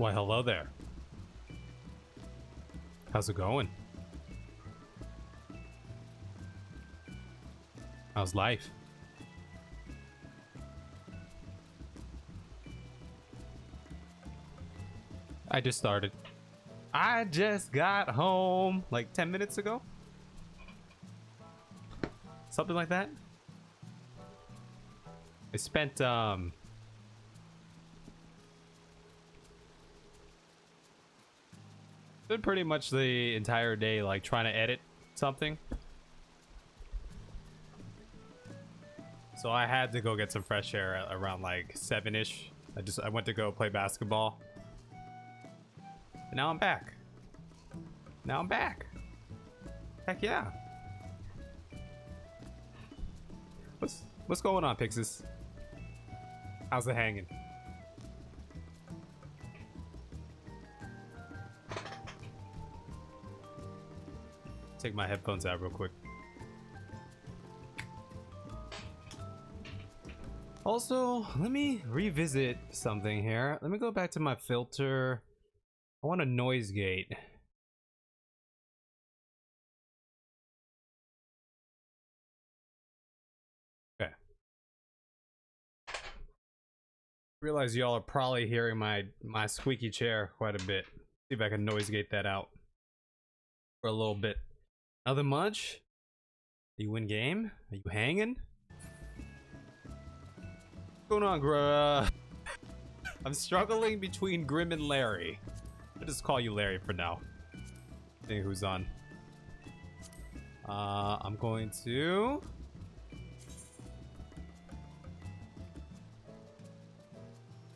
Why, hello there. How's it going? How's life? I just started. I just got home like 10 minutes ago. Something like that. I spent pretty much the entire day like trying to edit something. So I had to go get some fresh air at around like 7-ish. I went to go play basketball. And now I'm back. Now I'm back. Heck yeah. What's going on, Pixis? How's it hanging? Take my headphones out real quick. Also, let me revisit something here. Let me go back to my filter. I want a noise gate. Okay. Realize y'all are probably hearing my squeaky chair quite a bit. See if I can noise gate that out for a little bit. Nothing much? Are you in game? Are you hanging? What's going on, I'm struggling between Grim and Larry. I'll just call you Larry for now. See who's on. I'm going to...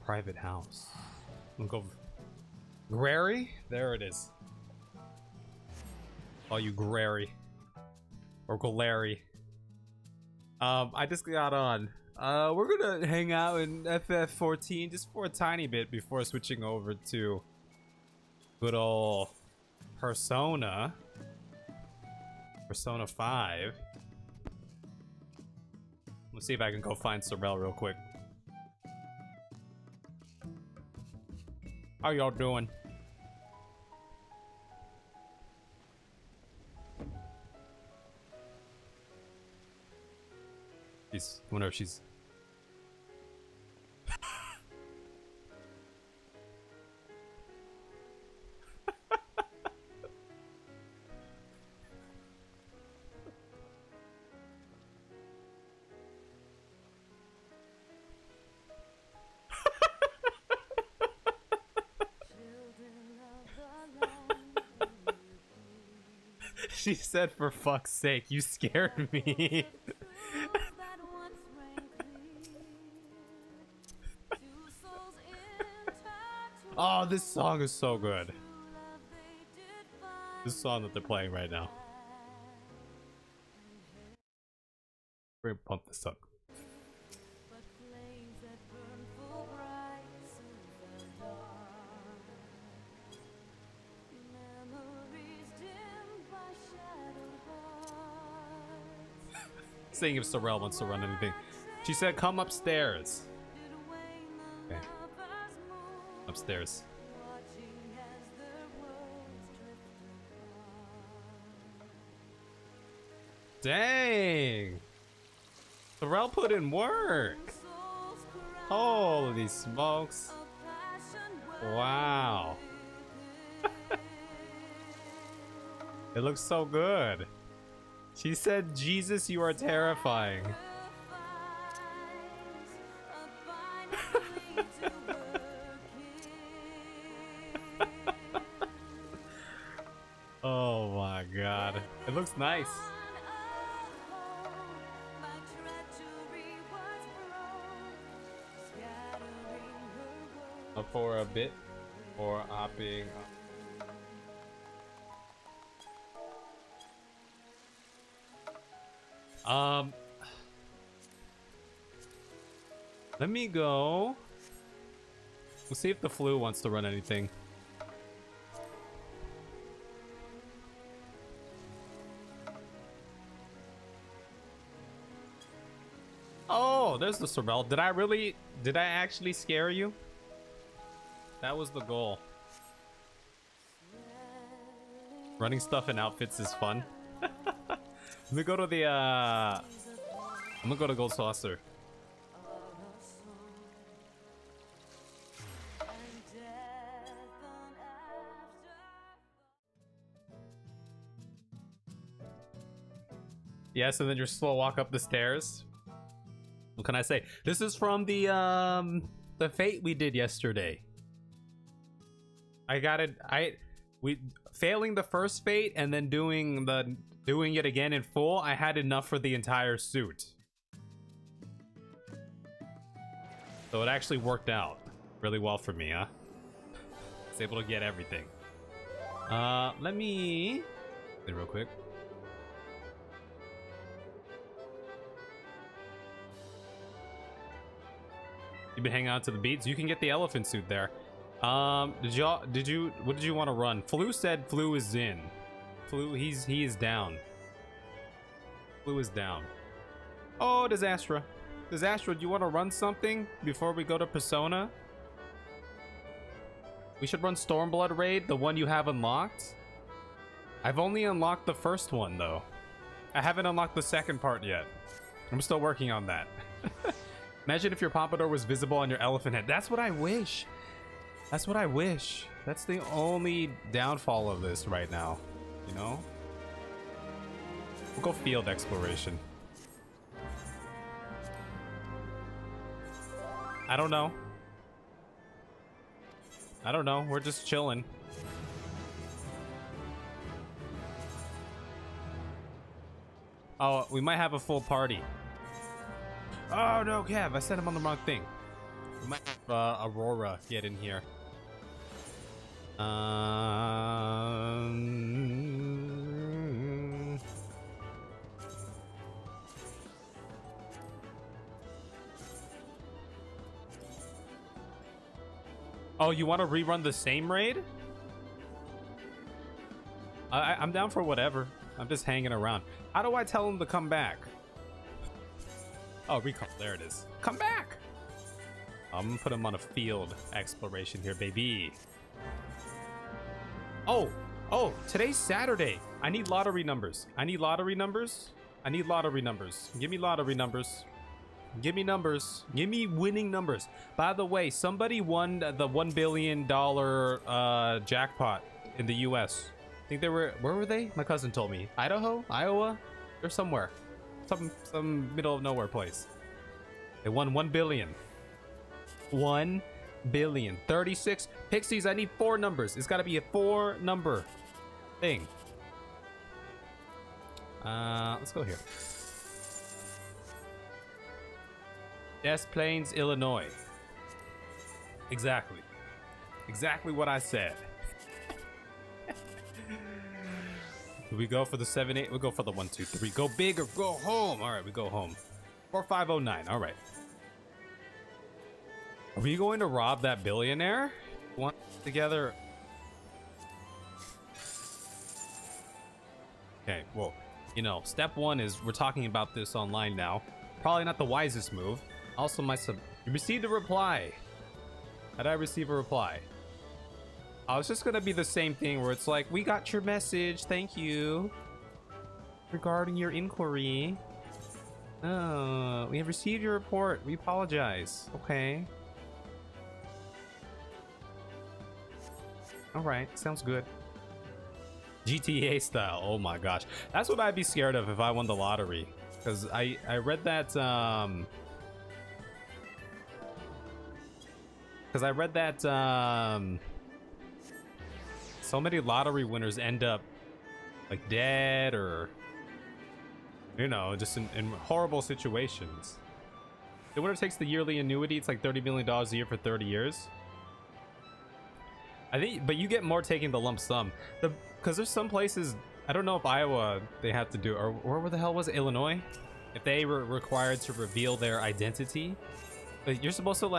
Private house. I'm gonna go... Grary? There it is. Call you Grary. Or Larry. I just got on. We're gonna hang out in FF14 just for a tiny bit before switching over to good old Persona 5. Let's see if I can go find Sorrel real quick. How y'all doing? I wonder if she's... She said, for fuck's sake, you scared me. Oh, this song is so good. This song that they're playing right now. We're gonna pump this up. Seeing if Sorrel wants to run anything. She said, come upstairs. Okay. Upstairs. Dang! Sorrel put in work! Holy smokes. Wow. It looks so good. She said, Jesus, you are terrifying. Oh my god. It looks nice. Up for a bit or hopping up. Let me go. We'll see if the flu wants to run anything. Oh, there's the Sorrel. Did I actually scare you? That was the goal. Running stuff in outfits is fun. Let me go to the I'm gonna go to Gold Saucer. Yes, and then your slow walk up the stairs. What can I say? This is from the fate we did yesterday. I got it. We failing the first fate and then doing it again in full. I had enough for the entire suit, so it actually worked out really well for me, huh? I was able to get everything. Let me real quick. You've been hanging out to the beats. You can get the elephant suit there. What did you want to run? Flu said Flu is in. Flu, he is down. Flu is down. Oh, Disastra. Disastra, do you want to run something before we go to Persona? We should run Stormblood Raid, the one you have unlocked. I've only unlocked the first one, though. I haven't unlocked the second part yet. I'm still working on that. Imagine if your pompadour was visible on your elephant head. That's what I wish. That's what I wish. That's the only downfall of this right now, you know? We'll go field exploration. I don't know. I don't know. We're just chilling. Oh, we might have a full party. Oh no, Kev, I sent him on the wrong thing. We might have Aurora get in here. Oh, you want to rerun the same raid? I'm down for whatever. I'm just hanging around. How do I tell him to come back? Oh, recall. There it is. Come back! I'm gonna put him on a field exploration here, baby. Oh, today's Saturday. I need lottery numbers. I need lottery numbers. I need lottery numbers. Give me lottery numbers. Give me numbers. Give me winning numbers. By the way, somebody won the $1 billion jackpot in the US. I think they were, where were they? My cousin told me. Idaho? Iowa? They're somewhere. Some middle of nowhere place. They won 1 billion. 1 billion. 36 pixies. I need 4 numbers. It's got to be a 4 number thing. Let's go here. Des Plaines, Illinois. Exactly. Exactly what I said. Do we go for the 7-8? We'll go for the 1-2-3. Go big or go home. All right, we go home. 4509. All right. Are we going to rob that billionaire? One together. Okay, well, you know, step 1 is we're talking about this online now. Probably not the wisest move. Also, you received a reply. How did I receive a reply? Oh, it's just gonna be the same thing where it's like, we got your message, thank you. Regarding your inquiry. Oh, we have received your report. We apologize. Okay. Alright, sounds good. GTA style. Oh my gosh. That's what I'd be scared of if I won the lottery. Because I read that so many lottery winners end up like dead or, you know, just in horrible situations. The winner takes the yearly annuity. It's like $30 million a year for 30 years. I think, but you get more taking the lump sum. Because there's some places, I don't know if Iowa they have to do, or where the hell was it? Illinois? If they were required to reveal their identity, but you're supposed to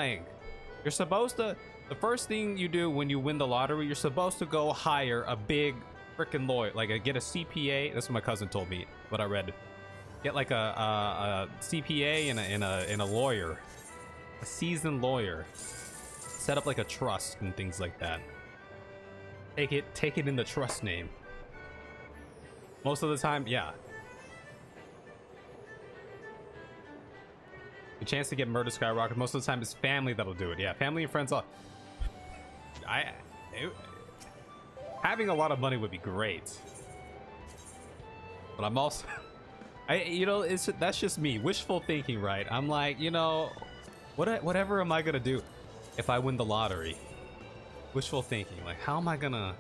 the first thing you do when you win the lottery, you're supposed to go hire a big freaking lawyer, like get a CPA. That's what my cousin told me, what I read. Get like a CPA and a lawyer, a seasoned lawyer, set up like a trust and things like that. Take it in the trust name. Most of the time, yeah. The chance to get murder skyrocket. Most of the time, it's family that'll do it. Yeah, family and friends. Having a lot of money would be great, but I'm also, you know, that's just me, wishful thinking, right? I'm like, you know, whatever am I gonna do if I win the lottery? Wishful thinking, like, how am I gonna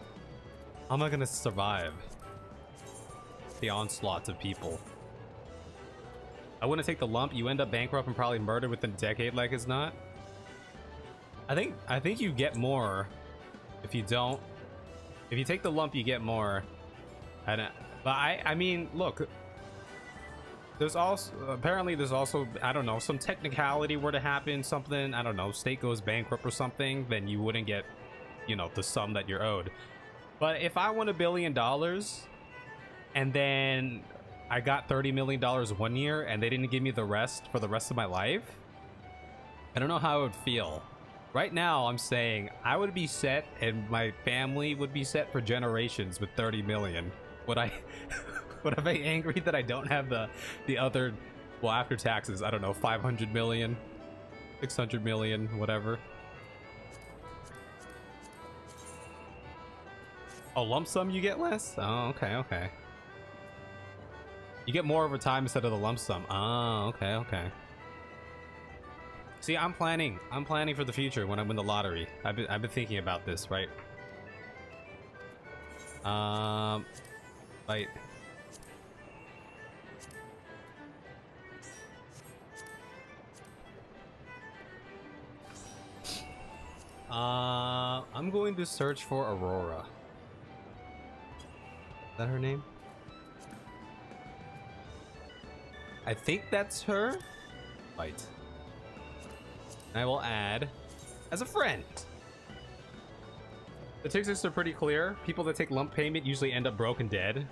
survive the onslaught of people? I wouldn't take the lump. You end up bankrupt and probably murdered within a decade, like it's not. I think you get more if you don't. If you take the lump, you get more. But I mean, look. There's also I don't know, some technicality were to happen, something, I don't know, state goes bankrupt or something, then you wouldn't get, you know, the sum that you're owed. But if I won $1 billion and then I got $30 million 1 year and they didn't give me the rest for the rest of my life, I don't know how I would feel. Right now, I'm saying I would be set and my family would be set for generations with 30 million. Would I be angry that I don't have the other, well, after taxes, I don't know, 500 million, 600 million, whatever. Oh, lump sum you get less? Oh, okay. You get more over time instead of the lump sum. Oh, okay. See, I'm planning for the future when I win the lottery. I've been thinking about this, right? Right. I'm going to search for Aurora. Is that her name? I think that's her. Right. And I will add as a friend. The statistics are pretty clear. People that take lump payment usually end up broke and dead.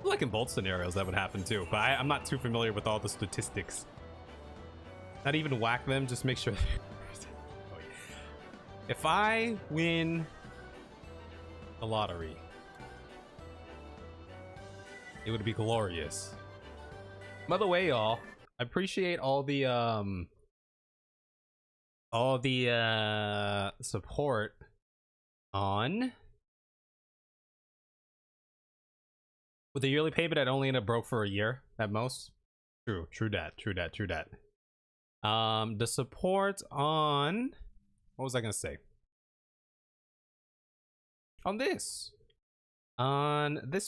Like in both scenarios, that would happen too. But I'm not too familiar with all the statistics. Not even whack them, just make sure. If I win the lottery, it would be glorious. By the way, y'all, I appreciate all the support on with the yearly payment. I'd only end up broke for a year at most. True that. The support on, what was I gonna say? On this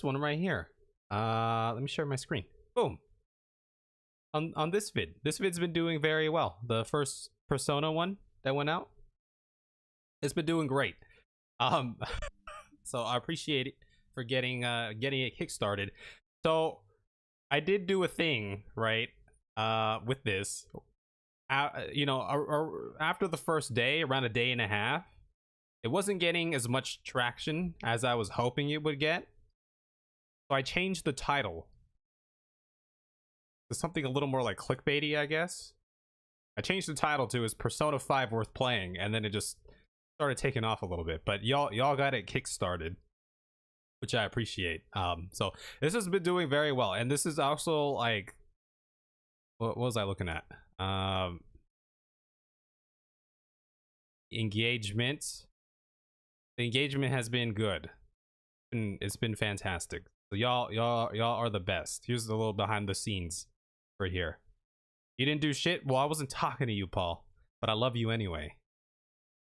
one right here. Let me share my screen. Boom. On this vid. This vid's been doing very well. The first Persona one that went out, it's been doing great. So I appreciate it for getting it kickstarted. So I did do a thing, right? With this. You know, after the first day, around a day and a half, it wasn't getting as much traction as I was hoping it would get. So I changed the title to something a little more like clickbaity, I guess. I changed the title to "Is Persona 5 Worth Playing?" and then it just started taking off a little bit. But y'all got it kickstarted, which I appreciate. So this has been doing very well, and this is also like, what was I looking at? Engagement. The engagement has been good. It's been fantastic. So y'all are the best. Here's a little behind the scenes for here. You didn't do shit? Well, I wasn't talking to you, Paul, but I love you anyway.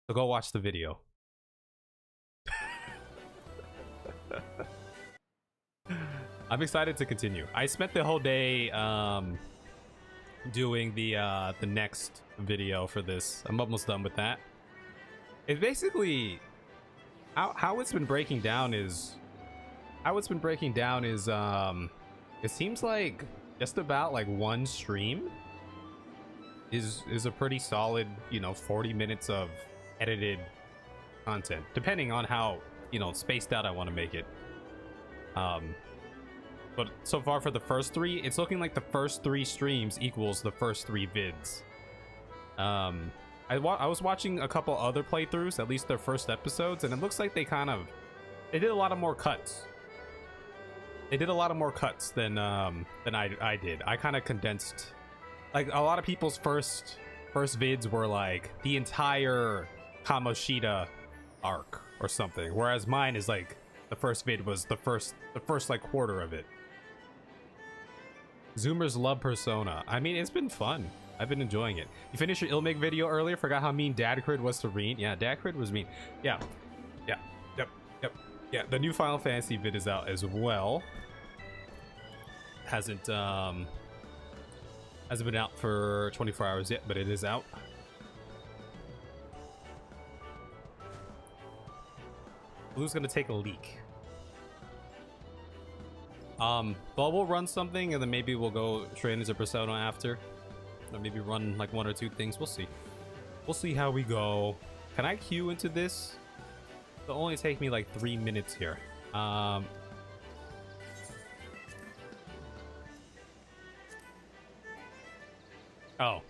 So go watch the video. I'm excited to continue. I spent the whole day doing the next video for this. I'm almost done with that. It's basically how it's been breaking down is it seems like just about like one stream is a pretty solid, you know, 40 minutes of edited content, depending on how, you know, spaced out I want to make it. But so far for the first three, it's looking like the first 3 streams equals the first 3 vids. I I was watching a couple other playthroughs, at least their first episodes, and it looks like they did a lot of more cuts. They did a lot of more cuts than I did. I kind of condensed. Like, a lot of people's first vids were like the entire Kamoshida arc or something, whereas mine is like the first vid was the first like quarter of it. Zoomers love Persona. I mean, it's been fun. I've been enjoying it. You finished your Ilmig video earlier? Forgot how mean Dad Crid was to Reen? Yeah, Dad Crid was mean. Yeah. Yeah, the new Final Fantasy vid is out as well. Hasn't been out for 24 hours yet, but it is out. Blue's gonna take a leak. But we'll run something and then maybe we'll go straight into Persona after. Or maybe run like 1 or 2 things. We'll see. We'll see how we go. Can I queue into this? It'll only take me like 3 minutes here. Oh,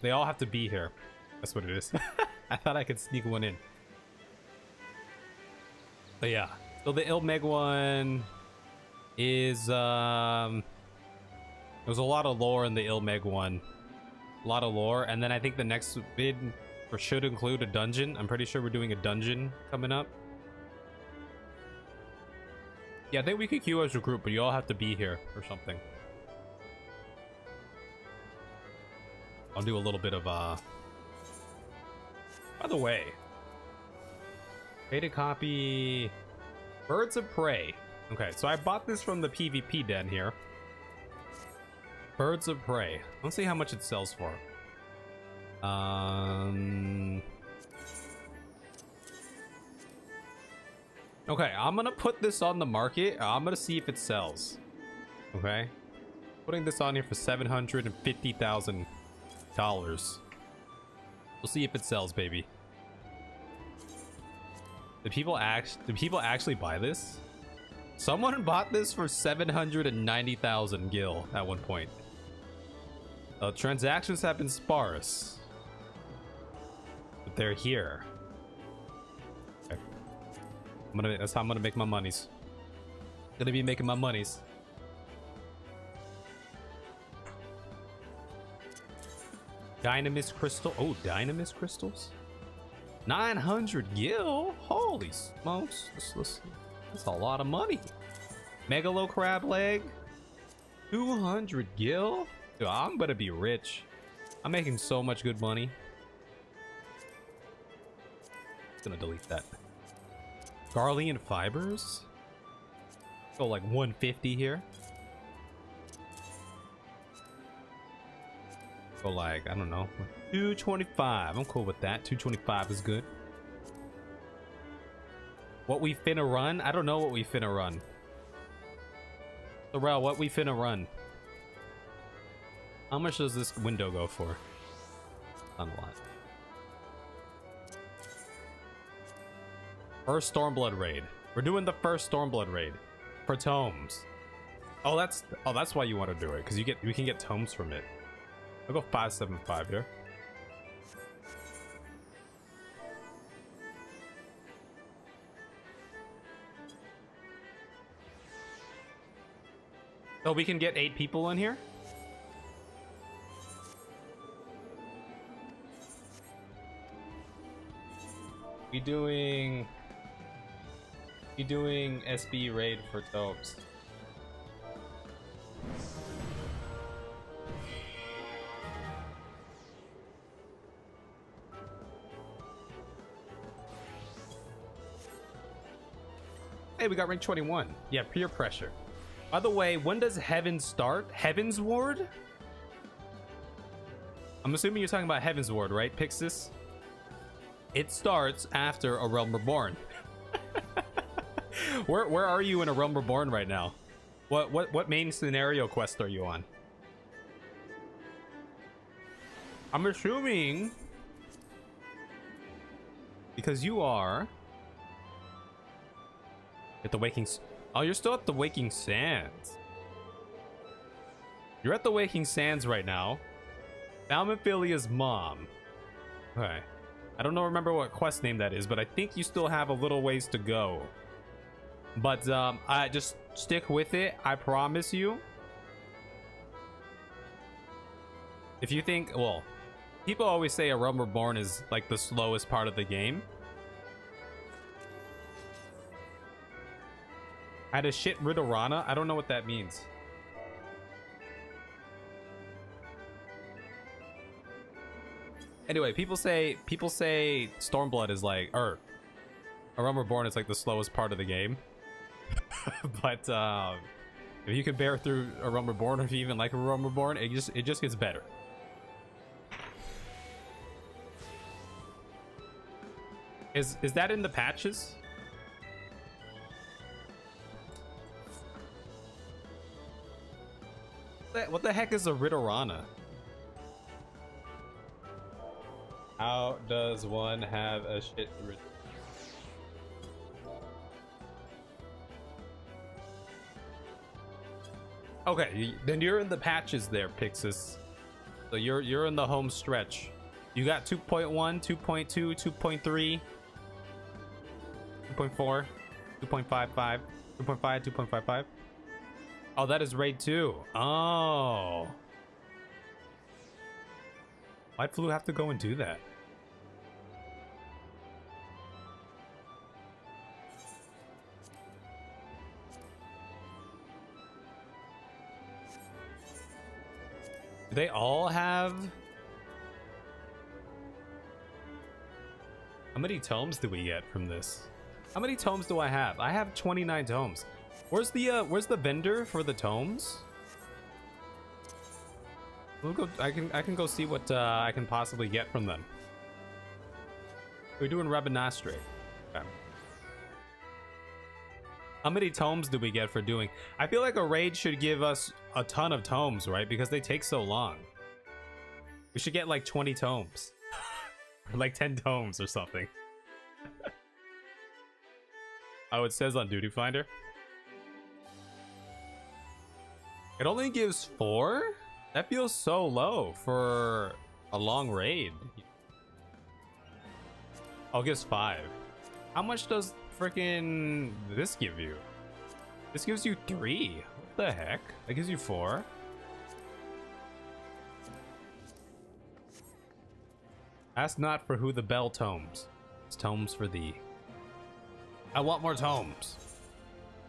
they all have to be here. That's what it is. I thought I could sneak one in. But yeah. So the Ilmeg one is there's a lot of lore in the Ilmeg one. A lot of lore, and then I think the next vid should include a dungeon. I'm pretty sure we're doing a dungeon coming up. Yeah, I think we could queue as a group, but you all have to be here or something. I'll do a little bit of by the way, beta copy Birds of Prey. Okay, so I bought this from the PvP den here. Birds of Prey. Let's see how much it sells for. Okay, I'm gonna put this on the market. I'm gonna see if it sells. Okay, putting this on here for $750,000. We'll see if it sells, baby. Did people actually buy this? Someone bought this for 790,000 gil at one point. Transactions have been sparse, but they're here. Okay. That's how I'm gonna make my monies. Gonna be making my monies. Dynamis crystal. Oh, Dynamis crystals. 900 gil. Holy smokes! That's a lot of money. Megalo crab leg. 200 gil. Dude, I'm gonna be rich. I'm making so much good money. Just gonna delete that. Garlean fibers. Go like 150 here. Go like, I don't know, 225. I'm cool with that. 225 is good. What we finna run? I don't know what we finna run. Sorrel, what we finna run? How much does this window go for? Not a lot. First Stormblood raid. We're doing the first Stormblood raid for tomes. Oh, that's why you want to do it, because we can get tomes from it. I'll go 575 here. Oh, we can get 8 people in here? We doing SB raid for tomes. Hey, we got rank 21. Yeah, peer pressure. By the way, when does Heaven start? Heaven's Ward? I'm assuming you're talking about Heaven's Ward, right, Pixis? It starts after A Realm Reborn. Where are you in A Realm Reborn right now? What main scenario quest are you on? I'm assuming because you are at the Waking. Oh, you're still at the Waking Sands. You're at the Waking Sands right now. Valmaphilia's mom. Okay. I don't know, remember what quest name that is, but I think you still have a little ways to go. But I just stick with it. I promise you. If you think, well, people always say A Realm Reborn is like the slowest part of the game. I had a shit Ridorana. I don't know what that means. Anyway, people say Stormblood is like, or A Realm Reborn is like the slowest part of the game. But if you can bear through A Realm Reborn, or if you even like A Realm Reborn, it just gets better. Is that in the patches? What the heck is a Ridorana? How does one have a shit Ridorana? Okay, then you're in the patches there, Pixis. So you're in the home stretch. You got 2.1, 2.2, 2.3, 2.4, 2.55, 2.5, 2.55. Oh, that is raid 2. Oh. Why'd Flu have to go and do that? Do they all have... How many tomes do we get from this? How many tomes do I have? I have 29 tomes. Where's the vendor for the tomes? We'll go. I can go see what I can possibly get from them. We're doing Rabanastre. Okay. How many tomes do we get for doing? I feel like a raid should give us a ton of tomes, right? Because they take so long. We should get like 20 tomes. Or like 10 tomes or something. Oh, it says on Duty Finder. It only gives 4? That feels so low for a long raid. Oh, it gives 5. How much does freaking this give you? This gives you 3. What the heck? That gives you 4. Ask not for who the bell tomes. It's tomes for thee. I want more tomes.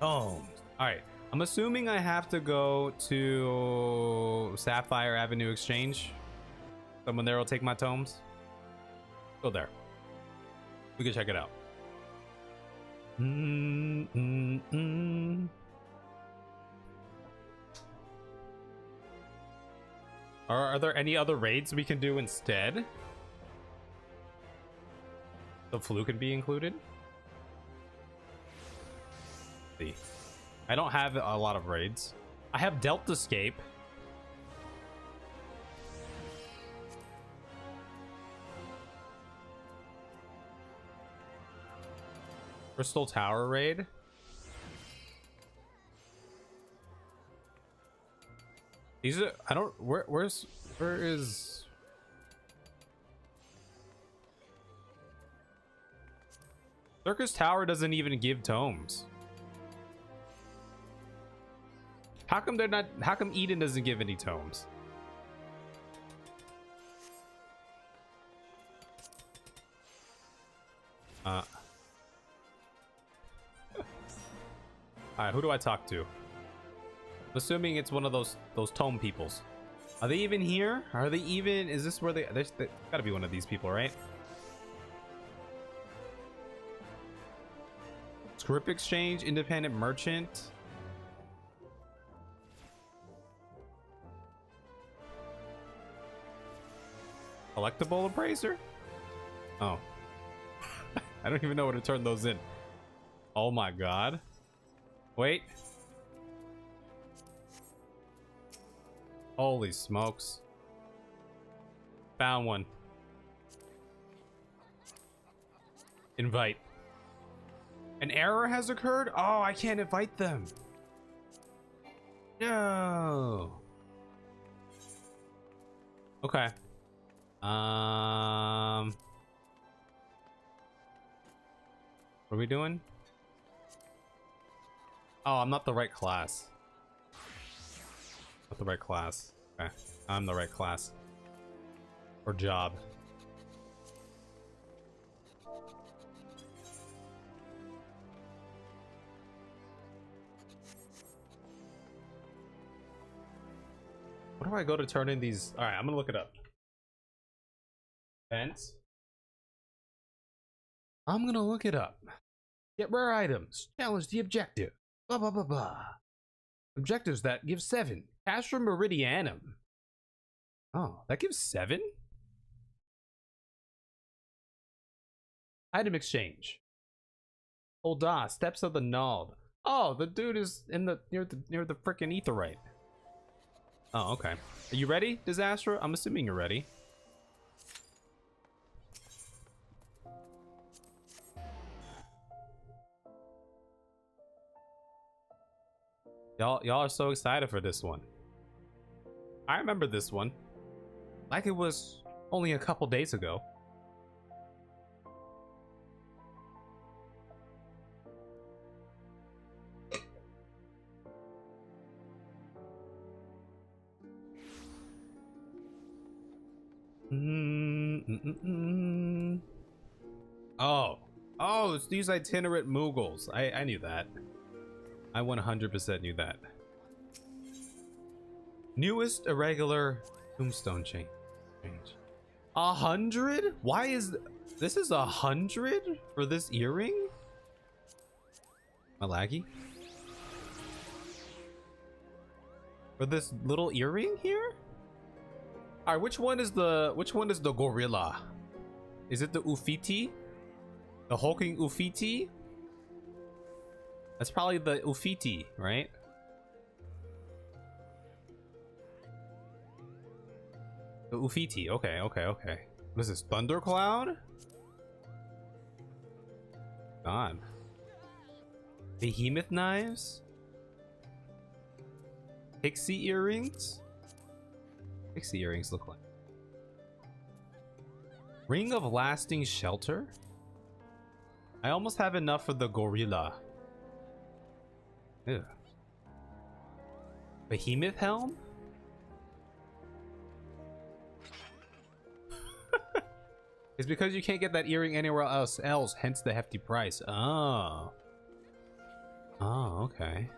Tomes. Alright. I'm assuming I have to go to Sapphire Avenue Exchange. Someone there will take my tomes. Go there. We can check it out. Are there any other raids we can do instead? So Flu can be included? Let's see. I don't have a lot of raids. I have Delta Escape. Crystal Tower raid. These are, I don't, where is Circus Tower doesn't even give tomes. How come they're not, how come Eden doesn't give any tomes? Alright, who do I talk to? I'm assuming it's one of those tome peoples. Are they even here? Are they even, is this where they gotta be one of these people, right? Script Exchange, Independent Merchant. Collectible Appraiser? Oh. I don't even know where to turn those in. Oh my god. Wait. Holy smokes. Found one. Invite. An error has occurred? Oh, I can't invite them. No. Okay. What are we doing? Oh, I'm not the right class. Not the right class. Okay, I'm the right class. Or job. Where do I go to turn in these? Alright, I'm gonna look it up. Events. I'm gonna look it up. Get rare items. Challenge the objective. Blah blah blah blah. Objectives that give 7. Cash from Meridianum. Oh, that gives 7? Item exchange. Olda, Steps of the Nald. Oh, the dude is in the near the frickin' Aetheryte. Oh, okay. Are you ready, Disaster? I'm assuming you're ready. Y'all are so excited for this one. I remember this one. Like it was only a couple days ago. Oh, it's these itinerant Mughals. I knew that. I 100% knew that. Newest irregular tombstone change. 100? Why is this is 100 for this earring? Am I laggy? For this little earring here? All right, which one is the gorilla? Is it the Ufiti? The hulking Ufiti? That's probably the Ufiti, right? The Ufiti. Okay. What is this? Thundercloud? God. Behemoth knives? Pixie earrings? Pixie earrings look like. Ring of lasting shelter? I almost have enough for the gorilla. Ew. Behemoth helm? It's because you can't get that earring anywhere else, hence the hefty price. Oh. Oh, okay.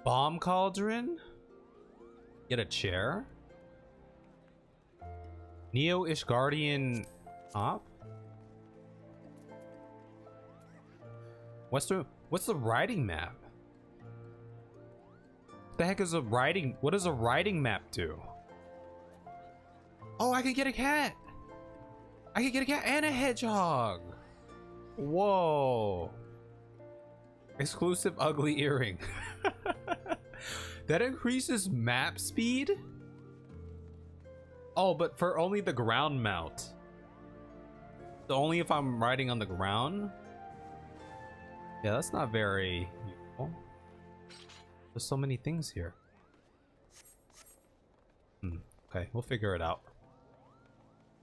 Bomb cauldron? Get a chair? Neo Ishgardian top? What's the riding map? What the heck is a riding? What does a riding map do? Oh, I can get a cat. I can get a cat and a hedgehog. Whoa. Exclusive ugly earring. That increases map speed? Oh, but for only the ground mount. So only if I'm riding on the ground? Yeah, that's not very useful. There's so many things here. Okay, we'll figure it out.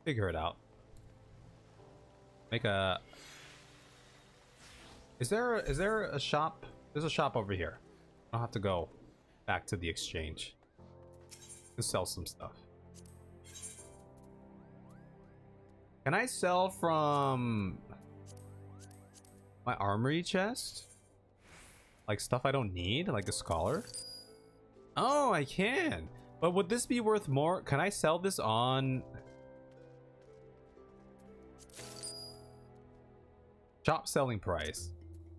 Figure it out. Make a... Is there a shop? There's a shop over here. I don't have to go back to the exchange. To sell some stuff. Can I sell from my armory chest? Like stuff I don't need? Like a scholar? Oh, I can. But would this be worth more? Can I sell this on... shop selling price?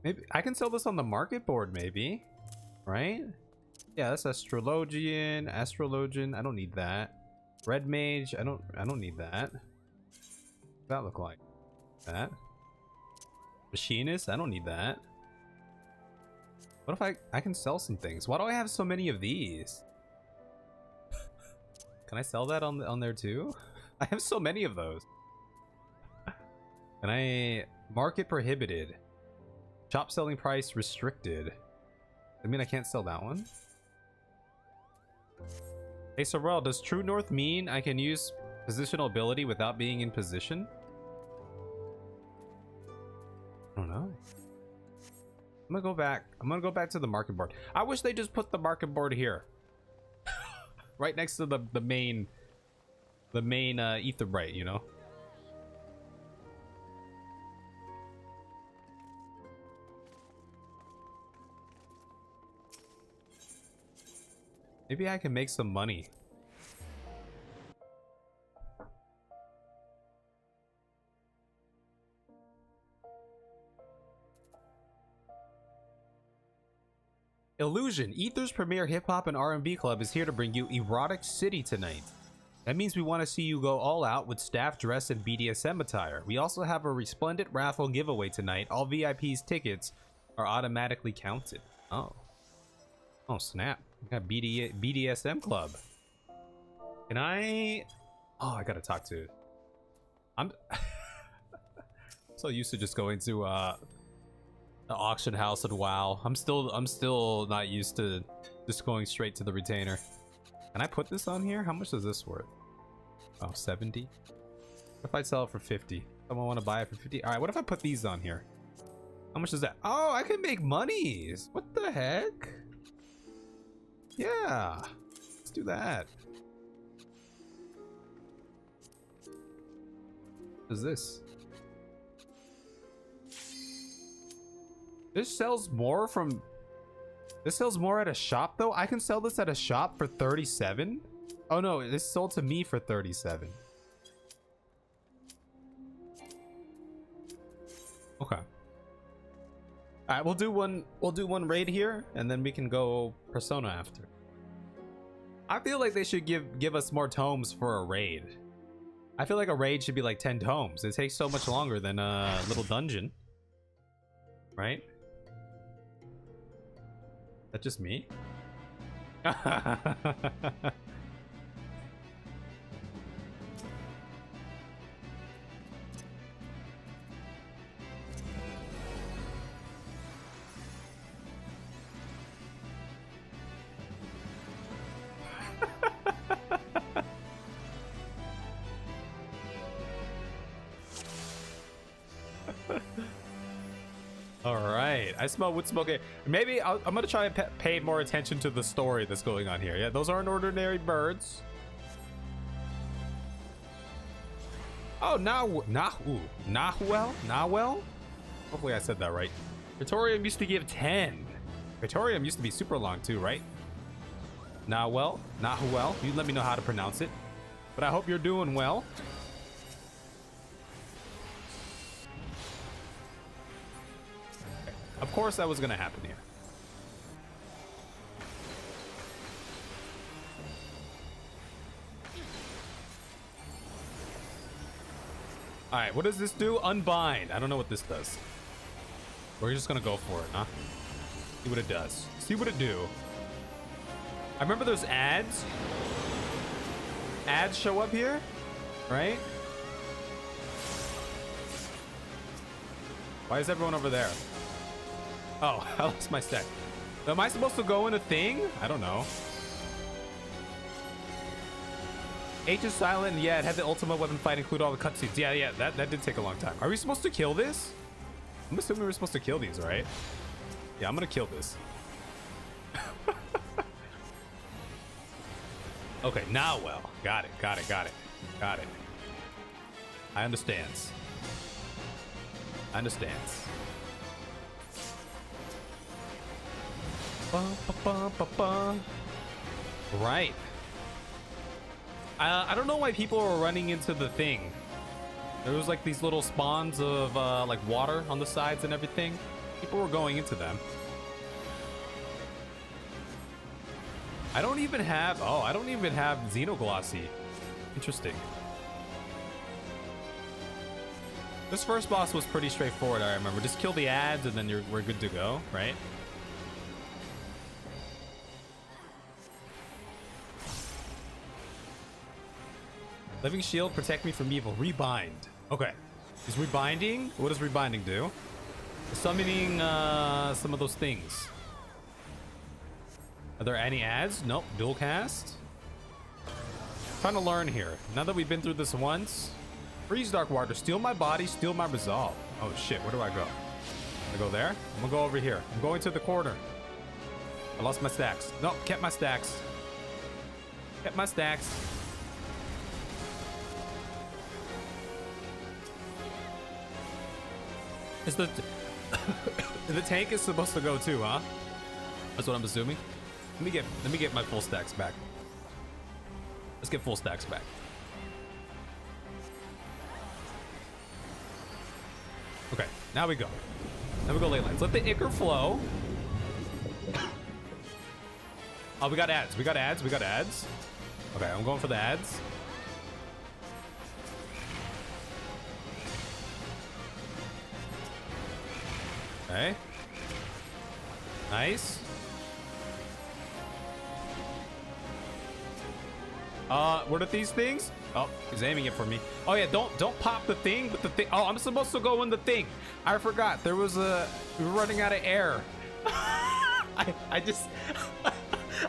Maybe I can sell this on the market board, maybe. Right? Yeah, that's astrologian. I don't need that. Red mage. I don't need that. What does that look like? That. Machinist. I don't need that. What if I can sell some things? Why do I have so many of these? Can I sell that on there too? I have so many of those. Can I market prohibited? Shop selling price restricted. I mean, I can't sell that one. Hey Sorrel, does True North mean I can use positional ability without being in position? I'm gonna go back. I'm gonna go back to the market board. I wish they just put the market board here. Right next to the main ether bright, you know? Maybe I can make some money. Illusion, Ether's premier hip-hop and R&B club is here to bring you Erotic City tonight. That means we want to see you go all out with staff dress and BDSM attire. We also have a resplendent raffle giveaway tonight. All VIP's tickets are automatically counted. Oh. Oh, snap. We got BDSM club. Can I... Oh, I gotta talk to... I'm so used to just going to the auction house and WoW. I'm still not used to just going straight to the retainer. Can I put this on here? How much is this worth? Oh, 70. What if I sell it for 50? Someone want to buy it for 50? All right, what if I put these on here? How much is that? Oh, I can make monies. What the heck? Yeah, let's do that. What is this? This sells more from... This sells more at a shop, though? I can sell this at a shop for 37? Oh, no. This sold to me for 37. Okay. Alright, we'll do one raid here, and then we can go Persona after. I feel like they should give us more tomes for a raid. I feel like a raid should be like 10 tomes. It takes so much longer than a little dungeon. Right? That's just me? Alright, I smell wood smoke. Maybe I'm gonna try and pay more attention to the story that's going on here. Yeah, those aren't ordinary birds. Oh, Nahuel? Hopefully I said that right. Praetorium used to give 10. Praetorium used to be super long too, right? Nahuel. You let me know how to pronounce it. But I hope you're doing well. Of course that was gonna happen here. Alright, what does this do? Unbind. I don't know what this does. We're just gonna go for it, huh? See what it does. See what it do. I remember those ads. Ads show up here, right? Why is everyone over there? Oh, I lost my stack. Am I supposed to go in a thing? I don't know. H is silent, and yeah, it had the ultimate weapon fight include all the cutscenes. Yeah, that did take a long time. Are we supposed to kill this? I'm assuming we're supposed to kill these, right? Yeah, I'm gonna kill this. Okay, now well. Got it. I understands. Right. I don't know why people are running into the thing. There was like these little spawns of like water on the sides and everything. People were going into them. I don't even have Xenoglossy. Interesting. This first boss was pretty straightforward, I remember. Just kill the ads and then we're good to go, right? Living shield, protect me from evil. Rebind. Okay. Is rebinding? What does rebinding do? Summoning some of those things. Are there any ads? Nope. Dual cast. Trying to learn here. Now that we've been through this once. Freeze dark water. Steal my body. Steal my resolve. Oh shit. Where do I go? I go there. I'm gonna go over here. I'm going to the corner. I lost my stacks. No, kept my stacks. Kept my stacks. Is the the tank is supposed to go too, huh? That's what I'm assuming. Let me get my full stacks back. Let's get full stacks back. Okay, now we go. Now we go late lines. Let the Ichor flow. Oh, we got ads. We got ads. We got ads. Okay, I'm going for the ads. Okay. Nice. What are these things? Oh, he's aiming it for me. Oh yeah, don't pop the thing, but the thing. Oh, I'm supposed to go in the thing. I forgot. There was a. We were running out of air. I just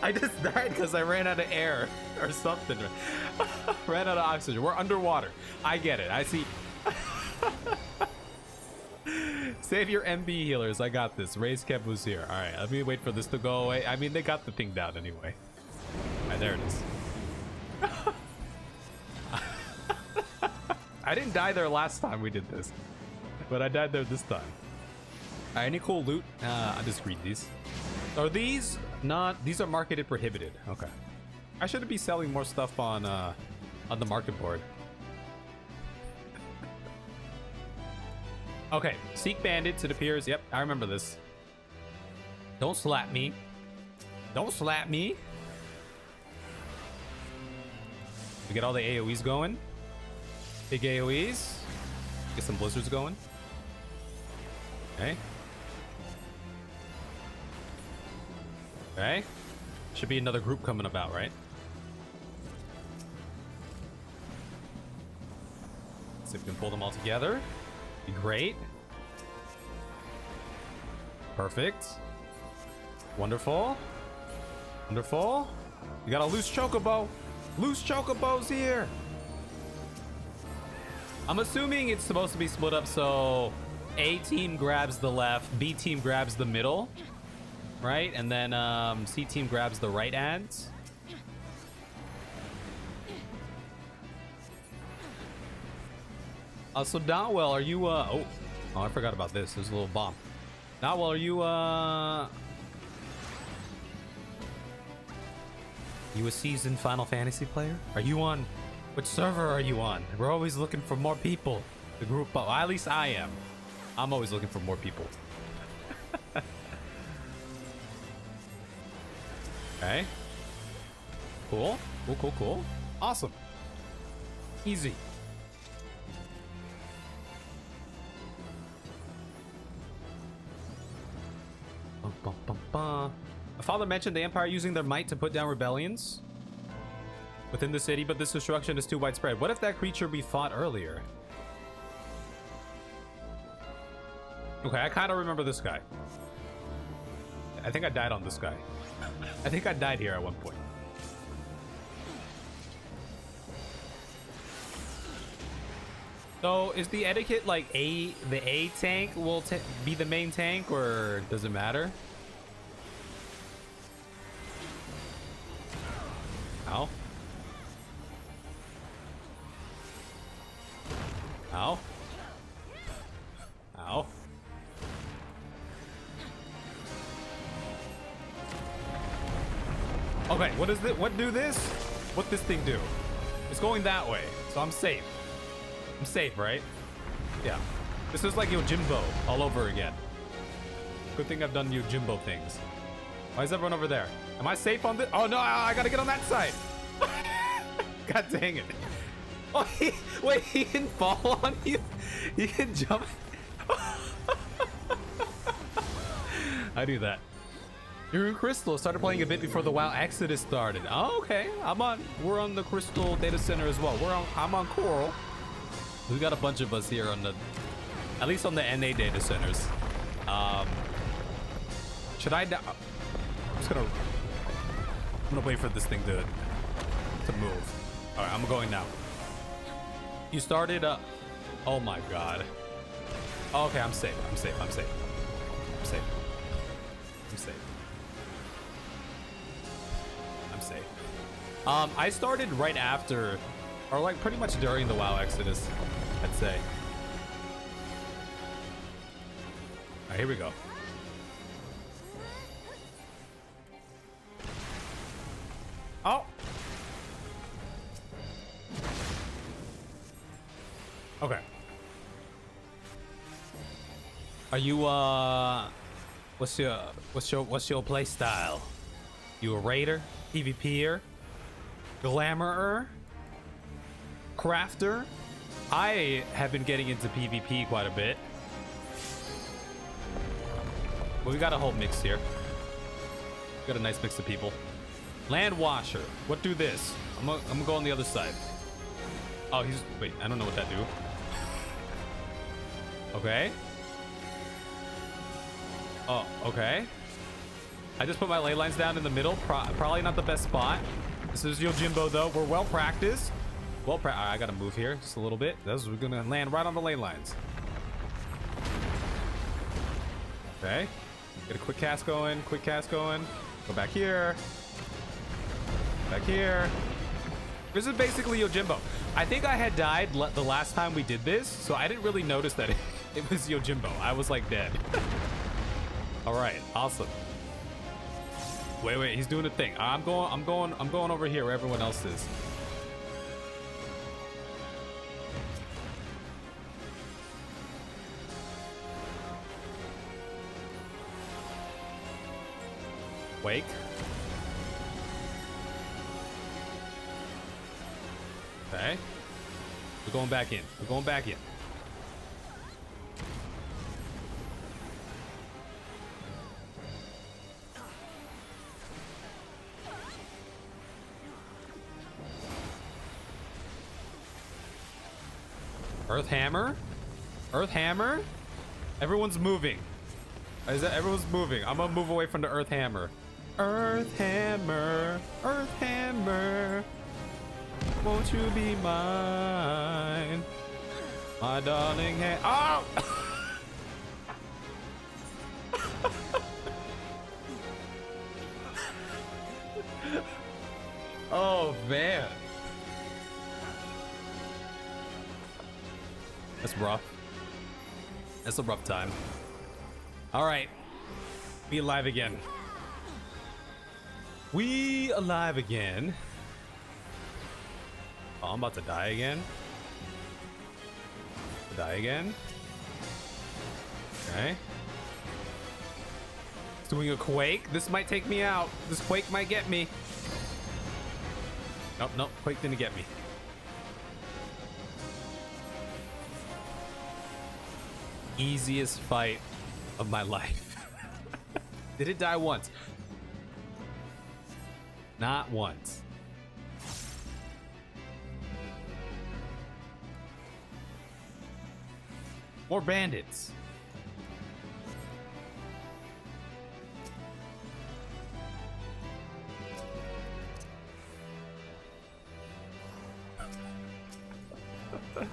I just died because I ran out of air or something. Ran out of oxygen. We're underwater. I get it. I see. Save your MB healers. I got this. Raise Kebu's here. All right, let me wait for this to go away. I mean, they got the thing down anyway. All right, there it is. I didn't die there last time we did this, but I died there this time. All right, any cool loot? I'll just read these. Are these not? These are marketed prohibited. Okay. I should be selling more stuff on the market board. Okay, seek bandits, it appears. Yep, I remember this. Don't slap me. Don't slap me. We get all the AoEs going. Big AoEs. Get some blizzards going. Okay. Okay. Should be another group coming about, right? See if we can pull them all together. Be great. Perfect. Wonderful. Wonderful. You got a loose chocobo. Loose chocobos here. I'm assuming it's supposed to be split up so A team grabs the left, B team grabs the middle, right? And then C team grabs the right ads. So Dotwell, are you oh, I forgot about this. There's a little bomb. Dotwell, are you you a seasoned Final Fantasy player? Are you on? Which server are you on? We're always looking for more people to group up. Well, at least I am. I'm always looking for more people. Okay. Cool. Cool, cool, cool. Awesome. Easy. Bum, bum, bum, bum. My father mentioned the Empire using their might to put down rebellions within the city, but this destruction is too widespread. What if that creature we fought earlier? Okay, I kind of remember this guy. I think I died on this guy. I think I died here at one point. So is the etiquette like the A tank will be the main tank, or does it matter? Ow. Ow. Ow. Okay, what is it? What do this? What this thing do? It's going that way, so I'm safe. I'm safe, right? Yeah. This is like Yojimbo all over again. Good thing I've done Yojimbo things. Why is everyone over there? Am I safe on this? Oh no, I gotta get on that side. God dang it. Oh, wait, he can fall on you? He can jump? I do that. You're in Crystal. Started playing a bit before the WoW Exodus started. Oh, okay. We're on the Crystal data center as well. I'm on Coral. We got a bunch of us here on at least on the NA data centers. Should I? I'm gonna wait for this thing to move. All right, I'm going now. You started. Oh my God. Okay, I'm safe. I'm safe. I'm safe. safe. I'm safe. I'm safe. I started right after, or like pretty much during the WoW Exodus, I'd say. All right, here we go. Oh. Okay. Are you what's your play style? You a raider, PvPer, glamorer, crafter? I have been getting into PvP quite a bit. But we got a whole mix here. We got a nice mix of people. Land washer. What do this? I'm gonna go on the other side. Oh, he's wait. I don't know what that do. Okay. Oh, okay. I just put my ley lines down in the middle. Probably not the best spot. This is Yojimbo though. We're well practiced. I gotta move here just a little bit. We're gonna land right on the ley lines. Okay. Get a quick cast going. Quick cast going. Go back here. Back here. This is basically Yojimbo. I think I had died the last time we did this, so I didn't really notice that it was Yojimbo. I was like dead. All right, awesome. Wait, he's doing a thing. I'm going over here where everyone else is. Wake. Okay. We're going back in. We're going back in. Earth Hammer? Earth Hammer? Everyone's moving. Everyone's moving. I'm gonna move away from the Earth Hammer. Earth Hammer. Earth Hammer. Won't you be mine? My darling Oh! Oh, man. That's rough. That's a rough time. All right. We alive again. We alive again. Oh, I'm about to die again. Die again. Okay. It's doing a quake. This might take me out. This quake might get me. Nope. Quake didn't get me. Easiest fight of my life. Did it die once? Not once. More bandits. All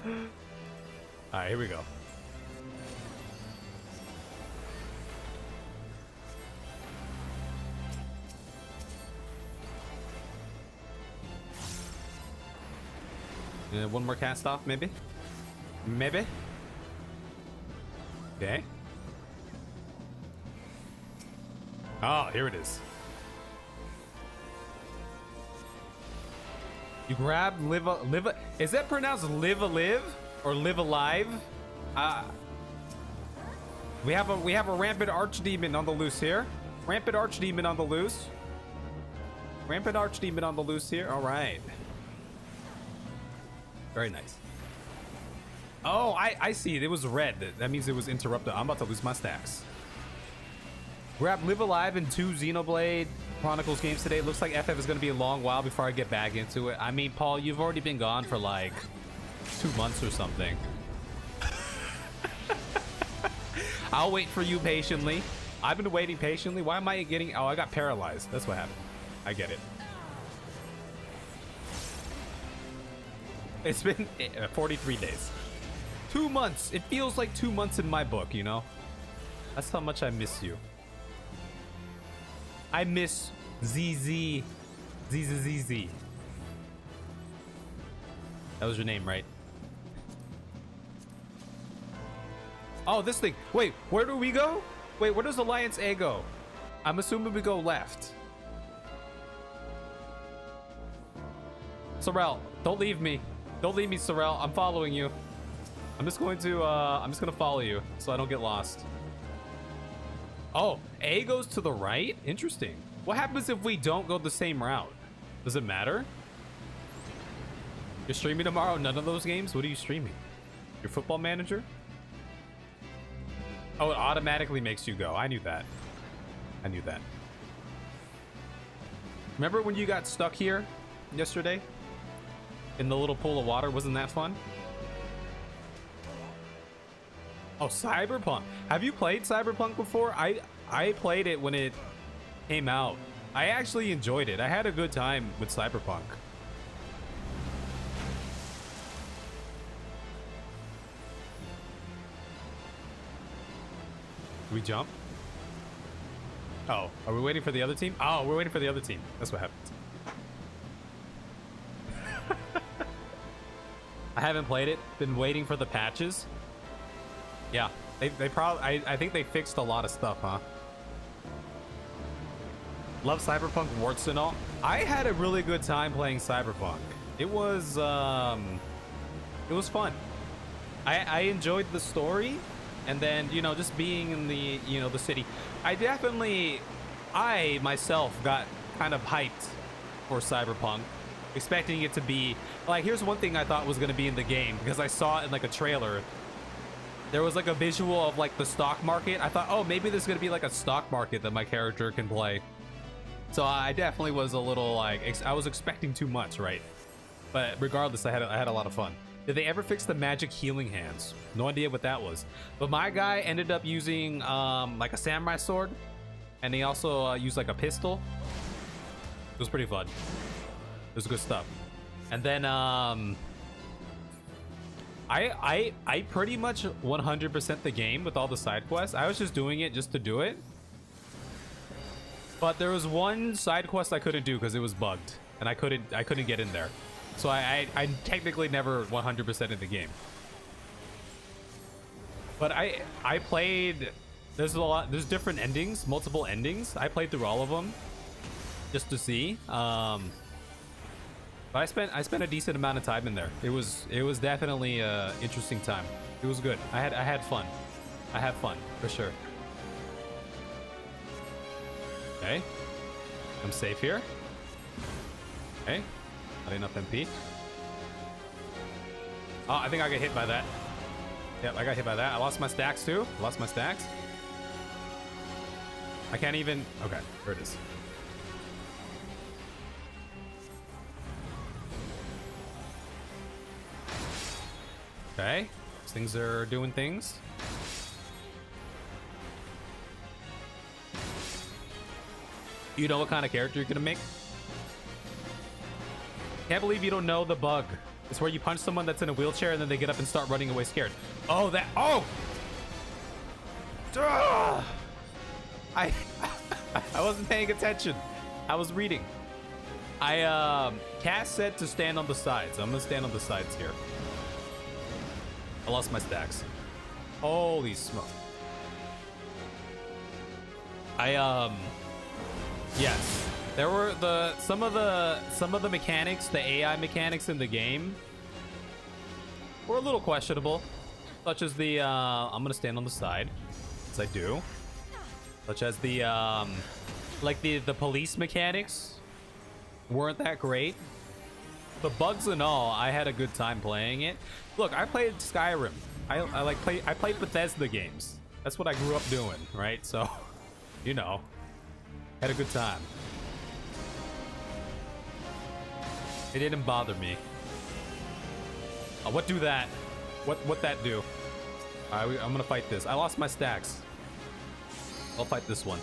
right, here we go. One more cast off, maybe? Maybe? Okay. Oh, here it is. You grab live a. Is that pronounced live a live or live alive? We have a rampant archdemon on the loose here. Rampant archdemon on the loose. Rampant archdemon on the loose here. All right. Very nice. Oh, I see it. It was red. That means it was interrupted. I'm about to lose my stacks. Grab Live Alive and 2 Xenoblade Chronicles games today. It looks like FF is going to be a long while before I get back into it. I mean, Paul, you've already been gone for like 2 months or something. I'll wait for you patiently. I've been waiting patiently. Why am I getting... Oh, I got paralyzed. That's what happened. I get it. It's been 43 days. 2 months. It feels like 2 months in my book, you know? That's how much I miss you. I miss ZZ. ZZZZ. That was your name, right? Oh, this thing. Wait, where do we go? Wait, where does Alliance A go? I'm assuming we go left. Sorrel, don't leave me. Don't leave me, Sorrel. I'm following you. I'm just gonna follow you so I don't get lost. Oh, A goes to the right? Interesting. What happens if we don't go the same route? Does it matter? You're streaming tomorrow? None of those games? What are you streaming? Your Football Manager? Oh, it automatically makes you go. I knew that. I knew that. Remember when you got stuck here yesterday? In the little pool of water? Wasn't that fun? Oh, Cyberpunk. Have you played Cyberpunk before? I played it when it came out. I actually enjoyed it. I had a good time with Cyberpunk. Do we jump? Oh, are we waiting for the other team? Oh, we're waiting for the other team. That's what happens. I haven't played it. Been waiting for the patches. Yeah, they probably. I think they fixed a lot of stuff, huh? Love Cyberpunk warts and all. I had a really good time playing Cyberpunk. It was fun. I enjoyed the story, and then, you know, just being in the, you know, the city. I myself got kind of hyped for Cyberpunk, expecting it to be like, here's one thing I thought was going to be in the game, because I saw it in like a trailer. There was like a visual of like the stock market. I thought, oh, maybe there's going to be like a stock market that my character can play. So I definitely was a little like, I was expecting too much, right? But regardless, I had a lot of fun. Did they ever fix the magic healing hands? No idea what that was. But my guy ended up using like a samurai sword, and he also used like a pistol. It was pretty fun. It was good stuff. And then I pretty much 100% the game with all the side quests. I was just doing it just to do it. But there was one side quest I couldn't do because it was bugged, and I couldn't get in there. So I technically never 100% in the game. But I played. There's different endings, multiple endings. I played through all of them just to see. But I spent a decent amount of time in there. It was definitely an interesting time. It was good. I had fun. I had fun for sure. Okay, I'm safe here. Okay, not enough MP. Oh, I think I got hit by that. Yep, I got hit by that. I lost my stacks too. Lost my stacks. I can't even. Okay, there it is. Okay, these things are doing things. You know what kind of character you're gonna make? Can't believe you don't know the bug. It's where you punch someone that's in a wheelchair and then they get up and start running away scared. Oh, that. Oh! Ugh! I wasn't paying attention. I was reading. Cass said to stand on the sides. I'm gonna stand on the sides here. I lost my stacks. Holy smoke. Yes, there were some of the mechanics, the AI mechanics in the game were a little questionable, such as the I'm gonna stand on the side, as I do, such as the like the police mechanics weren't that great. The bugs and all, I had a good time playing it. Look, I played Skyrim. I played Bethesda games. That's what I grew up doing, right? So, you know. Had a good time. It didn't bother me. What do that? What that do? Alright, I'm gonna fight this. I lost my stacks. I'll fight this one.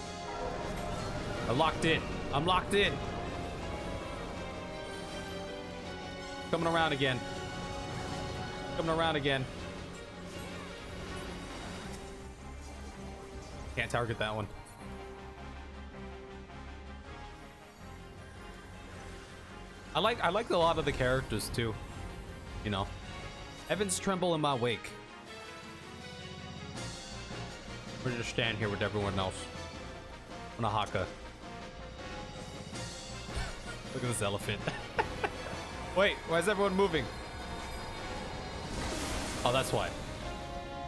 I'm locked in. I'm locked in. Coming around again. Coming around again. Can't target that one. I like a lot of the characters too. You know. Heavens tremble in my wake. We're just stand here with everyone else. On a haka. Look at this elephant. Wait, why is everyone moving? Oh, that's why.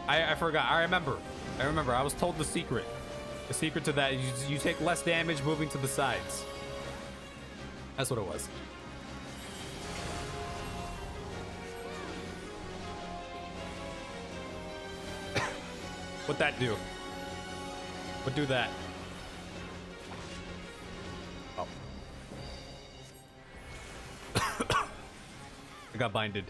I forgot. I remember. I was told the secret. The secret to that is you take less damage moving to the sides. That's what it was. What'd that do? What do that? Oh. I got binded.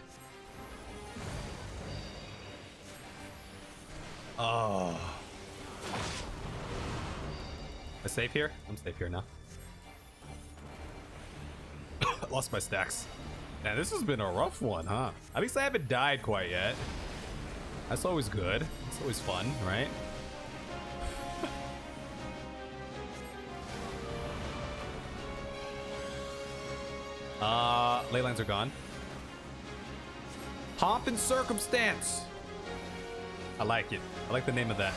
Oh. Am I safe here? I'm safe here now. Lost my stacks. Man, this has been a rough one, huh? At least I haven't died quite yet. That's always good. It's always fun, right? Ley lines are gone. Pomp and circumstance. I like it. I like the name of that.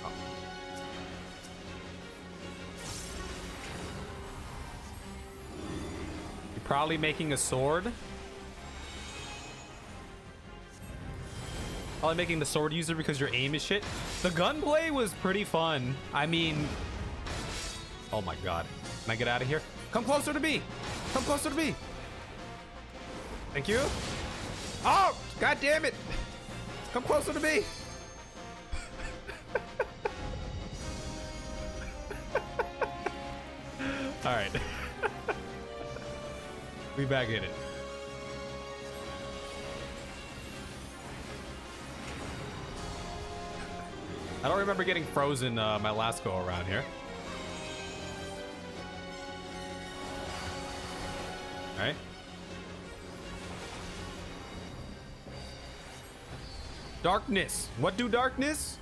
Oh. You're probably making a sword. Probably making the sword user because your aim is shit. The gunplay was pretty fun. I mean, oh my god. Can I get out of here? Come closer to me. Come closer to me. Thank you. Oh, god damn it. Come closer to me. All right. We back in it. I don't remember getting frozen my last go around here. All right. Darkness. What do darkness?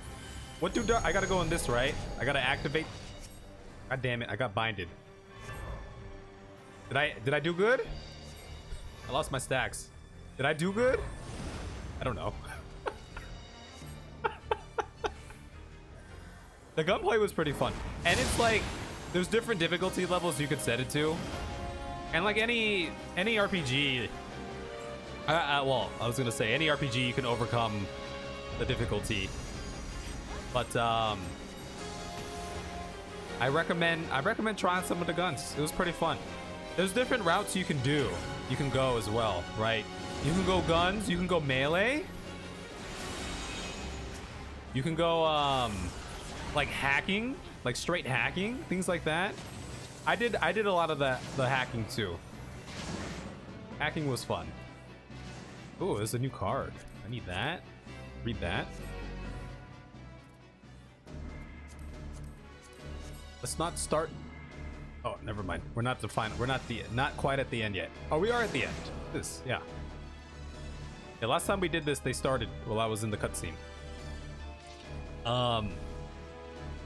What do dark? I gotta go on this, right? I gotta activate. God damn it! I got binded. Did I do good? I lost my stacks. Did I do good? I don't know. The gunplay was pretty fun, and it's like there's different difficulty levels you could set it to, and like any RPG. Well, I was gonna say any RPG you can overcome the difficulty, but I recommend trying some of the guns. It was pretty fun. There's different routes you can do. You can go as well, right? You can go guns. You can go melee. You can go like hacking, like straight hacking, things like that. I did a lot of the hacking too. Hacking was fun. Ooh, there's a new card. I need that. Read that. Let's not start. Oh, never mind. We're not the final. We're not quite at the end yet. Oh, we are at the end. This, yeah. Yeah, last time we did this, they started while I was in the cutscene.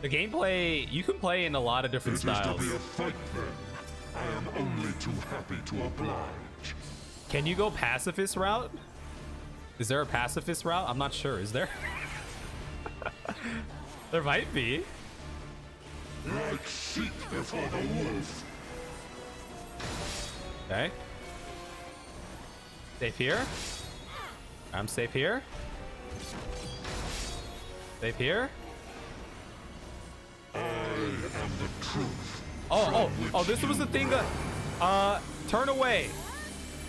The gameplay, you can play in a lot of different styles. It is to be a fight then. I am only too happy to oblige. Can you go pacifist route? Is there a pacifist route? I'm not sure. Is there? There might be. Like sheep before the wolf. Okay. Safe here. I'm safe here. Safe here. I am the truth. Oh, this was the thing that, turn away.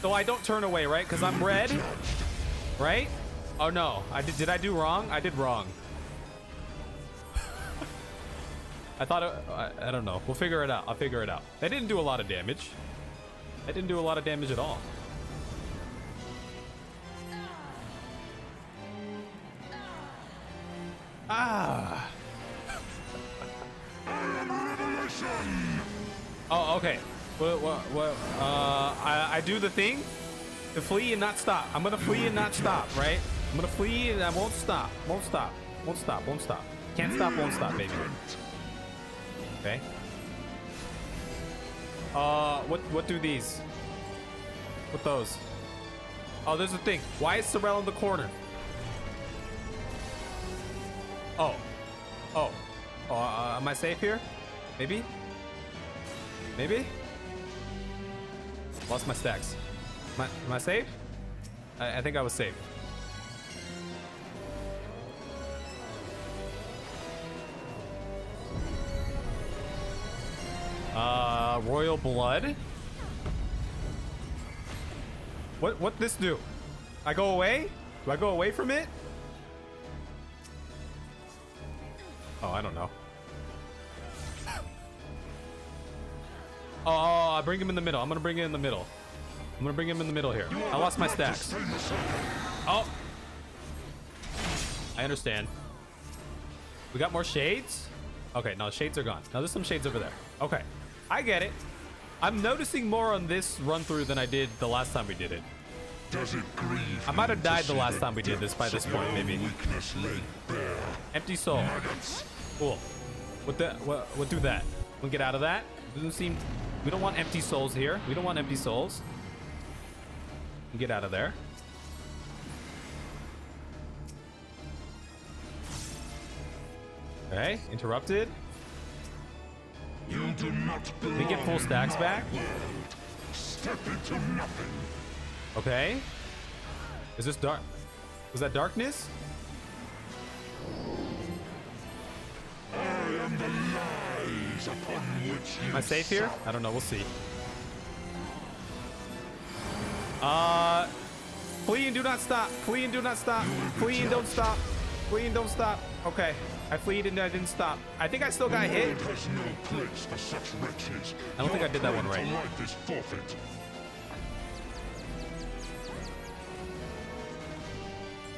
So I don't turn away, right? Because I'm red, right? Oh no, did I do wrong? I did wrong. I thought, I don't know. We'll figure it out. I'll figure it out. That didn't do a lot of damage. That didn't do a lot of damage at all. Ah. Oh, okay. I do the thing to flee and not stop. I'm gonna flee and not stop, right? I'm gonna flee and I won't stop. Won't stop. Won't stop. Won't stop. Can't stop, won't stop, baby. Okay. What do these? What those? Oh, there's a thing. Why is Sorrel in the corner? Oh. Oh. Oh, am I safe here? Maybe? Maybe? Lost my stacks. Am I safe? I think I was safe. Royal blood. What this do? I go away? Do I go away from it? Oh, I don't know. Oh, I bring him in the middle. I'm gonna bring it in the middle. I'm gonna bring him in the middle here. I lost my stacks. Oh. I understand. We got more shades? Okay, no, shades are gone. Now there's some shades over there. Okay, I get it. I'm noticing more on this run through than I did the last time we did it. Does it grieve I might have died the last time we did this by this point, maybe. Empty soul. Cool. What do that? We'll get out of that. Doesn't seem. We don't want empty souls here. We don't want empty souls. Get out of there. Okay, interrupted. You do not belong. They get full stacks back. Step into nothing. Okay. Is this dark? Was that darkness? I am the lies upon which you Am I safe here? I don't know. We'll see. Flee and do not stop. Flee and do not stop. Flee and don't stop. Flee and don't stop. Okay. I fleed and I didn't stop. I think I still got hit. has no place for such wretches. I don't think I did that one right. Your life is forfeit.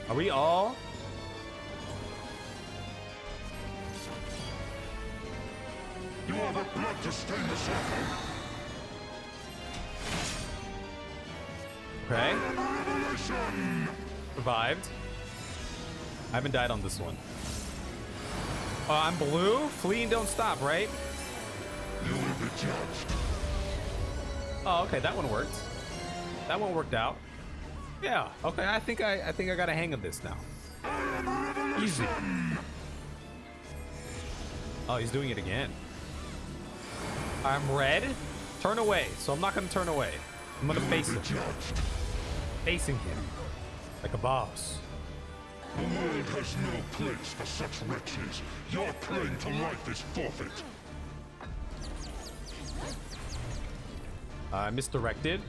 Are we all? You are the blood to stain the circle. Okay. Survived. I haven't died on this one. I'm blue. Flee and don't stop, right? You will be judged. Oh, okay. That one worked. That one worked out. Yeah. Okay. I think I got a hang of this now. Easy. Oh, he's doing it again. I'm red. Turn away. So I'm not gonna turn away. I'm gonna face him. Facing him like a boss. The world has no place for such wretches. Your claim to life is forfeit. Misdirected.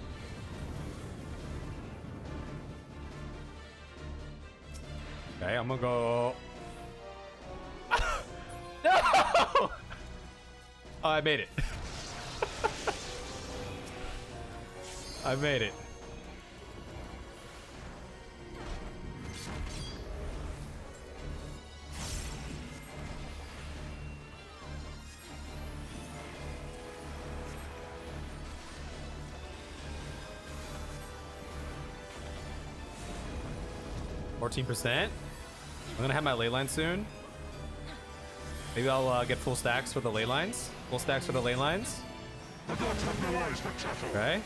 Okay, I'm gonna go. No! Oh, I made it. I made it. %. I'm gonna have my ley line soon. Maybe I'll get full stacks for the ley lines. Full stacks for the ley lines. The gods have no eyes for chattel. Okay.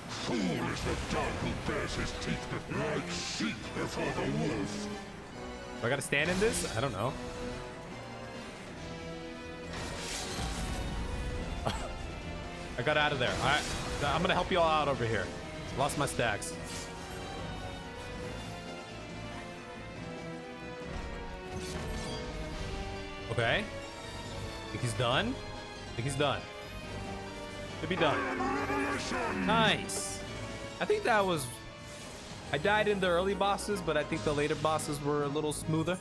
Fool is the dog who bears his teeth like sheep before the wolf. Do I gotta stand in this? I don't know. I got out of there. All right, I'm gonna help you all out over here. Lost my stacks. Okay. Think he's done? Think he's done. Should be done. Nice. I think that was... I died in the early bosses, but I think the later bosses were a little smoother.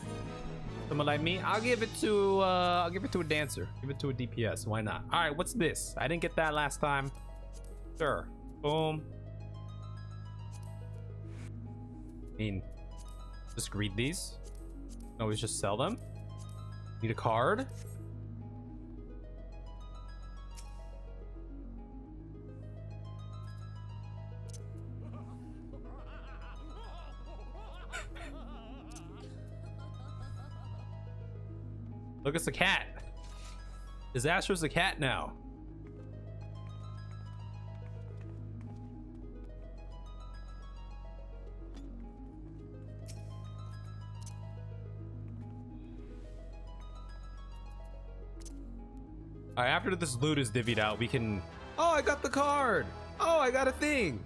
Someone like me. I'll give it to a dancer. Give it to a DPS. Why not? All right, what's this? I didn't get that last time. Sure. Boom. I mean, just read these. Always just sell them. Need a card. Look, it's a cat. Disaster's a cat now. All right, after this loot is divvied out, we can... Oh, I got the card! Oh, I got a thing!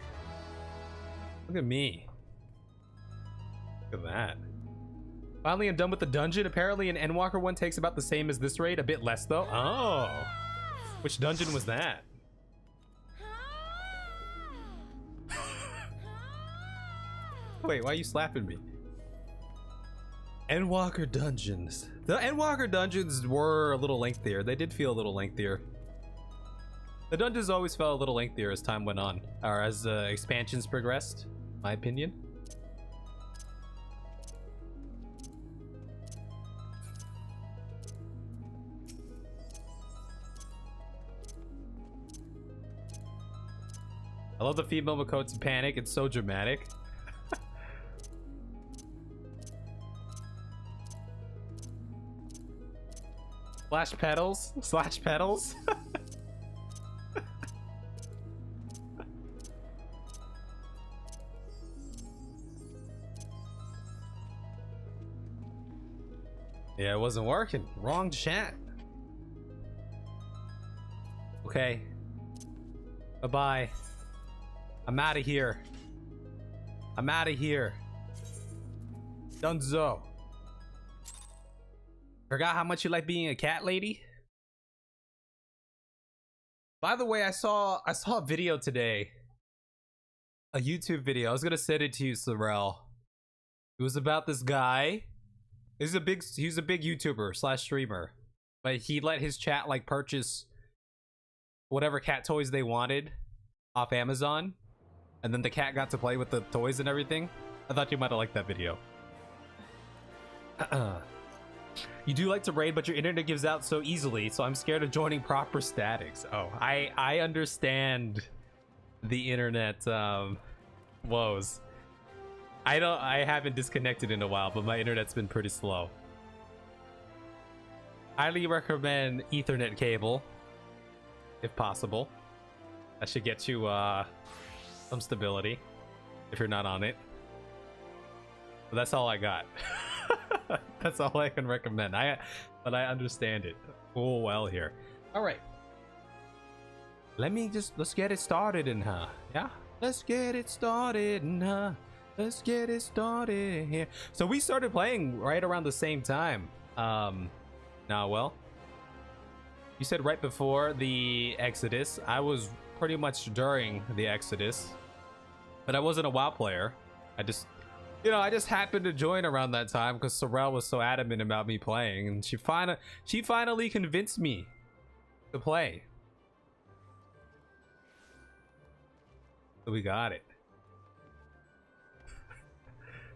Look at me. Look at that. Finally, I'm done with the dungeon. Apparently, an Endwalker one takes about the same as this raid. A bit less, though. Oh. Which dungeon was that? Wait, why are you slapping me? Endwalker dungeons. The Endwalker dungeons were a little lengthier. They did feel a little lengthier. The dungeons always felt a little lengthier as time went on, or as expansions progressed, my opinion. I love the female Makoto panic. It's so dramatic. Slash pedals. Slash pedals. Yeah, it wasn't working. Wrong chat. Okay. Bye-bye. I'm out of here. I'm out of here. Dunzo. Forgot how much you like being a cat lady? By the way, I saw a video today. A YouTube video. I was gonna send it to you, Sorrel. It was about this guy. He's a big YouTuber slash streamer. But he let his chat like purchase whatever cat toys they wanted off Amazon. And then the cat got to play with the toys and everything. I thought you might have liked that video. You do like to raid, but your internet gives out so easily, so I'm scared of joining proper statics. Oh, I understand the internet woes. I haven't disconnected in a while, but my internet's been pretty slow. Highly recommend Ethernet cable, if possible. That should get you some stability if you're not on it. But that's all I got. That's all I can recommend. But I understand it full well here. All right. Let's get it started in here. Yeah. Let's get it started in here. Let's get it started here. So we started playing right around the same time. Now, well, you said right before the Exodus. I was pretty much during the Exodus, but I wasn't a WoW player. I just happened to join around that time because Sorrel was so adamant about me playing, and she finally convinced me to play. So we got it.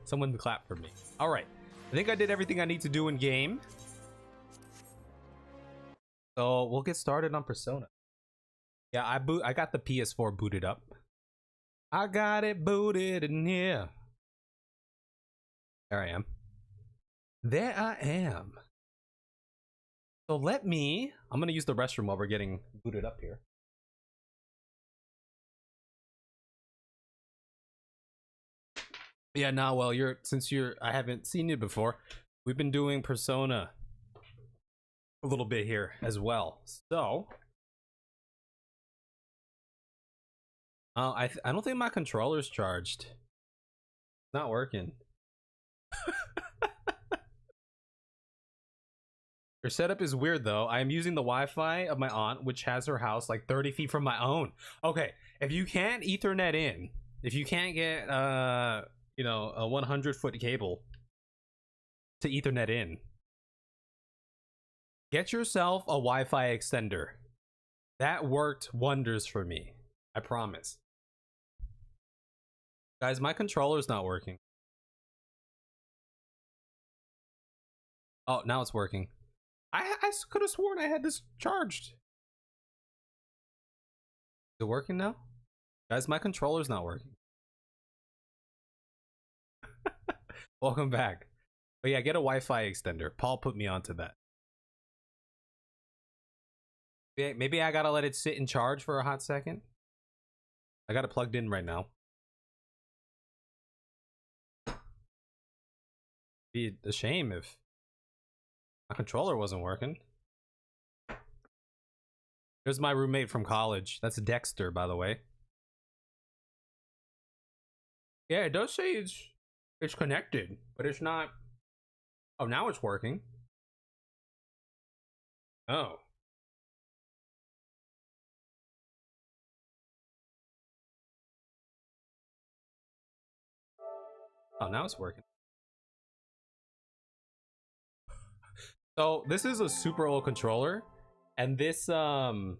Someone clap for me. All right, I think I did everything I need to do in game. So we'll get started on Persona. Yeah, I got the PS4 booted up. I got it booted in here. There I am. There I am. So I'm gonna use the restroom while we're getting booted up here. Yeah, now, well, I haven't seen you before. We've been doing Persona a little bit here as well. So, I don't think my controller's charged. It's not working. Your setup is weird though. I am using the Wi-Fi of my aunt, which has her house like 30 feet from my own. Okay, if you can't Ethernet in, if you can't get a 100-foot cable to Ethernet in, get yourself a Wi-Fi extender. That worked wonders for me. I promise. Guys, my controller's not working. Oh, now it's working. I could have sworn I had this charged. Is it working now? Guys, my controller's not working. Welcome back. But yeah, get a Wi-Fi extender. Paul put me onto that. Maybe I gotta let it sit and charge for a hot second. I got it plugged in right now. Be a shame if my controller wasn't working. Here's my roommate from college. That's Dexter, by the way. Yeah, it does say it's connected, but it's not. Oh, now it's working. Oh. Oh, now it's working. So this is a super old controller, and this slot,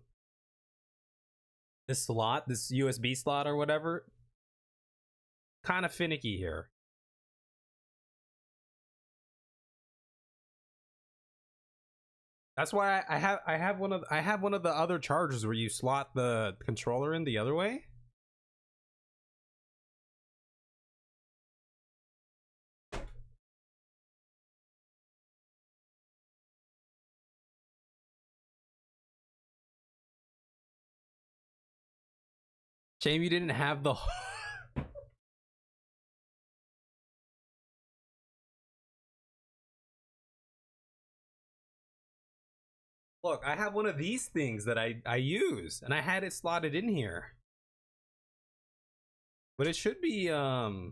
this USB slot or whatever, kind of finicky here. That's why I have one of the other chargers where you slot the controller in the other way. Shame you didn't have the. Look, I have one of these things that I use, and I had it slotted in here. But it should be why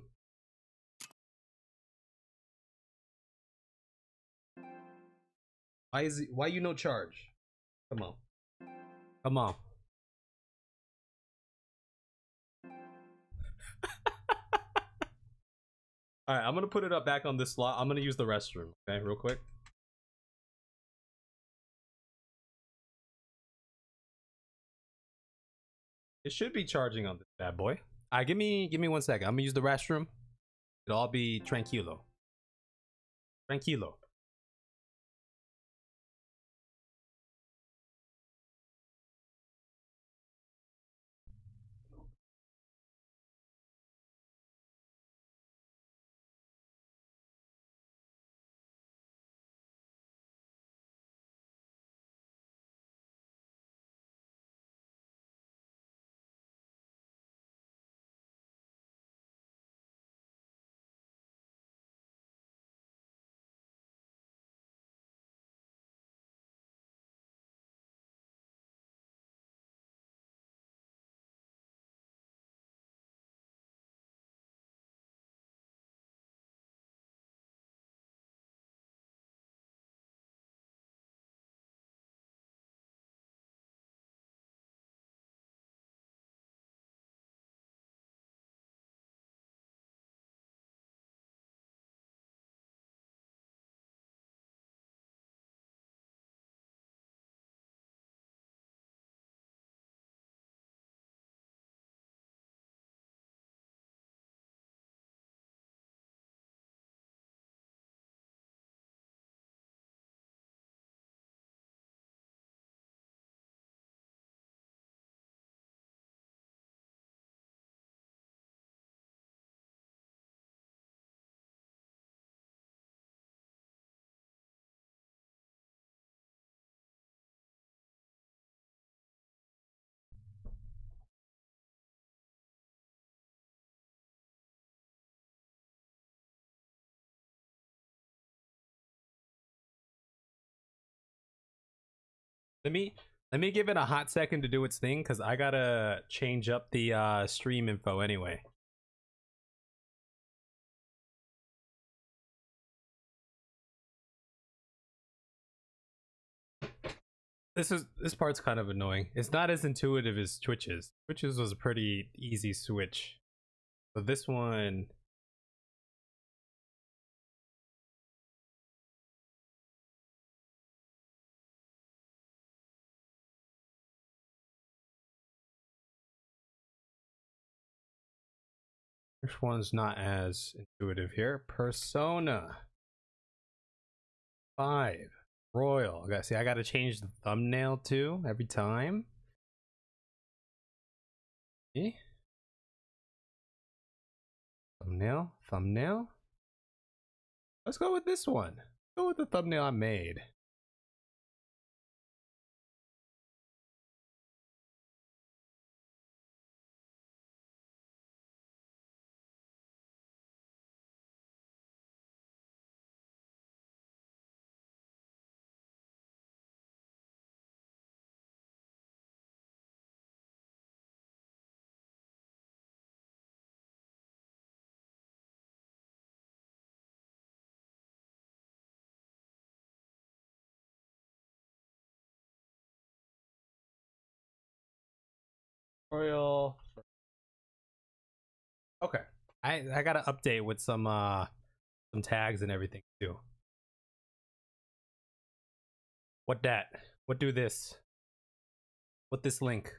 you no charge? Come on. Come on. Alright, I'm gonna put it up back on this slot. I'm gonna use the restroom, okay, real quick. It should be charging on this bad boy. Alright, give me 1 second. I'm gonna use the restroom. It'll all be tranquilo. Tranquilo. Let me give it a hot second to do its thing, because I gotta change up the stream info anyway. This part's kind of annoying. It's not as intuitive as Twitch's. Twitch's was a pretty easy switch. But this one, which one's not as intuitive here? Persona 5 Royal. I gotta change the thumbnail too every time. See? Thumbnail. Let's go with this one. Go with the thumbnail I made. Tutorial. Okay. I got to update with some tags and everything too. What that? What do this? What this link?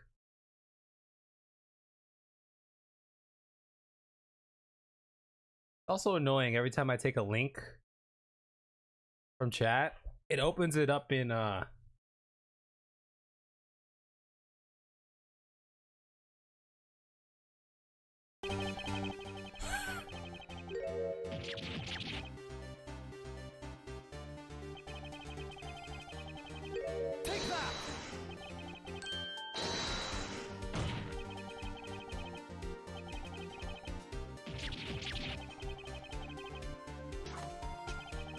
Also annoying every time I take a link from chat, it opens it up in Take that!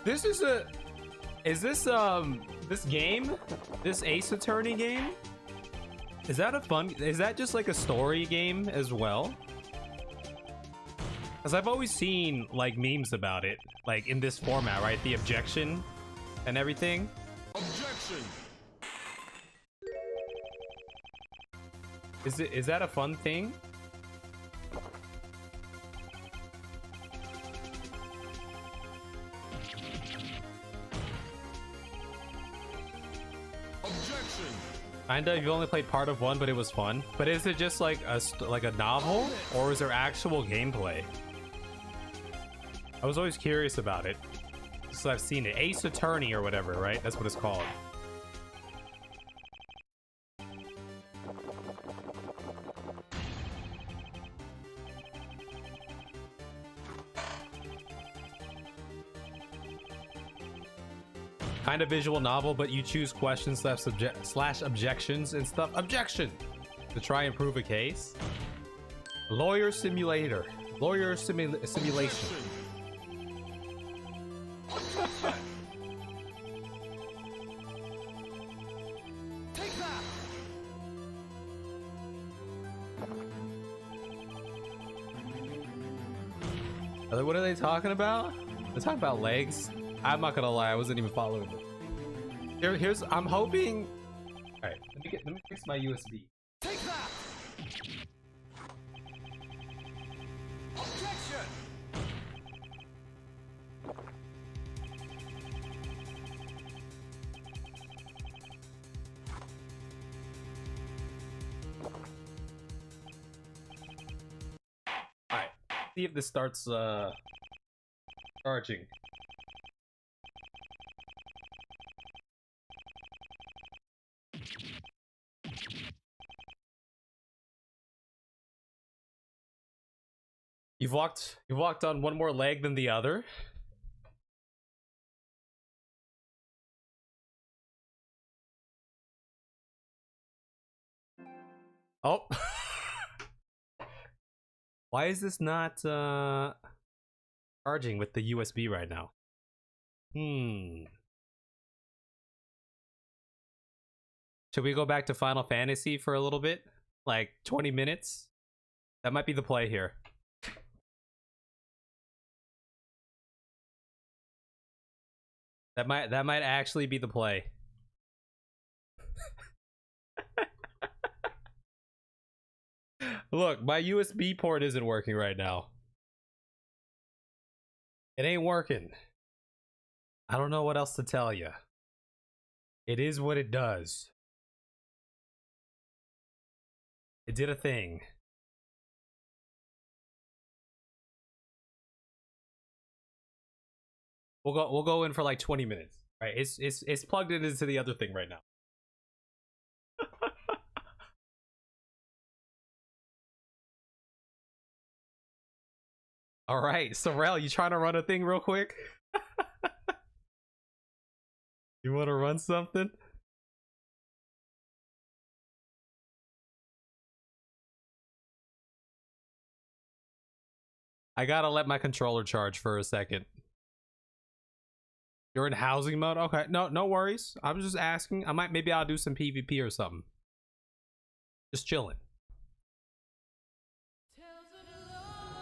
This is this game? This Ace Attorney game? Is that just like a story game as well? Because I've always seen like memes about it, like in this format, right? The objection and everything. Objection! Is that a fun thing? Objection! Kinda. You've only played part of one, but it was fun. But is it just like a novel, or is there actual gameplay? I was always curious about it. So I've seen it. Ace Attorney or whatever, right? That's what it's called. Kind of visual novel, but you choose questions slash objections and stuff. Objection! To try and prove a case. Lawyer simulator. Lawyer simulation. Take that! What are they talking about? They're talking about legs. I'm not gonna lie, I wasn't even following it. Here's I'm hoping. All right, let me fix my USB. Take that! Objection! All right, see if this starts charging. You've walked on one more leg than the other. Oh. Why is this not charging with the USB right now? Should we go back to Final Fantasy for a little bit? Like 20 minutes? That might be the play here. That might actually be the play. Look, my USB port isn't working right now. It ain't working. I don't know what else to tell you. It is what it does. It did a thing. We'll go in for like 20 minutes. Right? It's plugged into the other thing right now. All right, Sorrel, you trying to run a thing real quick? You want to run something? I gotta let my controller charge for a second. You're in housing mode? Okay, no worries. I'm just asking. Maybe I'll do some PvP or something. Just chilling.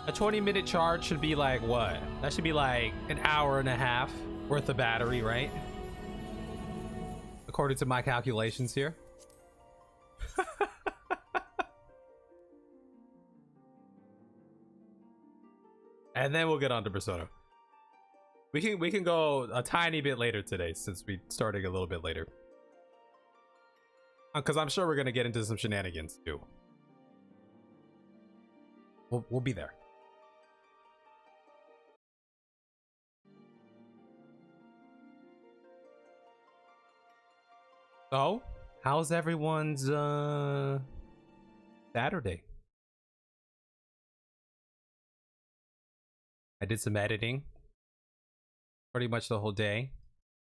A 20-minute charge should be like what? That should be like an hour and a half worth of battery, right? According to my calculations here. And then we'll get on to Persona. We can go a tiny bit later today since we started a little bit later. Because I'm sure we're gonna get into some shenanigans too. We'll be there. So, how's everyone's Saturday? I did some editing. Pretty much the whole day.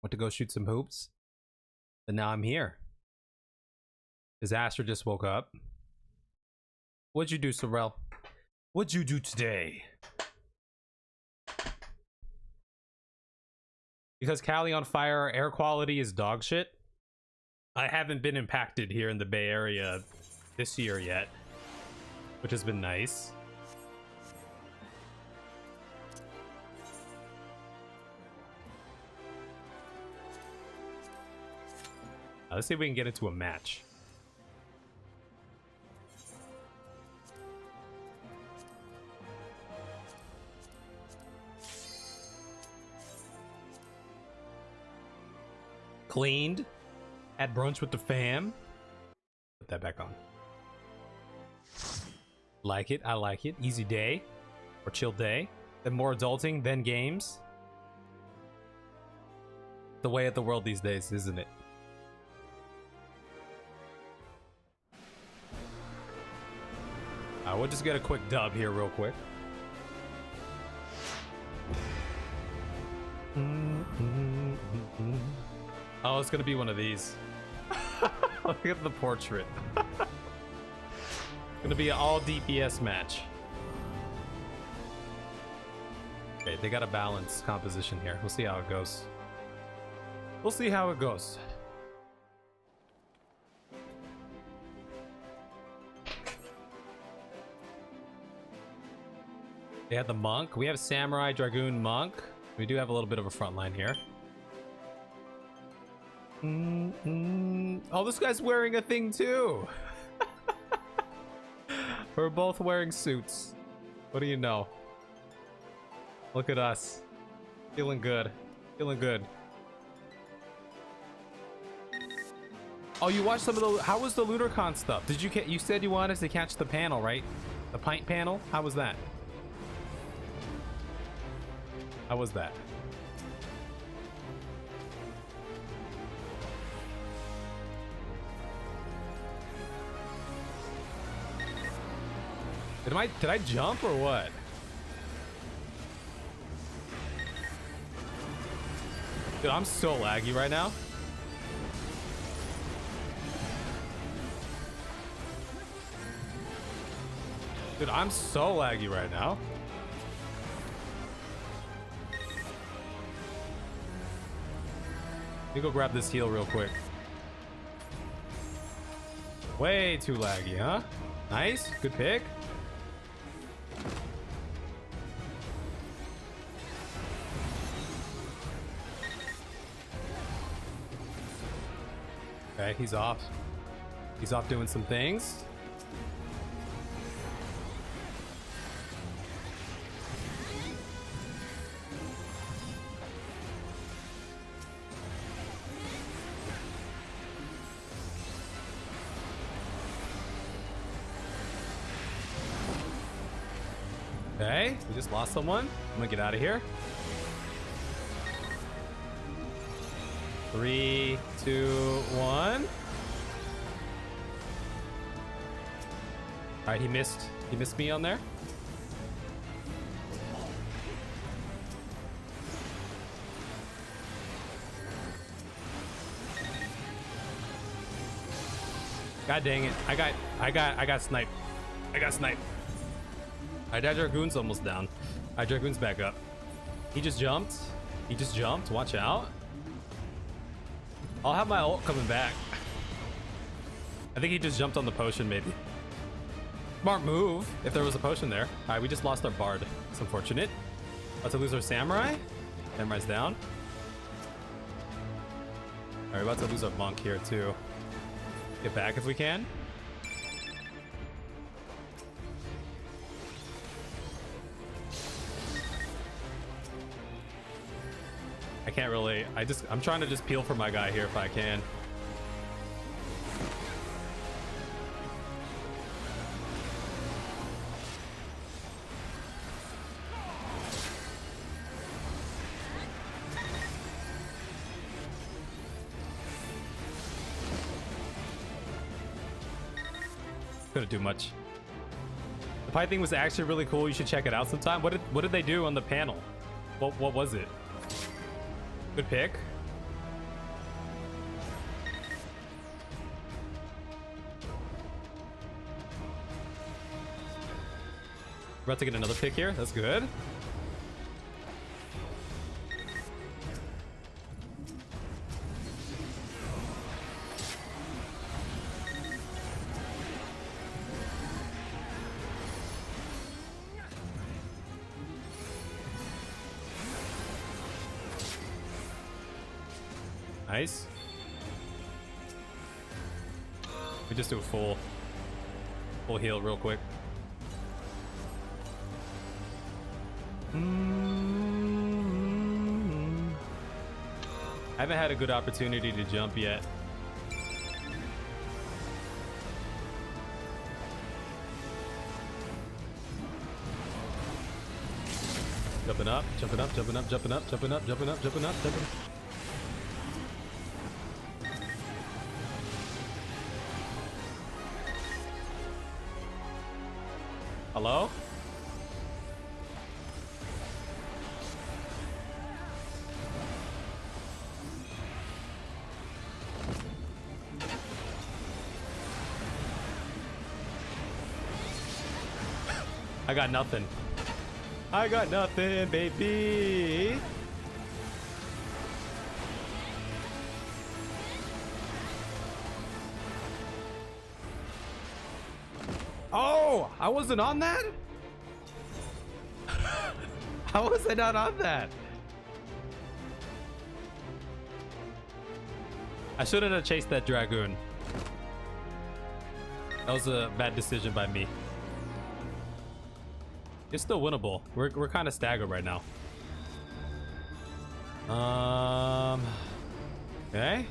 Went to go shoot some hoops. And now I'm here. Disaster just woke up. What'd you do, Sorrel? What'd you do today? Because Cali on fire, air quality is dog shit. I haven't been impacted here in the Bay Area this year yet, which has been nice. Let's see if we can get into a match. Cleaned. Had brunch with the fam. Put that back on. Like it. I like it. Easy day. Or chill day. Then more adulting. Then games. The way of the world these days, isn't it? We'll just get a quick dub here real quick. Oh, it's gonna be one of these. Look at the portrait. Gonna be an all DPS match. Okay, they got a balanced composition here. We'll see how it goes. We'll see how it goes. They had the monk. We have samurai, dragoon, monk. We do have a little bit of a front line here. Oh, this guy's wearing a thing too. We're both wearing suits. What do you know? Look at us. Feeling good. Feeling good. Oh, you watched some of the... How was the Lunarcon stuff? Did you... You said you wanted to catch the panel, right? The Pint panel? How was that? How was that? Did I jump or what? Dude, I'm so laggy right now. Dude, I'm so laggy right now. Let me go grab this heal real quick. Way too laggy, huh? Nice, good pick. Okay, he's off. He's off doing some things. Okay, we just lost someone. I'm gonna get out of here. 3, 2, 1. All right, he missed me on there. God dang it. I got sniped. I got sniped. Alright, that Dragoon's almost down. Alright, Dragoon's back up. He just jumped. He just jumped. Watch out. I'll have my ult coming back. I think he just jumped on the potion, maybe. Smart move, if there was a potion there. Alright, we just lost our bard. It's unfortunate. About to lose our samurai. Samurai's down. Alright, about to lose our monk here, too. Get back if we can. I can't really. I'm trying to just peel for my guy here if I can. Couldn't do much. The Pint thing was actually really cool. You should check it out sometime. What did they do on the panel? What was it? Good pick. We're about to get another pick here. That's good. Nice. We just do a full heal real quick. I haven't had a good opportunity to jump yet. Jumping up, jumping up, jumping up, jumping up, jumping up, jumping up, jumping up, jumping up. Hello? I got nothing. I got nothing, baby. Oh, I wasn't on that? How was I not on that? I shouldn't have chased that Dragoon. That was a bad decision by me. It's still winnable. We're kind of staggered right now. Okay.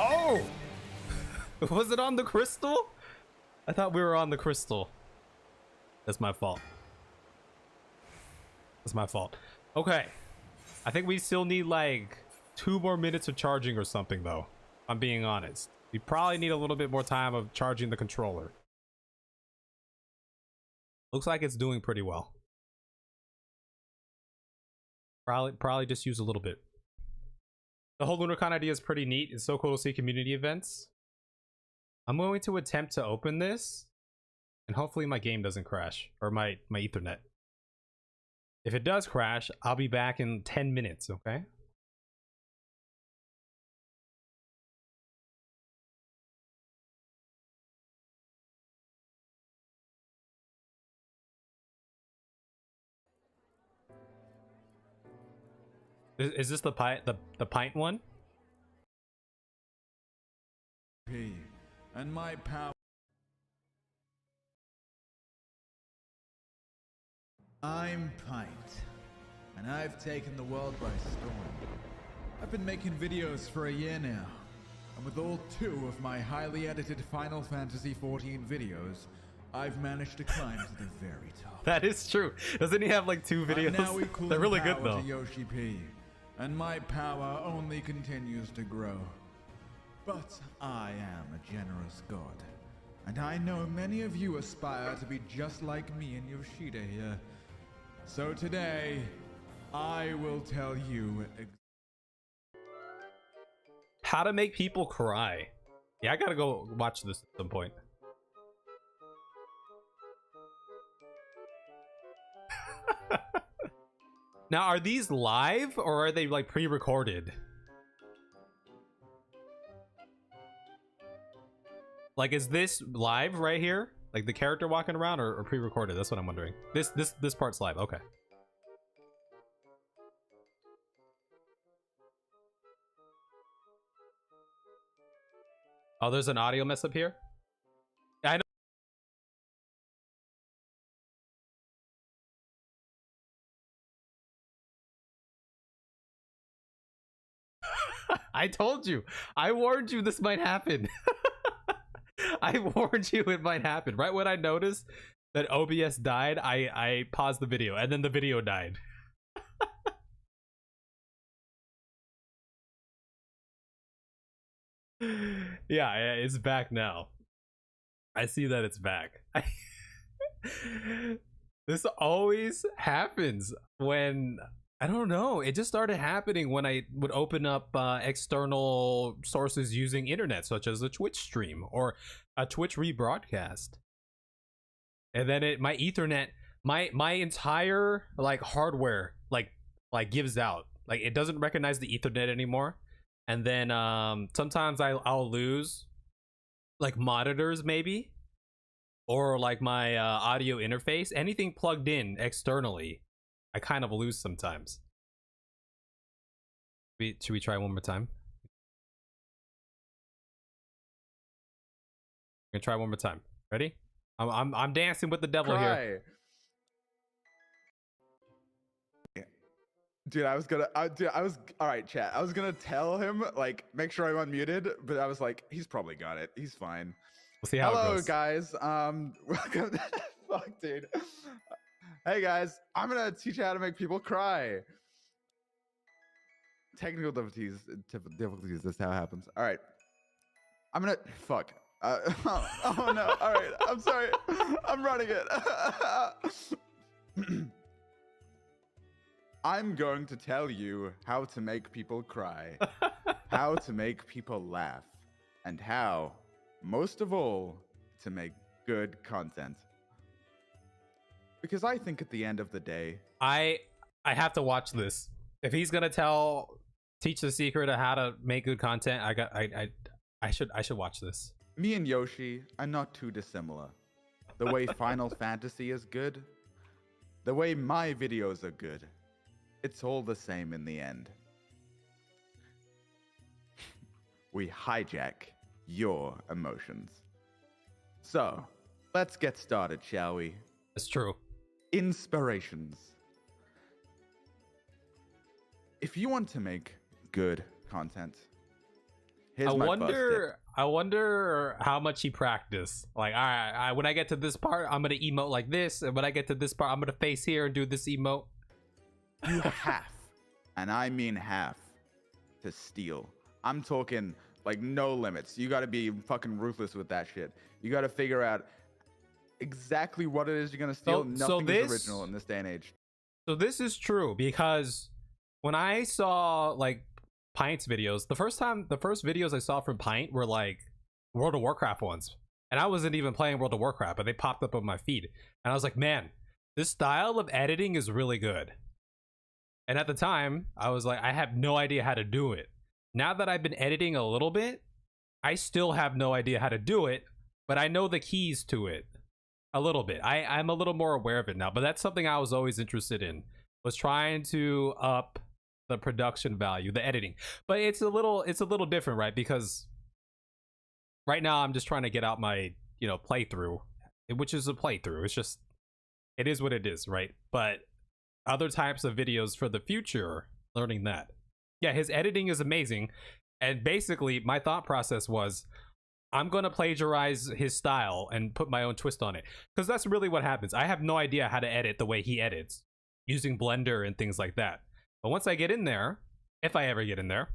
Oh! Was it on the crystal? I thought we were on the crystal. That's my fault. That's my fault. Okay. I think we still need like 2 more minutes of charging or something though. I'm being honest. We probably need a little bit more time of charging the controller. Looks like it's doing pretty well. Probably just use a little bit. The whole Lunarcon idea is pretty neat. It's so cool to see community events. I'm going to attempt to open this, and hopefully my game doesn't crash, or my Ethernet. If it does crash, I'll be back in 10 minutes, okay? Is this the Pint one? And my power. I'm Pint, and I've taken the world by storm. I've been making videos for a year now, and with all 2 of my highly edited Final Fantasy XIV videos, I've managed to climb to the very top. That is true. Doesn't he have like 2 videos? Now equal They're really in good power though. to Yoshi P, and my power only continues to grow. But I am a generous god, and I know many of you aspire to be just like me and Yoshida here. So today, I will tell you How to make people cry. Yeah, I gotta go watch this at some point. Now, are these live or are they like pre-recorded? Like, is this live right here? Like the character walking around, or pre-recorded? That's what I'm wondering. This part's live. Okay. Oh, there's an audio mess up here. I know. I told you. I warned you this might happen. I warned you it might happen. Right when I noticed that OBS died, I paused the video, and then the video died. Yeah, it's back now. I see that it's back. This always happens when, I don't know, it just started happening when I would open up external sources using internet, such as a Twitch stream or a Twitch rebroadcast. And then my Ethernet, my entire like hardware like gives out. Like it doesn't recognize the Ethernet anymore. And then sometimes I'll lose like monitors maybe, or like my audio interface, anything plugged in externally, I kind of lose sometimes. Should we try one more time? We're gonna try one more time. Ready? I'm dancing with the devil here. Dude, I was all right, chat. I was gonna tell him, like, make sure I'm unmuted, but I was like, he's probably got it. He's fine. We'll see how it goes. Guys. Welcome. Fuck, dude. Hey, guys. I'm gonna teach you how to make people cry. Technical difficulties. That's how it happens. All right. I'm gonna. Fuck. Oh no. All right. I'm sorry. I'm running it. I'm going to tell you how to make people cry, how to make people laugh, and how, most of all, to make good content. Because I think at the end of the day, I have to watch this. If he's gonna teach the secret of how to make good content, I should watch this. Me and Yoshi are not too dissimilar. The way Final Fantasy is good, the way my videos are good. It's all the same in the end. We hijack your emotions. So, let's get started, shall we? That's true. Inspirations. If you want to make good content, here's my first tip. I wonder how much he practiced. Like, all right, when I get to this part, I'm gonna emote like this, and when I get to this part, I'm gonna face here and do this emote. You have, and I mean have, to steal. I'm talking like no limits. You got to be fucking ruthless with that shit. You got to figure out exactly what it is you're gonna steal. Nothing is original in this day and age. So this is true, because when I saw like Pint's videos, the first videos I saw from Pint were like World of Warcraft ones, and I wasn't even playing World of Warcraft, but they popped up on my feed, and I was like, man, this style of editing is really good. And at the time, I was like, I have no idea how to do it. Now that I've been editing a little bit, I still have no idea how to do it, but I know the keys to it a little bit. I'm a little more aware of it now, but that's something I was always interested in, was trying to up the production value, the editing. But it's a little different, right? Because right now I'm just trying to get out my, playthrough, which is a playthrough. It's just, it is what it is, right? But other types of videos for the future, learning that. Yeah, his editing is amazing. And basically, my thought process was, I'm going to plagiarize his style and put my own twist on it. Because that's really what happens. I have no idea how to edit the way he edits, using Blender and things like that. But once I get in there, if I ever get in there,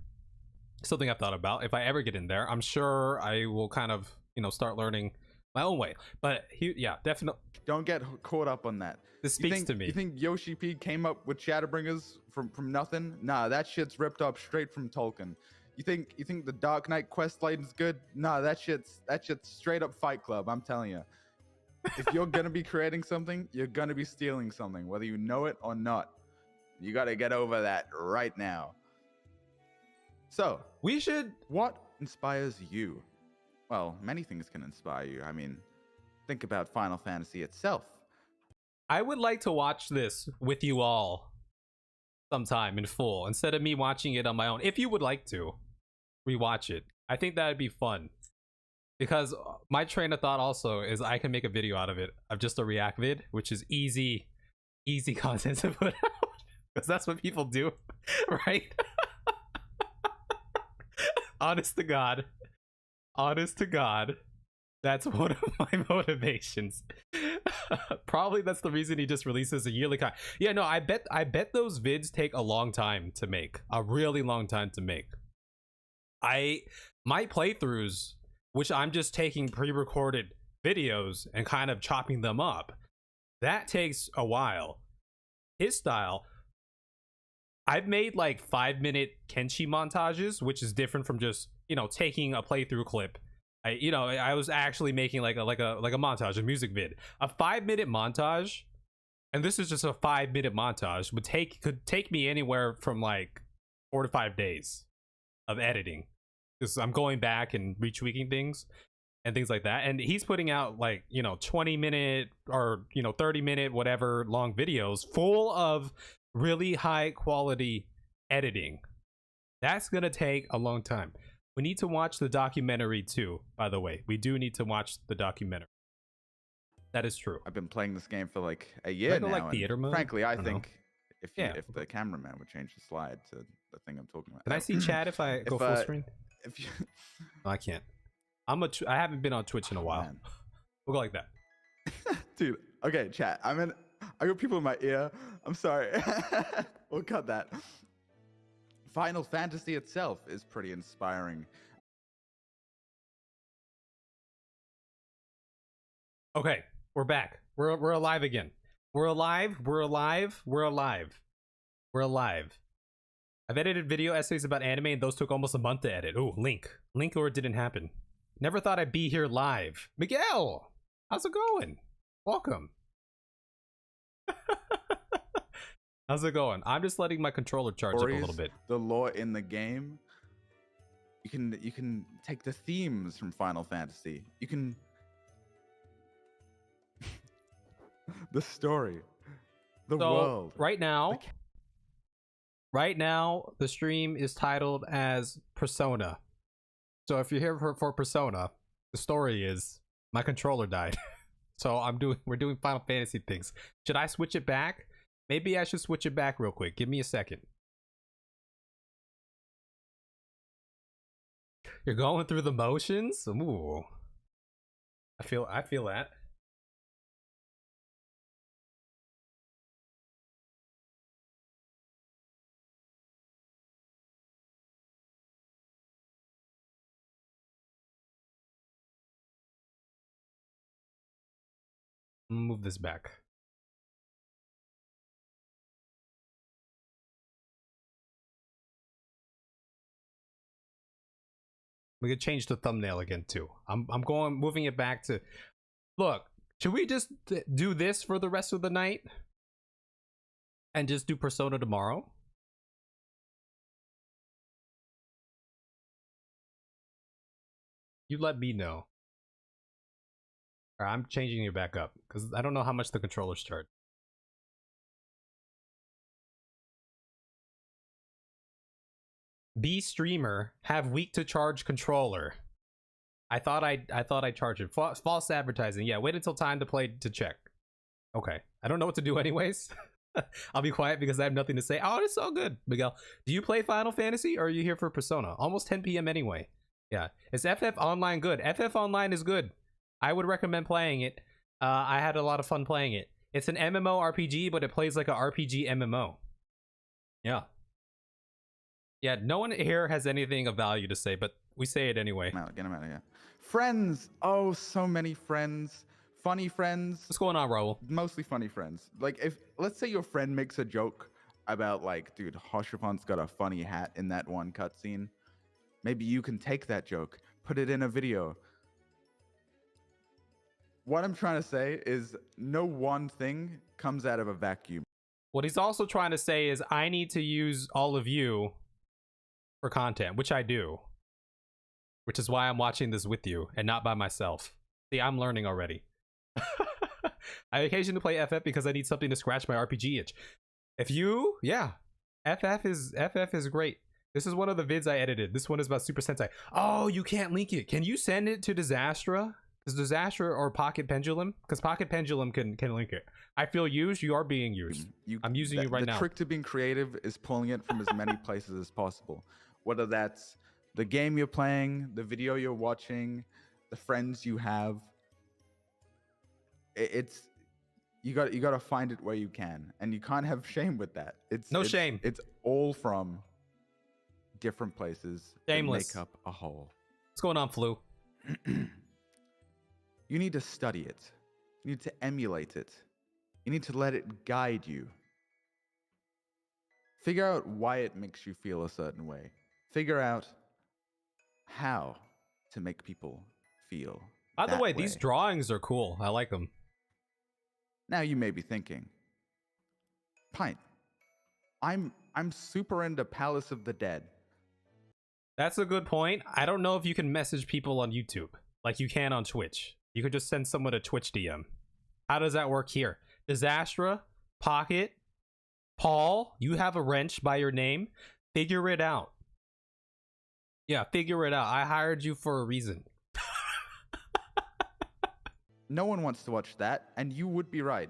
something I've thought about, if I ever get in there, I'm sure I will kind of, start learning my own way. But yeah, definitely. Don't get caught up on that. This speaks to me. You think Yoshi P came up with Shadowbringers from nothing? Nah, that shit's ripped up straight from Tolkien. You think the Dark Knight questline is good? Nah, that shit's straight up Fight Club. I'm telling you. If you're gonna be creating something, you're gonna be stealing something, whether you know it or not. You gotta get over that right now. So we should. What inspires you? Well, many things can inspire you. I mean, think about Final Fantasy itself. I would like to watch this with you all sometime in full instead of me watching it on my own. If you would like to rewatch it, I think that would be fun. Because my train of thought also is I can make a video out of it, of just a react vid, which is easy content to put out. Because that's what people do, right? Honest to God, that's one of my motivations. Probably that's the reason he just releases a yearly kind. Yeah, no, I bet those vids take a long time to make, a really long time to make. My playthroughs, which I'm just taking pre-recorded videos and kind of chopping them up, that takes a while. His style, I've made like 5-minute Kenshi montages, which is different from just, you know, taking a playthrough clip. I was actually making like a montage, a music vid. A 5-minute montage, and this is just a 5-minute montage, could take me anywhere from like 4 to 5 days of editing. Because I'm going back and retweaking things and things like that. And he's putting out like, 20-minute or 30-minute whatever long videos full of really high quality editing. That's gonna take a long time. We need to watch the documentary too, by the way. We do need to watch the documentary. That is true. I've been playing this game for like a year now. Like theater mode? Frankly, I don't think know. if the cameraman would change the slide to the thing I'm talking about. Can I see chat if I go full screen? If you, No, I can't. I haven't been on Twitch in a while. man. We'll go like that. Dude, okay, chat. I got people in my ear. I'm sorry. We'll cut that. Final Fantasy itself is pretty inspiring. Okay, we're back. We're alive again. We're alive. I've edited video essays about anime, and those took almost a month to edit. Ooh, link or it didn't happen. Never thought I'd be here live. Miguel, how's it going? Welcome. How's it going? I'm just letting my controller charge up a little bit. The lore in the game. You can take the themes from Final Fantasy. You can the story, the world. Right now, the stream is titled as Persona. So if you're here for Persona, the story is my controller died. So we're doing Final Fantasy things. Should I switch it back? Maybe I should switch it back real quick. Give me a second. You're going through the motions? Ooh. I feel that. Move this back. We could change the thumbnail again too. I'm moving it back to. Look, should we just do this for the rest of the night and just do Persona tomorrow? You let me know. All right, I'm changing it back up because I don't know how much the controllers charge. B streamer have weak to charge controller. I thought I charged it. False advertising. Yeah, wait until time to play to check. Okay, I don't know what to do anyways. I'll be quiet because I have nothing to say. Oh, it's all good, Miguel. Do you play Final Fantasy or are you here for Persona? Almost 10 p.m. anyway. Yeah, is FF Online good? FF Online is good. I would recommend playing it. I had a lot of fun playing it. It's an MMORPG, but it plays like a RPG MMO. Yeah. Yeah, no one here has anything of value to say, but we say it anyway. Get him out of here. Friends. Oh, so many friends. Funny friends. What's going on, Raul? Mostly funny friends. Like, if let's say your friend makes a joke about, like, dude, Hoshifon's got a funny hat in that one cutscene. Maybe you can take that joke, put it in a video. What I'm trying to say is no one thing comes out of a vacuum. What he's also trying to say is I need to use all of you for content, which I do. which is why I'm watching this with you and not by myself. See, I'm learning already. I occasionally play FF because I need something to scratch my RPG itch. If you, yeah, FF is great. This is one of the vids I edited. This one is about Super Sentai. Oh, you can't link it. Can you send it to Disastra? Is Disastra or Pocket Pendulum? Because Pocket Pendulum can link it. I feel used. You are being used. I'm using you right now. The trick to being creative is pulling it from as many places as possible. Whether that's the game you're playing, the video you're watching, the friends you have. You got to find it where you can, and you can't have shame with that. It's shame. It's all from different places that make up a whole. What's going on, Flu? You need to study it. You need to emulate it. You need to let it guide you. Figure out why it makes you feel a certain way. Figure out how to make people feel. By the way, these drawings are cool. I like them. Now you may be thinking, Pint, I'm super into Palace of the Dead. That's a good point. I don't know if you can message people on YouTube like you can on Twitch. You could just send someone a Twitch DM. How does that work here? Disastra, Pocket, Paul, you have a wrench by your name. Figure it out. Yeah, figure it out. I hired you for a reason. No one wants to watch that, and you would be right.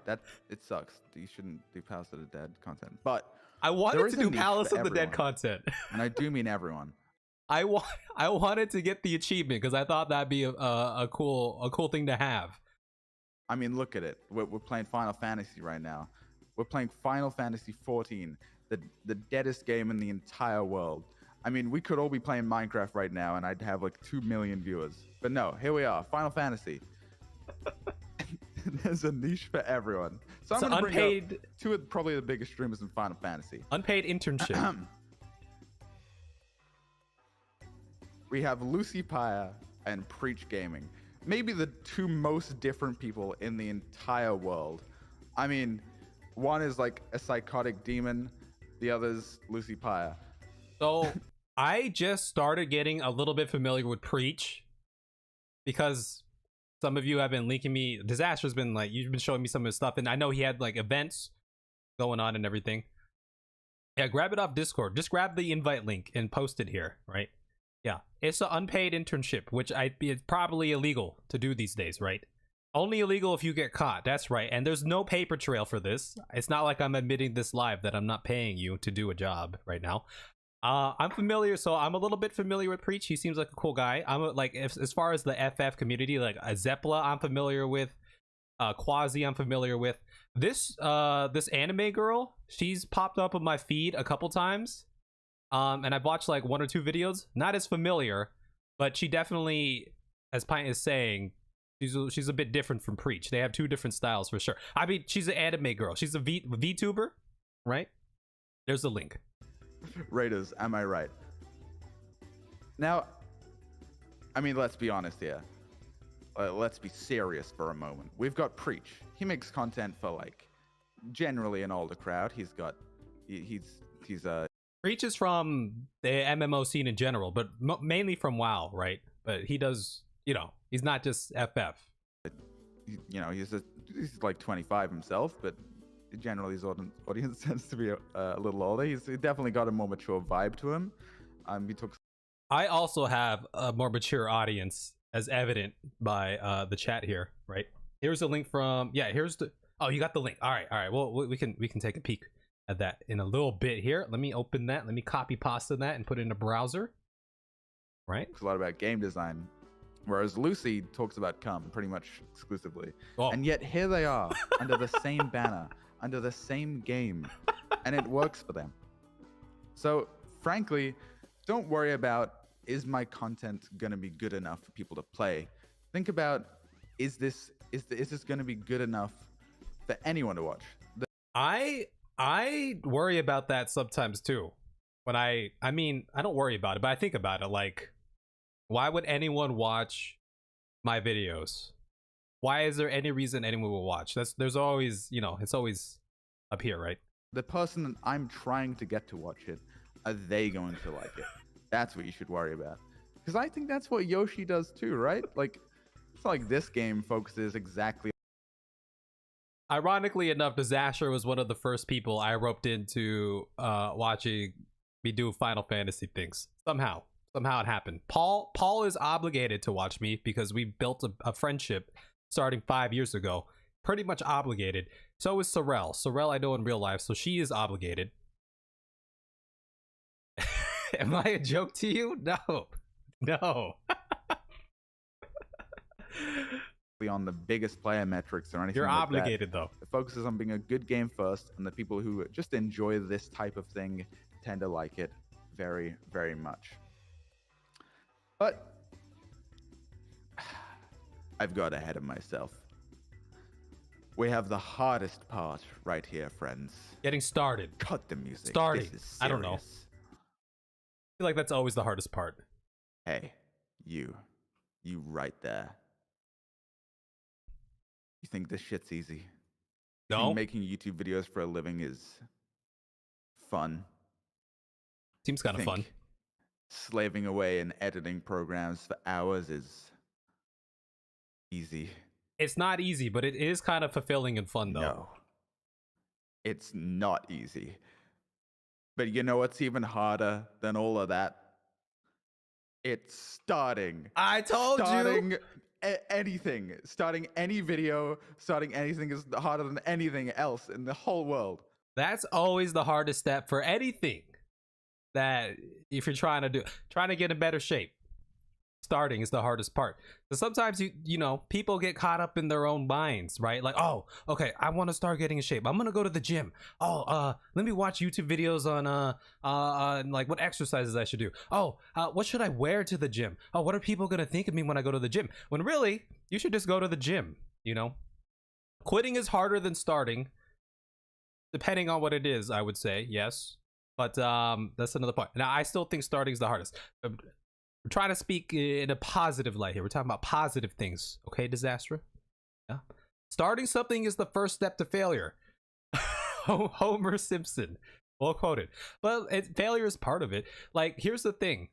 It sucks. You shouldn't do Palace of the Dead content. But I wanted to do Palace of the Dead content. And I do mean everyone. I wanted to get the achievement because I thought that'd be a cool thing to have. I mean, look at it. We're playing Final Fantasy right now. We're playing Final Fantasy 14, the deadest game in the entire world. I mean, we could all be playing Minecraft right now, and I'd have like 2 million viewers. But no, here we are, Final Fantasy. There's a niche for everyone. So I'm going to bring up two of probably the biggest streamers in Final Fantasy. Unpaid internship. We have Lucy Paya and Preach Gaming. Maybe the two most different people in the entire world. I mean, one is like a psychotic demon. The other's Lucy Paya. So I just started getting a little bit familiar with Preach because some of you have been linking me. Disaster's been like, you've been showing me some of his stuff, and I know he had like events going on and everything. Yeah, grab it off Discord. Just grab the invite link and post it here, right? Yeah, it's an unpaid internship, which it's probably illegal to do these days, right? Only illegal if you get caught. That's right. And there's no paper trail for this. It's not like I'm admitting this live that I'm not paying you to do a job right now. I'm familiar, so I'm a little bit familiar with Preach. He seems like a cool guy. I'm like, as far as the FF community, like Zeppla, I'm familiar with. Quasi, I'm familiar with. This anime girl, she's popped up on my feed a couple times. And I've watched like 1 or 2 videos. Not as familiar, but she definitely, as Pint is saying, she's a bit different from Preach. They have 2 different styles for sure. I mean, she's an anime girl. She's a VTuber, right? There's the link. Raiders, am I right? Now, I mean, let's be honest here. Let's be serious for a moment. We've got Preach. He makes content for like generally an older crowd. He's Preach is from the MMO scene in general, but mainly from WoW, right? But he does, you know, he's not just FF. You know, he's like 25 himself, but generally his audience tends to be a little older. He's definitely got a more mature vibe to him. I also have a more mature audience, as evident by the chat here, right? Here's a link from, yeah, here's the, oh, you got the link. All right. Well, we can take a peek at that in a little bit here. Let me open that. Let me copy pasta that and put it in a browser. Right? It's a lot about game design, whereas Lucy talks about cum pretty much exclusively. Oh. And yet here they are under the same banner, under the same game, and it works for them. So frankly, don't worry about, is my content gonna be good enough for people to play? Think about, is this gonna be good enough for anyone to watch? I worry about that sometimes too. When I mean, I don't worry about it, but I think about it like, why would anyone watch my videos? Why is there any reason anyone will watch? There's always, you know, it's always up here, right? The person that I'm trying to get to watch it, are they going to like it? That's what you should worry about. Because I think that's what Yoshi does too, right? Like, it's not like this game focuses exactly. Ironically enough, Disaster was one of the first people I roped into watching me do Final Fantasy things. Somehow it happened. Paul is obligated to watch me because we built a friendship starting 5 years ago. Pretty much obligated. So is Sorrel. Sorrel I know in real life, so she is obligated. Am I a joke to you? No. On the biggest player metrics or anything. You're like obligated that. though. It focuses on being a good game first, and the people who just enjoy this type of thing tend to like it very, very much. But I've got ahead of myself. We have the hardest part right here, friends. Getting started. Cut the music. Starting. This is I don't know. serious. I feel like that's always the hardest part. Hey, you right there. You think this shit's easy? You No. think making YouTube videos for a living is fun? Seems kind of fun. Slaving away in editing programs for hours is easy. It's not easy, but it is kind of fulfilling and fun though. No. It's not easy. But you know what's even harder than all of that? It's starting. I told you. Anything. Starting any video, starting anything is harder than anything else in the whole world. That's always the hardest step for anything that if you're trying to get in better shape. Starting is the hardest part. So sometimes you know, people get caught up in their own minds, right? Like, oh, okay, I want to start getting in shape. I'm gonna go to the gym. Oh, let me watch YouTube videos on like what exercises I should do. Oh, what should I wear to the gym? Oh, what are people gonna think of me when I go to the gym? When really, you should just go to the gym, you know? Quitting is harder than starting, depending on what it is, I would say, yes. But that's another point. Now, I still think starting is the hardest. We're trying to speak in a positive light here. We're talking about positive things. Okay, Disaster? Yeah. Starting something is the first step to failure. Homer Simpson. Well quoted. But failure is part of it. Like, here's the thing.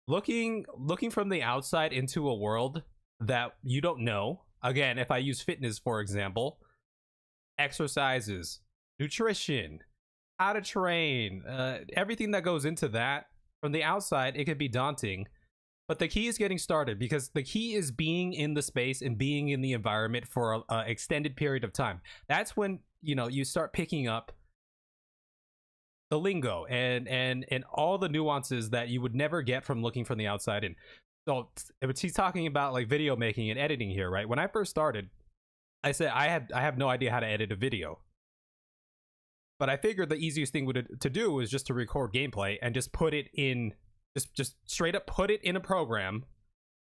Looking from the outside into a world that you don't know. Again, if I use fitness, for example. Exercises. Nutrition. How to train. Everything that goes into that. From the outside, it could be daunting, but the key is getting started because the key is being in the space and being in the environment for an extended period of time. That's when, you know, you start picking up the lingo and all the nuances that you would never get from looking from the outside in. So he's talking about like video making and editing here, right? When I first started, I said I have no idea how to edit a video. But I figured the easiest thing to do was just to record gameplay and just put it in, just straight up put it in a program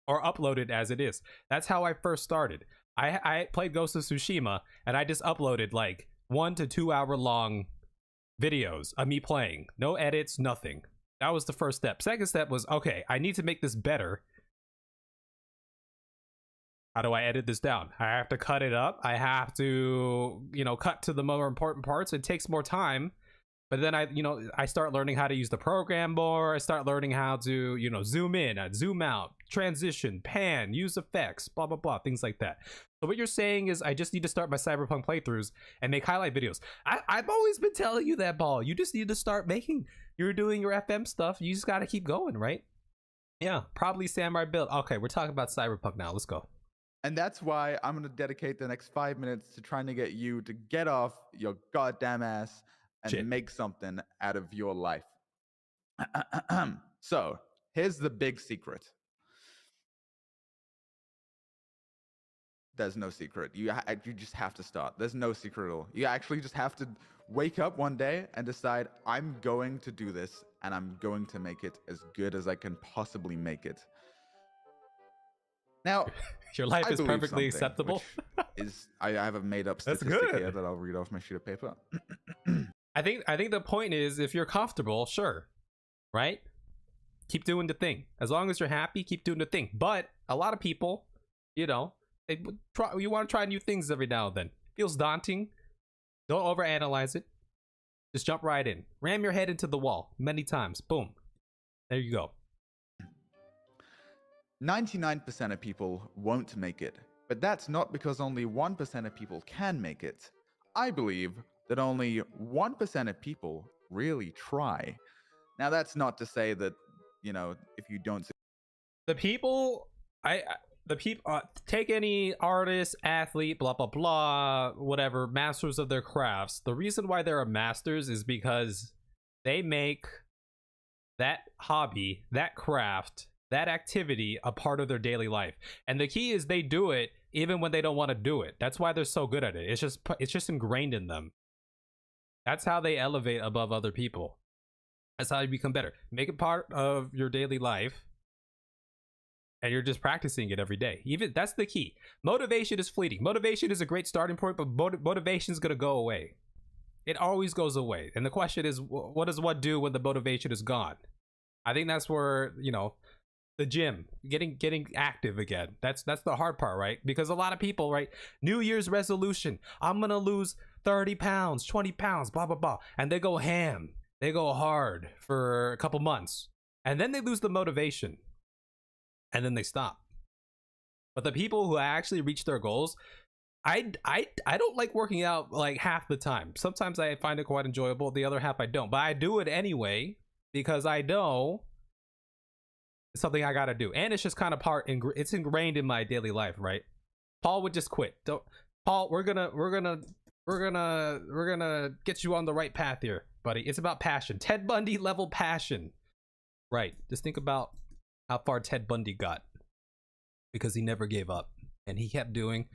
or upload it as it is. That's how I first started. I played Ghost of Tsushima and I just uploaded like 1 to 2 hour long videos of me playing. No edits, nothing. That was the first step. Second step was, okay, I need to make this better. How do I edit this down? I have to cut it up. I have to, you know, cut to the more important parts. It takes more time. But then I start learning how to use the program more. I start learning how to, you know, zoom in, zoom out, transition, pan, use effects, blah, blah, blah, things like that. So what you're saying is I just need to start my Cyberpunk playthroughs and make highlight videos. I've always been telling you that, Ball. You just need to start making, you're doing your FM stuff. You just got to keep going, right? Yeah, probably Samurai build. Okay, we're talking about Cyberpunk now. Let's go. And that's why I'm going to dedicate the next 5 minutes to trying to get you to get off your goddamn ass and make something out of your life. So, here's the big secret. There's no secret. You just have to start. There's no secret at all. You actually just have to wake up one day and decide, I'm going to do this, and I'm going to make it as good as I can possibly make it. Now, your life is perfectly acceptable. I have a made-up statistic here that I'll read off my sheet of paper. I think the point is, if you're comfortable, sure, right? Keep doing the thing. As long as you're happy, keep doing the thing. But a lot of people, you know, you want to try new things every now and then. Feels daunting. Don't overanalyze it. Just jump right in. Ram your head into the wall many times. Boom. There you go. 99% of people won't make it, but that's not because only 1% of people can make it. I believe that only 1% of people really try. Now, that's not to say that, you know, if you don't. The people, the people, take any artist, athlete, blah, blah, blah, whatever, masters of their crafts. The reason why they're a masters is because they make that hobby, that craft, that activity a part of their daily life. And the key is they do it even when they don't want to do it. That's why they're so good at it. It's just ingrained in them. That's how they elevate above other people. That's how you become better. Make it part of your daily life, and you're just practicing it every day. Even that's the key. Motivation is fleeting. Motivation is a great starting point, but motivation is gonna go away. It always goes away. And the question is, what does one do when the motivation is gone? I think that's where, you know, the gym, getting active again. That's the hard part, right? Because a lot of people, right? New Year's resolution, I'm gonna lose 30 pounds, 20 pounds, blah, blah, blah. And they go ham. They go hard for a couple months. And then they lose the motivation. And then they stop. But the people who actually reach their goals, I don't like working out like half the time. Sometimes I find it quite enjoyable. The other half I don't. But I do it anyway because I know it's something I gotta do. And it's just kind of it's ingrained in my daily life, right? Paul would just quit. Paul, we're gonna get you on the right path here, buddy. It's about passion. Ted Bundy level passion. Right. Just think about how far Ted Bundy got because he never gave up and he kept doing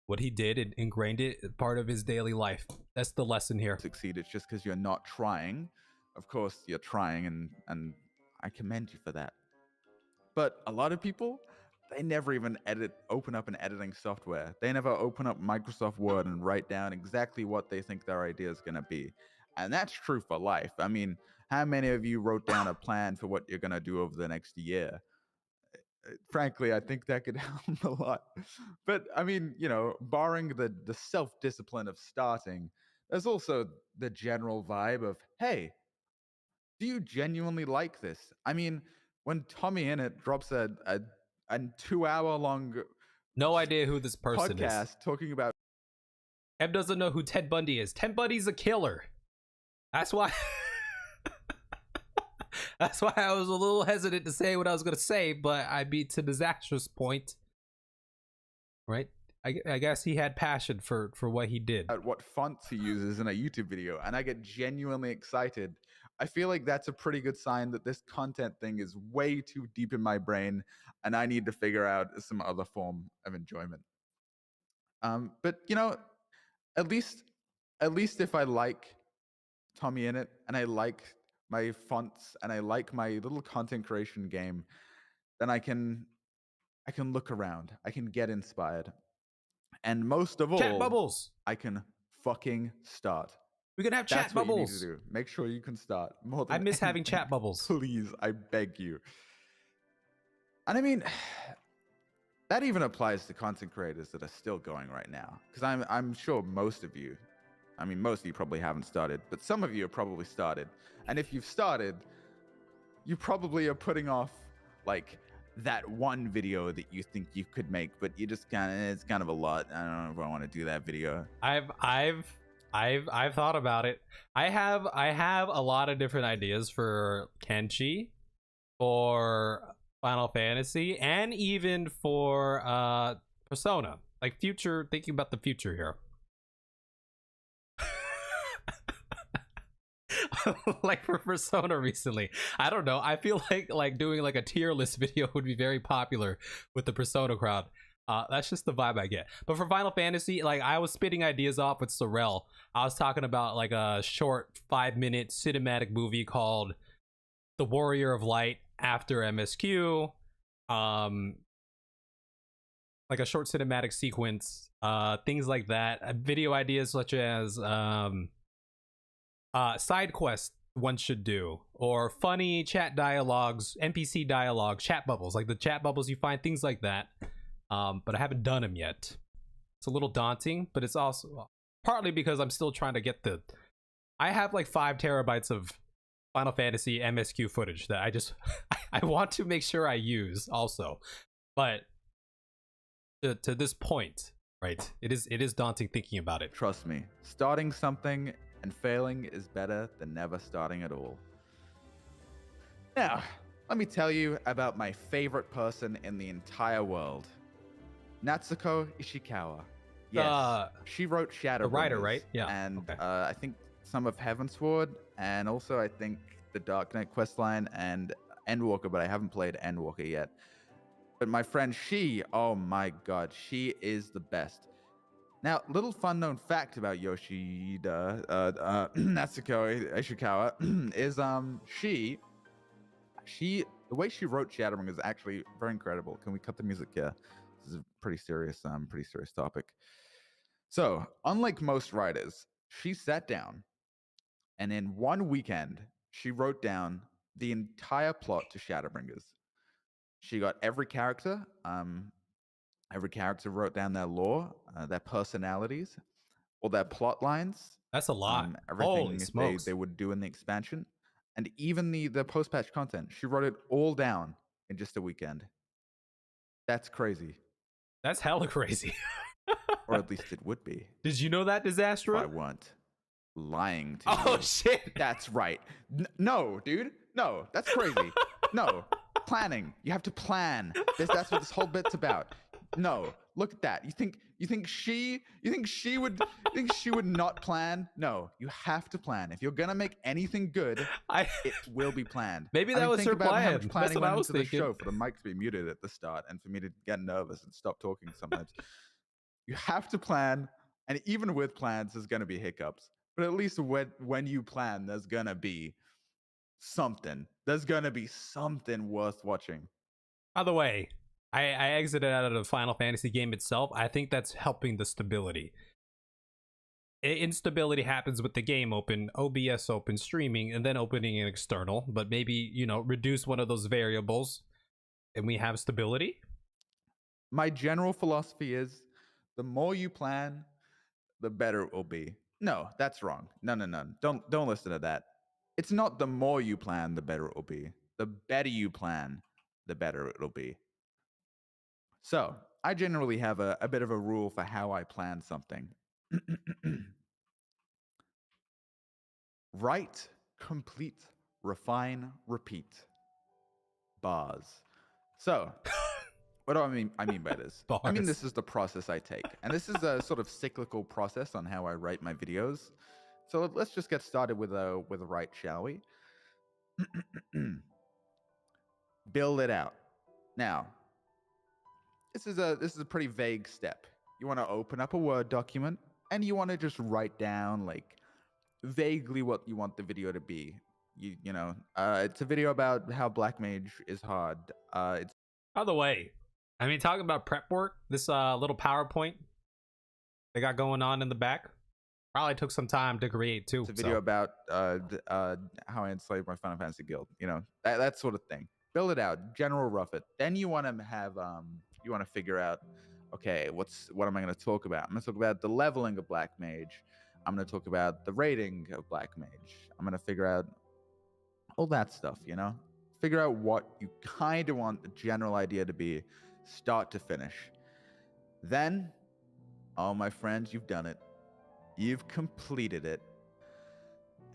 what he did and ingrained it as part of his daily life. That's the lesson here. Succeed. It's just because you're not trying. Of course, you're trying, and I commend you for that. But a lot of people, they never even open up an editing software. They never open up Microsoft Word and write down exactly what they think their idea is going to be. And that's true for life. I mean, how many of you wrote down a plan for what you're going to do over the next year? Frankly, I think that could help a lot. But I mean, you know, barring the self-discipline of starting, there's also the general vibe of, hey, do you genuinely like this? I mean, when Tommy Innit drops a 2-hour-long no idea who this person podcast is. Talking about Ev doesn't know who Ted Bundy is. Ted Bundy's a killer. That's why that's why I was a little hesitant to say what I was gonna say, but I beat to disastrous point. Right? I guess he had passion for what he did. at what fonts he uses in a YouTube video, and I get genuinely excited. I feel like that's a pretty good sign that this content thing is way too deep in my brain, and I need to figure out some other form of enjoyment. But you know, at least if I like Tommy Innit and I like my fonts and I like my little content creation game, then I can look around. I can get inspired. And most of all, Chat bubbles. I can fucking start. We can have That's chat what bubbles. you need to do. Make sure you can start. More than I miss having anything. chat bubbles. Please, I beg you. And I mean, that even applies to content creators that are still going right now. Because I'm sure most of you, I mean, most of you probably haven't started, but some of you have probably started. And if you've started, you probably are putting off like that one video that you think you could make, but you just it's kind of a lot. I don't know if I want to do that video. I've thought about it. I have a lot of different ideas for Kenshi, for Final Fantasy, and even for Persona. Like future, thinking about the future here. Like for Persona recently, I don't know, I feel like doing like a tier list video would be very popular with the Persona crowd. That's just the vibe I get. But for Final Fantasy, like I was spitting ideas off with Sorrel. I was talking about like a short 5-minute cinematic movie called The Warrior of Light after MSQ. Like a short cinematic sequence, things like that. Video ideas such as side quests one should do, or funny chat dialogues, NPC dialogue, chat bubbles, like the chat bubbles you find, things like that. But I haven't done them yet. It's a little daunting, but it's also partly because I'm still trying to get I have like 5 terabytes of Final Fantasy MSQ footage that I just I want to make sure I use also. But to this point, right? It is daunting thinking about it. Trust me, starting something and failing is better than never starting at all. Now, let me tell you about my favorite person in the entire world. Natsuko Ishikawa. Yes, she wrote Shadowbringers. The writer, right? Yeah. And okay. I think some of Heavensward, and also I think the Dark Knight questline and Endwalker, but I haven't played Endwalker yet. But my friend, oh my god, she is the best. Now, little fun known fact about Yoshida Natsuko Ishikawa is the way she wrote Shadowbringers is actually very incredible. Can we cut the music here? This is a pretty serious topic. So, unlike most writers, she sat down and in one weekend she wrote down the entire plot to Shadowbringers. She got every character wrote down their lore, their personalities, all their plot lines. That's a lot. Everything they would do in the expansion, and even the post-patch content. She wrote it all down in just a weekend. That's crazy. That's hella crazy. Or at least it would be. Did you know that, Disaster? I weren't lying to you. Oh shit. That's right. No, dude. No, that's crazy. No. Planning. You have to plan. That's what this whole bit's about. No, look at that. You think she would not plan? No, you have to plan. If you're gonna make anything good, it will be planned. Maybe that was her plan. How much planning That's what I was went into thinking. the show for the mic to be muted at the start and for me to get nervous and stop talking sometimes. You have to plan, and even with plans, there's gonna be hiccups. But at least when you plan, there's gonna be something. There's gonna be something worth watching. By the way, I exited out of the Final Fantasy game itself. I think that's helping the stability. Instability happens with the game open, OBS open, streaming, and then opening an external. But maybe, reduce one of those variables and we have stability. My general philosophy is the more you plan, the better it will be. No, that's wrong. No. Don't listen to that. It's not the more you plan, the better it will be. The better you plan, the better it'll be. So, I generally have a bit of a rule for how I plan something. Write, complete, refine, repeat. Bars. So, what do I mean by this? Bars. I mean, this is the process I take. And this is a sort of cyclical process on how I write my videos. So let's just get started with a write, shall we? Build it out. Now, this is a pretty vague step. You want to open up a Word document and you want to just write down like vaguely what you want the video to be. It's a video about how Black Mage is hard. It's By the way, I mean, talking about prep work, this little PowerPoint they got going on in the back probably took some time to create too. It's a video about how I enslaved my Final Fantasy guild. That sort of thing. Build it out, general rough it. Then you want to have you want to figure out, okay, what am I going to talk about? I'm going to talk about the leveling of Black Mage. I'm going to talk about the rating of Black Mage. I'm going to figure out all that stuff. Figure out what you kind of want the general idea to be, start to finish. Then, oh my friends, you've done it. You've completed it.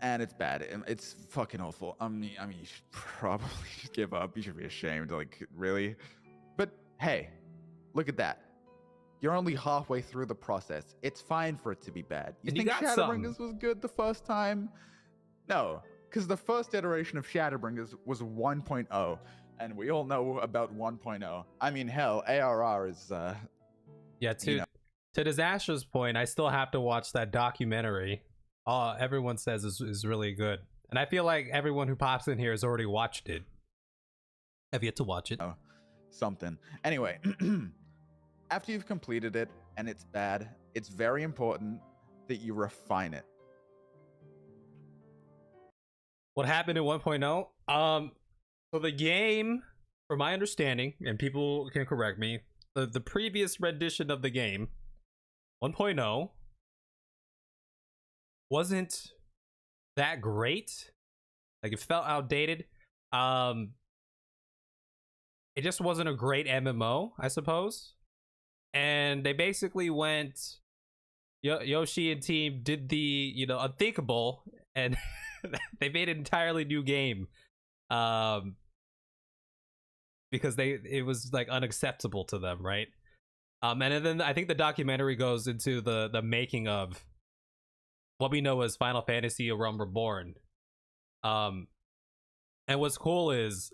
And it's bad. It's fucking awful. I mean, you should probably just give up. You should be ashamed. Like, really? But hey, look at that. You're only halfway through the process. It's fine for it to be bad. You think Shadowbringers was good the first time? No, because the first iteration of Shadowbringers was 1.0, and we all know about 1.0. I mean, hell, ARR is yeah. To Disaster's point, I still have to watch that documentary. Everyone says is really good, and I feel like everyone who pops in here has already watched it. I've yet to watch it. Oh, something. Anyway, after you've completed it and it's bad, it's very important that you refine it. What happened in 1.0? So the game, from my understanding, and people can correct me, the previous rendition of the game, 1.0, wasn't that great. Like it felt outdated. It just wasn't a great MMO, I suppose. And they basically went, Yoshi and team did the, unthinkable, and they made an entirely new game. Because it was like unacceptable to them, right? And then I think the documentary goes into the making of what we know as Final Fantasy: A Realm Reborn. And what's cool is,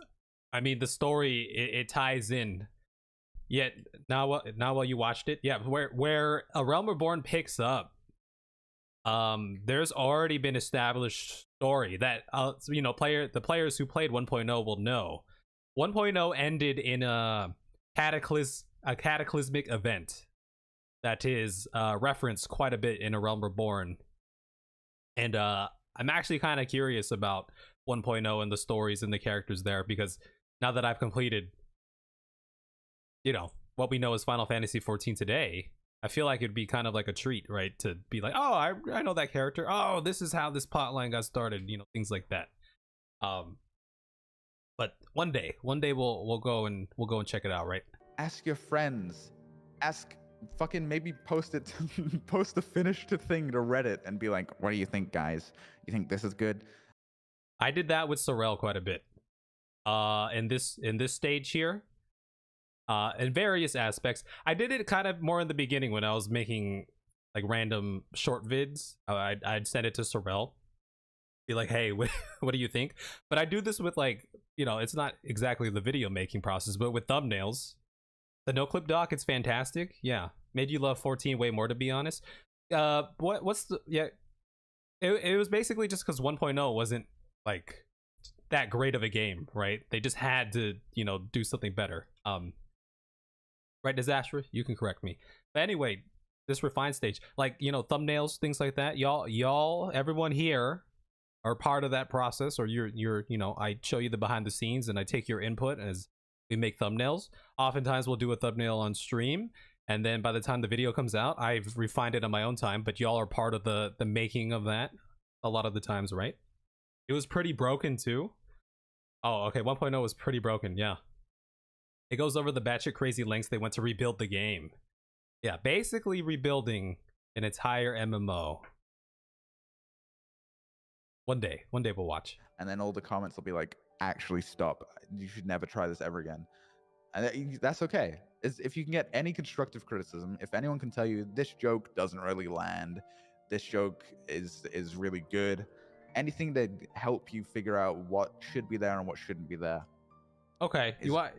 I mean, the story it ties in. Yet now while you watched it, yeah, where A Realm Reborn picks up, there's already been established story that the players who played 1.0 will know. 1.0 ended in a cataclysmic event that is referenced quite a bit in A Realm Reborn, and I'm actually kind of curious about 1.0 and the stories and the characters there, because now that I've completed what we know as Final Fantasy 14 today, I feel like it'd be kind of like a treat, right, to be like, oh, I know that character, oh, this is how this plotline got started, things like that. But one day we'll go and check it out, right? Ask your friends. Ask fucking maybe post it post the finished thing to Reddit and be like, what do you think, guys? You think this is good? I did that with Sorel quite a bit. In this stage here. In various aspects. I did it kind of more in the beginning when I was making like random short vids. I'd send it to Sorel. Be like, hey, what do you think? But I do this with like, it's not exactly the video making process, but with thumbnails. The no clip doc, it's fantastic. Yeah, made you love 14 way more, to be honest. What's the it was basically just because 1.0 wasn't like that great of a game, right? They just had to do something better. Right, Disaster, you can correct me. But anyway, this refined stage, like thumbnails, things like that, y'all everyone here are part of that process, or you're I show you the behind the scenes and I take your input as we make thumbnails. Oftentimes we'll do a thumbnail on stream, and then by the time the video comes out, I've refined it on my own time, but y'all are part of the making of that a lot of the times, right? It was pretty broken too. Oh, okay, 1.0 was pretty broken, yeah. It goes over the batshit crazy lengths they went to rebuild the game. Yeah, basically rebuilding an entire MMO. One day we'll watch. And then all the comments will be like, actually stop. You should never try this ever again. And that's okay. If you can get any constructive criticism, if anyone can tell you this joke doesn't really land, this joke is really good, anything to help you figure out what should be there and what shouldn't be there. Okay, you want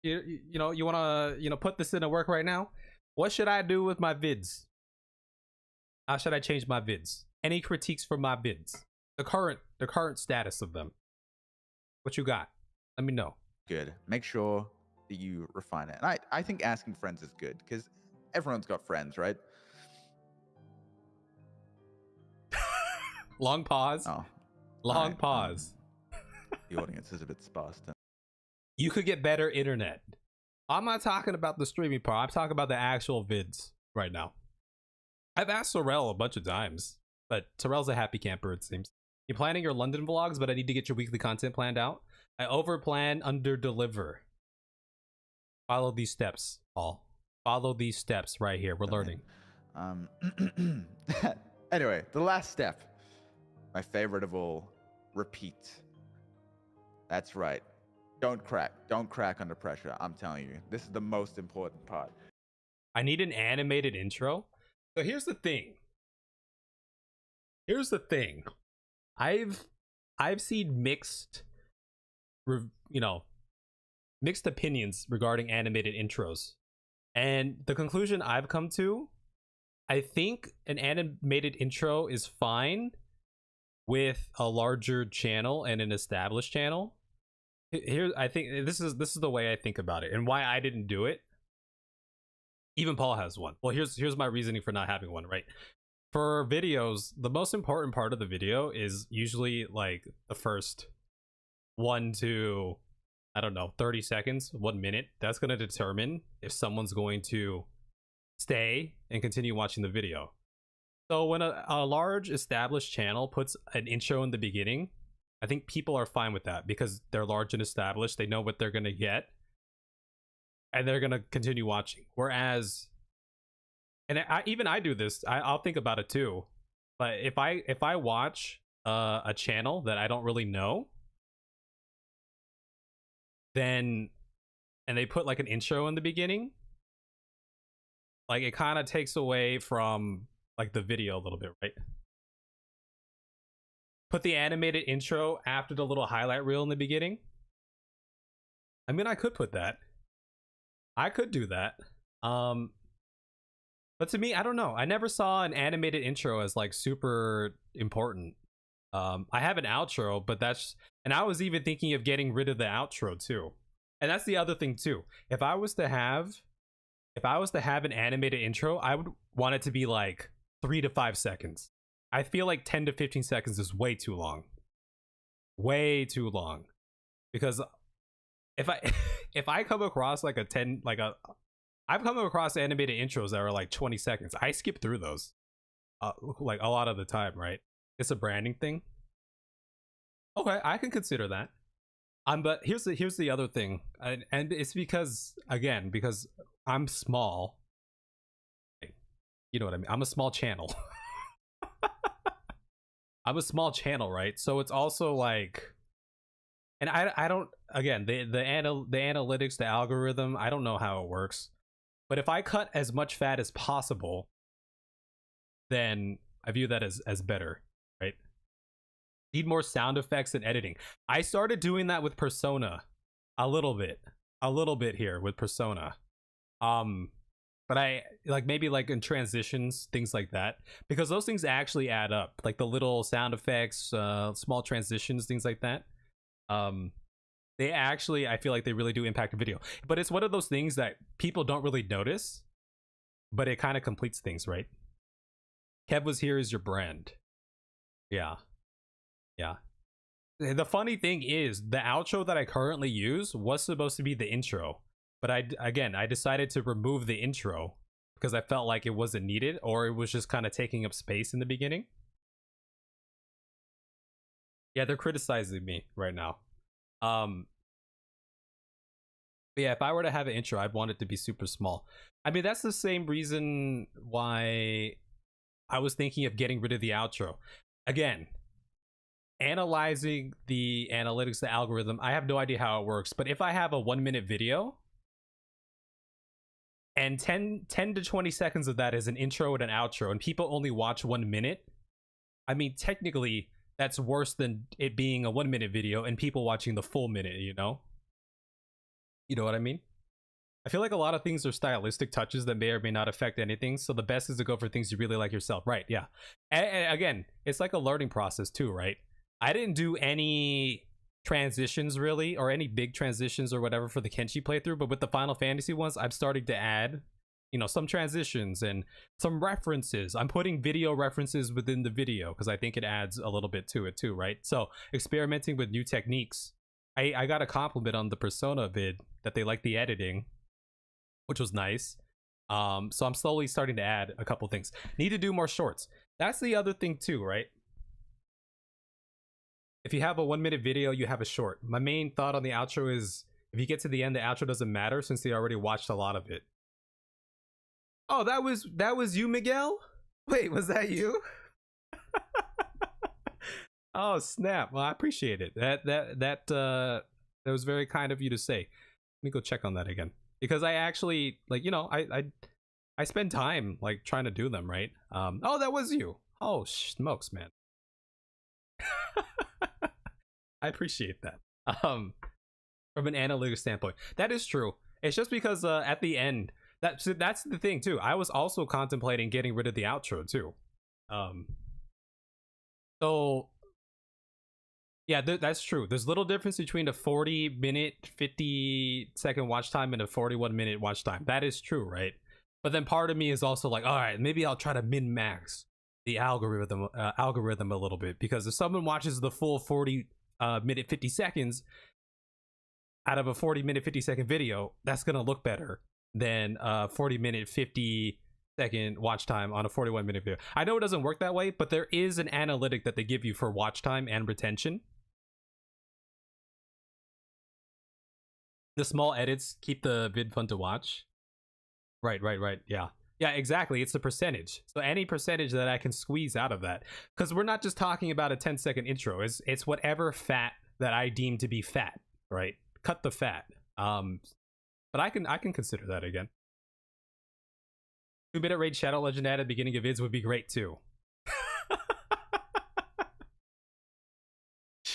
to put this into work right now? What should I do with my vids? How should I change my vids? Any critiques for my vids? The current status of them. What you got? Let me know. Good. Make sure that you refine it. And I think asking friends is good, because everyone's got friends, right? Long pause. Oh. Long pause. The audience is a bit sparse. You could get better internet. I'm not talking about the streaming part. I'm talking about the actual vids right now. I've asked Sorel a bunch of times, but Sorel's a happy camper, it seems. You're planning your London vlogs, but I need to get your weekly content planned out. I overplan, under-deliver. Follow these steps, Paul. Follow these steps right here. We're learning. Anyway, the last step. My favorite of all. Repeat. That's right. Don't crack under pressure. I'm telling you, this is the most important part. I need an animated intro. So here's the thing. I've seen mixed opinions regarding animated intros. And the conclusion I've come to, I think an animated intro is fine with a larger channel and an established channel. Here, I think this is the way I think about it, and why I didn't do it. Even Paul has one. Well, here's my reasoning for not having one, right? For videos, the most important part of the video is usually like the first 1 to, I don't know, 30 seconds, 1 minute. That's going to determine if someone's going to stay and continue watching the video. So when a large established channel puts an intro in the beginning, I think people are fine with that because they're large and established. They know what they're gonna get, and they're gonna continue watching. Whereas, and I do this. I'll think about it too. But if I watch a channel that I don't really know, then and they put like an intro in the beginning, like it kind of takes away from like the video a little bit, right? Put the animated intro after the little highlight reel in the beginning. I mean, I could put that. I could do that. But to me, I don't know. I never saw an animated intro as like super important. I have an outro, but and I was even thinking of getting rid of the outro too. And that's the other thing too. If I was to have an animated intro, I would want it to be like 3 to 5 seconds. I feel like 10 to 15 seconds is way too long. Way too long. Because if I come across like I've come across animated intros that are like 20 seconds. I skip through those like a lot of the time, right? It's a branding thing. Okay, I can consider that. But here's the other thing, and it's because I'm small. You know what I mean? I'm a small channel. I'm a small channel, right? So it's also like, and I don't, again, the analytics, the algorithm, I don't know how it works. But if I cut as much fat as possible, then I view that as better, right? Need more sound effects and editing. I started doing that with Persona a little bit here with Persona. But I like maybe like in transitions, things like that, because those things actually add up, like the little sound effects, small transitions, things like that. They actually, I feel like they really do impact a video, but it's one of those things that people don't really notice, but it kind of completes things, right? Kev was here is your brand. Yeah. The funny thing is the outro that I currently use was supposed to be the intro, but I decided to remove the intro because I felt like it wasn't needed, or it was just kind of taking up space in the beginning. Yeah, they're criticizing me right now. But yeah, if I were to have an intro, I'd want it to be super small. I mean, that's the same reason why I was thinking of getting rid of the outro. Again, analyzing the analytics, the algorithm, I have no idea how it works. But if I have a 1-minute video and 10 to 20 seconds of that is an intro and an outro, and people only watch 1 minute, I mean, technically, that's worse than it being a 1-minute video and people watching the full minute, you know? You know what I mean? I feel like a lot of things are stylistic touches that may or may not affect anything, so the best is to go for things you really like yourself. Right, yeah. And again, it's like a learning process too, right? I didn't do any transitions really, or any big transitions or whatever for the Kenshi playthrough, but with the Final Fantasy ones, I'm starting to add, you know, some transitions and some references. I'm putting video references within the video because I think it adds a little bit to it too, right? So experimenting with new techniques. I got a compliment on the Persona vid that they like the editing, which was nice. So I'm slowly starting to add a couple things. Need to do more shorts. That's the other thing too, right? If you have a 1-minute video, you have a short. My main thought on the outro is if you get to the end, the outro doesn't matter since they already watched a lot of it. Oh, that was you, Miguel? Wait, was that you? Oh, snap. Well, I appreciate it. That was very kind of you to say. Let me go check on that again. Because I actually, like, you know, I spend time like trying to do them, right? Oh, that was you. Oh, smokes, man. I appreciate that. From an analytics standpoint, that is true. It's just because at the end, that's the thing too. I was also contemplating getting rid of the outro too. So yeah, that's true. There's little difference between a 40-minute, 50-second watch time and a 41-minute watch time. That is true, right? But then part of me is also like, all right, maybe I'll try to min-max the algorithm a little bit, because if someone watches the full 40-minute 50 seconds out of a 40-minute 50-second video, that's gonna look better than a 40-minute 50-second watch time on a 41-minute video. I know it doesn't work that way, but there is an analytic that they give you for watch time and retention. The small edits keep the vid fun to watch. Right. Yeah. Yeah, exactly. It's the percentage. So any percentage that I can squeeze out of that. Because we're not just talking about a 10-second intro. It's whatever fat that I deem to be fat, right? Cut the fat. But I can consider that again. 2-minute Raid Shadow Legend at the beginning of vids would be great too.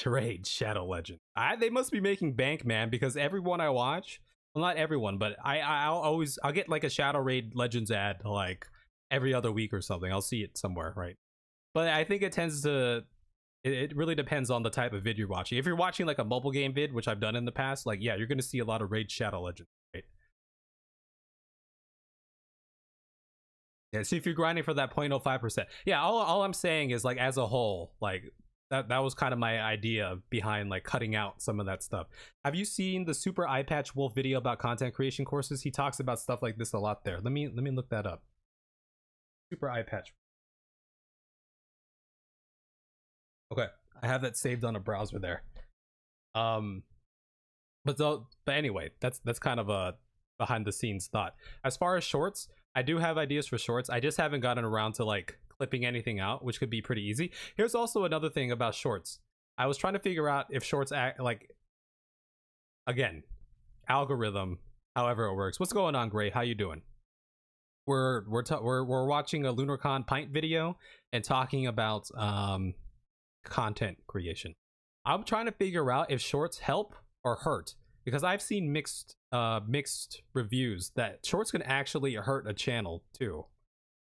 Raid Shadow Legend. They must be making bank, man, because everyone I watch, well, not everyone, but I'll get like a Shadow Raid Legends ad like every other week or something. I'll see it somewhere, right? But I think it tends to, it really depends on the type of vid you're watching. If you're watching like a mobile game vid, which I've done in the past, like yeah, you're gonna see a lot of Raid Shadow Legends, right? Yeah, see if you're grinding for that 0.05%. Yeah, all I'm saying is like as a whole, like that was kind of my idea behind like cutting out some of that stuff. Have you seen the Super Eye Patch Wolf video about content creation courses? He talks about stuff like this a lot there. Let me look that up. Super Eye Patch. Okay, I have that saved on a browser there. But anyway, that's kind of a behind the scenes thought. As far as shorts, I do have ideas for shorts. I just haven't gotten around to like clipping anything out, which could be pretty easy. Here's also another thing about shorts. I was trying to figure out if shorts act like, again, algorithm, however it works. What's going on, Gray? How you doing? We're watching a Lunarcon Pint video and talking about content creation. I'm trying to figure out if shorts help or hurt, because I've seen mixed reviews that shorts can actually hurt a channel too.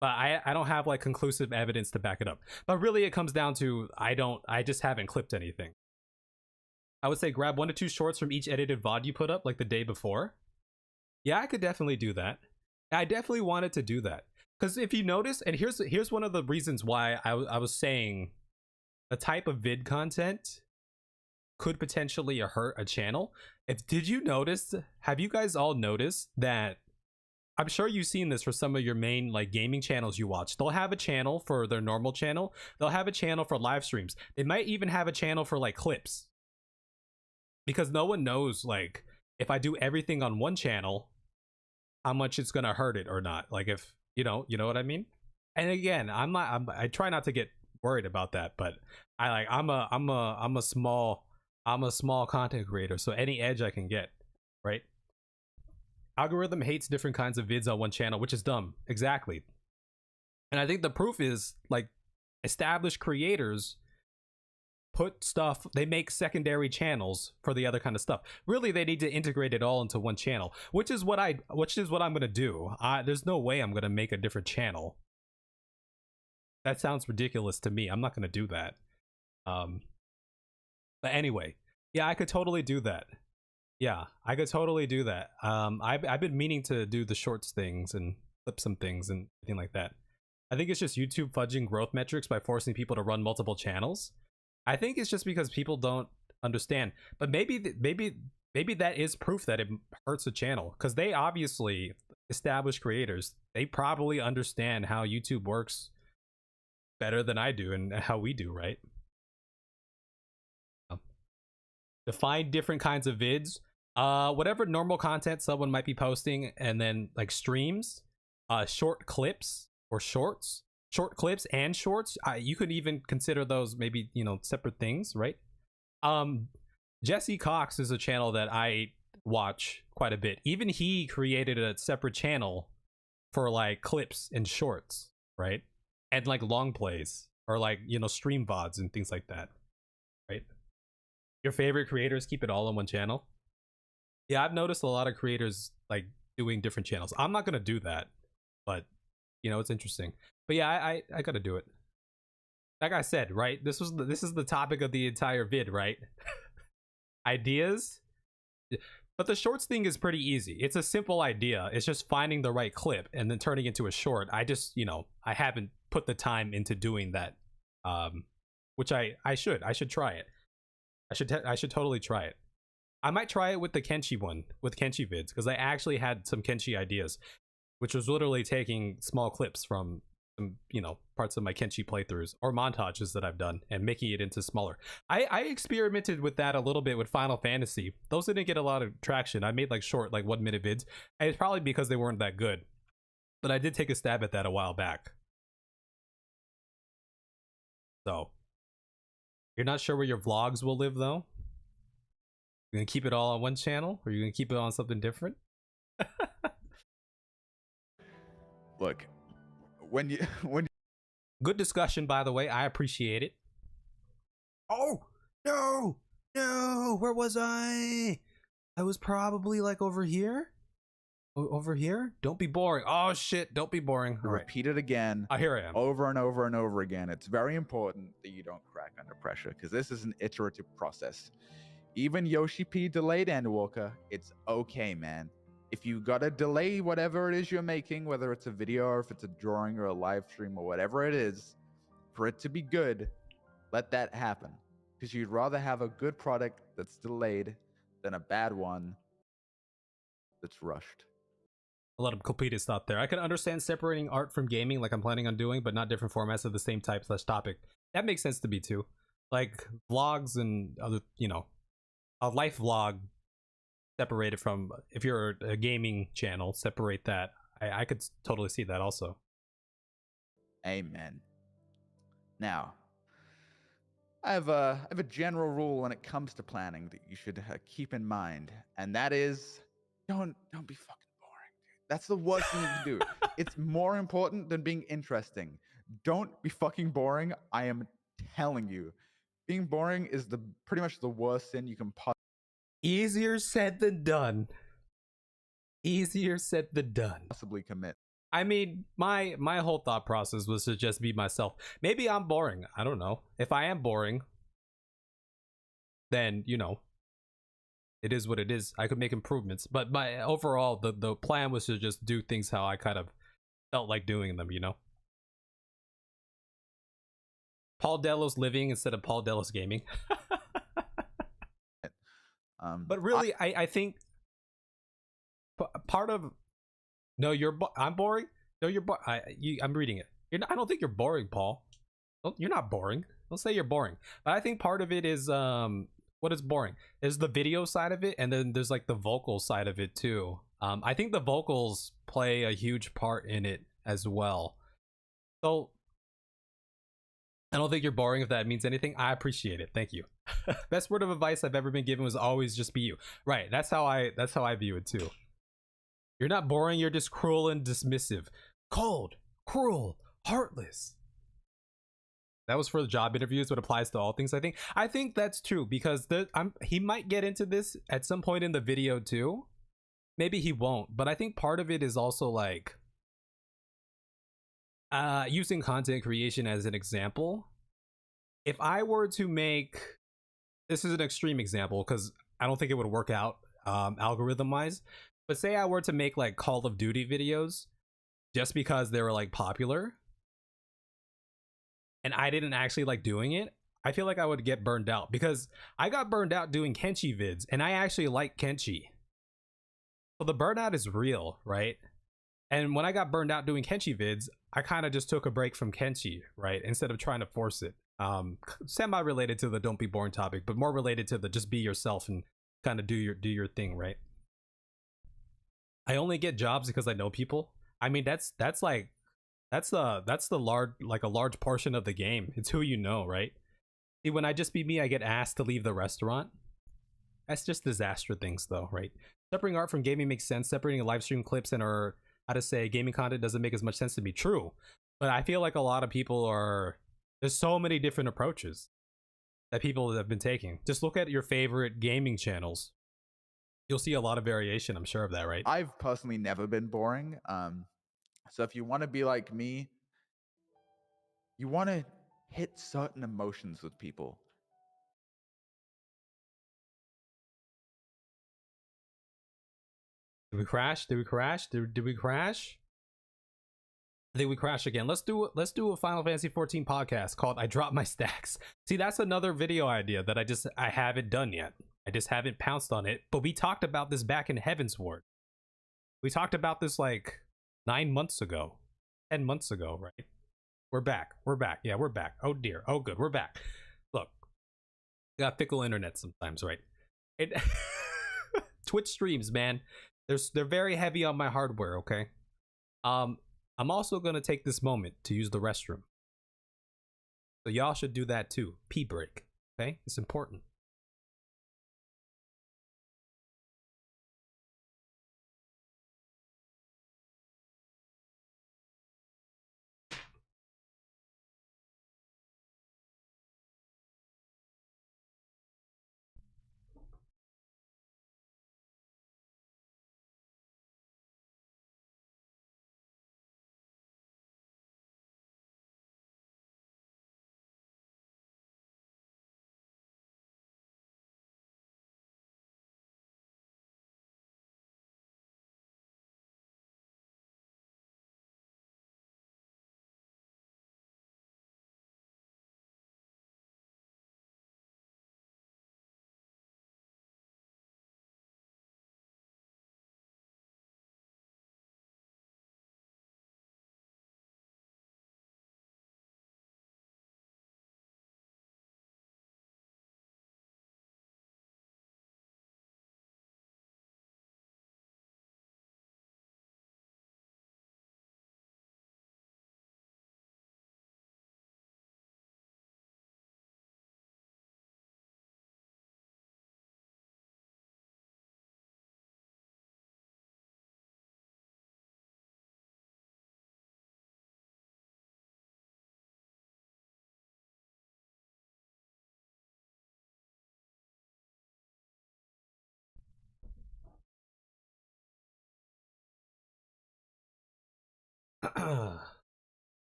But I don't have like conclusive evidence to back it up. But really it comes down to I just haven't clipped anything. I would say grab 1 to 2 shorts from each edited VOD you put up like the day before. Yeah, I could definitely do that. I definitely wanted to do that. Because if you notice, and here's one of the reasons why I was saying the type of vid content could potentially hurt a channel. Did you notice, have you guys all noticed that, I'm sure you've seen this for some of your main like gaming channels you watch. They'll have a channel for their normal channel. They'll have a channel for live streams. They might even have a channel for like clips. Because no one knows like if I do everything on one channel, how much it's gonna hurt it or not. Like if you know what I mean? And again, I try not to get worried about that, but I'm a small content creator, so any edge I can get, right? Algorithm hates different kinds of vids on one channel, which is dumb. Exactly. And I think the proof is like established creators put stuff, they make secondary channels for the other kind of stuff. Really, they need to integrate it all into one channel, which is what I'm going to do. There's no way I'm going to make a different channel. That sounds ridiculous to me. I'm not going to do that. But anyway, yeah, I could totally do that. Yeah, I could totally do that. I've been meaning to do the shorts things and clip some things and everything like that. I think it's just YouTube fudging growth metrics by forcing people to run multiple channels. I think it's just because people don't understand. But maybe that is proof that it hurts a channel, because they obviously, established creators, they probably understand how YouTube works better than I do and how we do, right? Define different kinds of vids. Whatever normal content someone might be posting, and then like streams, short clips or shorts, short clips and shorts. You could even consider those maybe, separate things, right? Jesse Cox is a channel that I watch quite a bit. Even he created a separate channel for like clips and shorts, right? And like long plays or like, stream VODs and things like that, right? Your favorite creators keep it all on one channel. Yeah, I've noticed a lot of creators like doing different channels. I'm not gonna do that, but it's interesting. But yeah, I gotta do it. Like I said, right? This is the topic of the entire vid, right? Ideas. But the shorts thing is pretty easy. It's a simple idea. It's just finding the right clip and then turning it into a short. I just, I haven't put the time into doing that. Which I should try it. I should totally try it. I might try it with the Kenshi one, with Kenshi vids, because I actually had some Kenshi ideas, which was literally taking small clips from some, you know, parts of my Kenshi playthroughs or montages that I've done and making it into smaller. I experimented with that a little bit with Final Fantasy. Those didn't get a lot of traction. I made like short, like 1 minute vids, and it's probably because they weren't that good. But I did take a stab at that a while back. So, you're not sure where your vlogs will live though? You're gonna keep it all on one channel, or you're gonna keep it on something different? Look, when Good discussion, by the way. I appreciate it. Oh no, where was I? I was probably like over here. Over here. Don't be boring. Oh shit! Don't be boring. All right. repeat it again, Here I am. over and over and over again, it's very important that you don't crack under pressure, because this is an iterative process. Even Yoshi P delayed Endwalker, it's okay, man. If you gotta delay whatever it is you're making, whether it's a video or if it's a drawing or a live stream or whatever it is, for it to be good, let that happen. Because you'd rather have a good product that's delayed than a bad one that's rushed. A lot of completist thought there. I can understand separating art from gaming, like I'm planning on doing, but not different formats of the same type / topic. That makes sense to me too. Like vlogs and other, you know, a life vlog separated from, if you're a gaming channel, separate that. I could totally see that also. Amen. Now, I have a general rule when it comes to planning that you should keep in mind, and that is, don't be fucking boring, dude. That's the worst thing you can do. It's more important than being interesting. Don't be fucking boring. I am telling you, being boring is pretty much the worst sin you can Easier said than done. Easier said than done. possibly commit. I mean, my whole thought process was to just be myself. Maybe I'm boring. I don't know. If I am boring, then, you know, it is what it is. I could make improvements. But my overall, the plan was to just do things how I kind of felt like doing them, you know? Paul Delos living instead of Paul Delos gaming. But really, I think part of I'm boring. No, you're I'm reading it. I don't think you're boring, Paul. You're not boring. Don't say you're boring. But I think part of it is what is boring is the video side of it, and then there's like the vocal side of it too. I think the vocals play a huge part in it as well. So I don't think you're boring, if that means anything. I appreciate it. Thank you. Best word of advice I've ever been given was always just be you. Right. That's how I view it too. You're not boring, you're just cruel and dismissive. Cold, cruel, heartless. That was for the job interviews, but applies to all things, I think. I think that's true, because he might get into this at some point in the video too. Maybe he won't, but I think part of it is also like using content creation as an example. If I were to make, this is an extreme example because I don't think it would work out algorithm wise, but say I were to make like Call of Duty videos just because they were like popular and I didn't actually like doing it, I feel like I would get burned out, because I got burned out doing Kenshi vids and I actually like Kenshi. So the burnout is real, right? And when I got burned out doing Kenshi vids, I kind of just took a break from Kenshi, right? Instead of trying to force it. Semi-related to the don't be boring topic, but more related to the just be yourself and kind of do your thing, right? I only get jobs because I know people. I mean, that's the large portion of the game. It's who you know, right? See, when I just be me, I get asked to leave the restaurant. That's just disaster things though, right? Separating art from gaming makes sense. Separating live stream clips and or how to say gaming content doesn't make as much sense to be true. But I feel like a lot of people there's so many different approaches that people have been taking. Just look at your favorite gaming channels. You'll see a lot of variation, I'm sure of that, right? I've personally never been boring. So if you want to be like me, you want to hit certain emotions with people. Did we crash? Did we crash? Did we crash? I think we crashed again. Let's do a Final Fantasy 14 podcast called I Dropped My Stacks. See, that's another video idea that I haven't done yet. I just haven't pounced on it. But we talked about this back in Heavensward. We talked about this like 9 months ago, 10 months ago, right? We're back. We're back. Yeah, we're back. Oh dear. Oh good. We're back. Look, we got fickle internet sometimes, right? It Twitch streams, man. They're very heavy on my hardware, okay? I'm also gonna take this moment to use the restroom. So y'all should do that too. Pee break. Okay? It's important.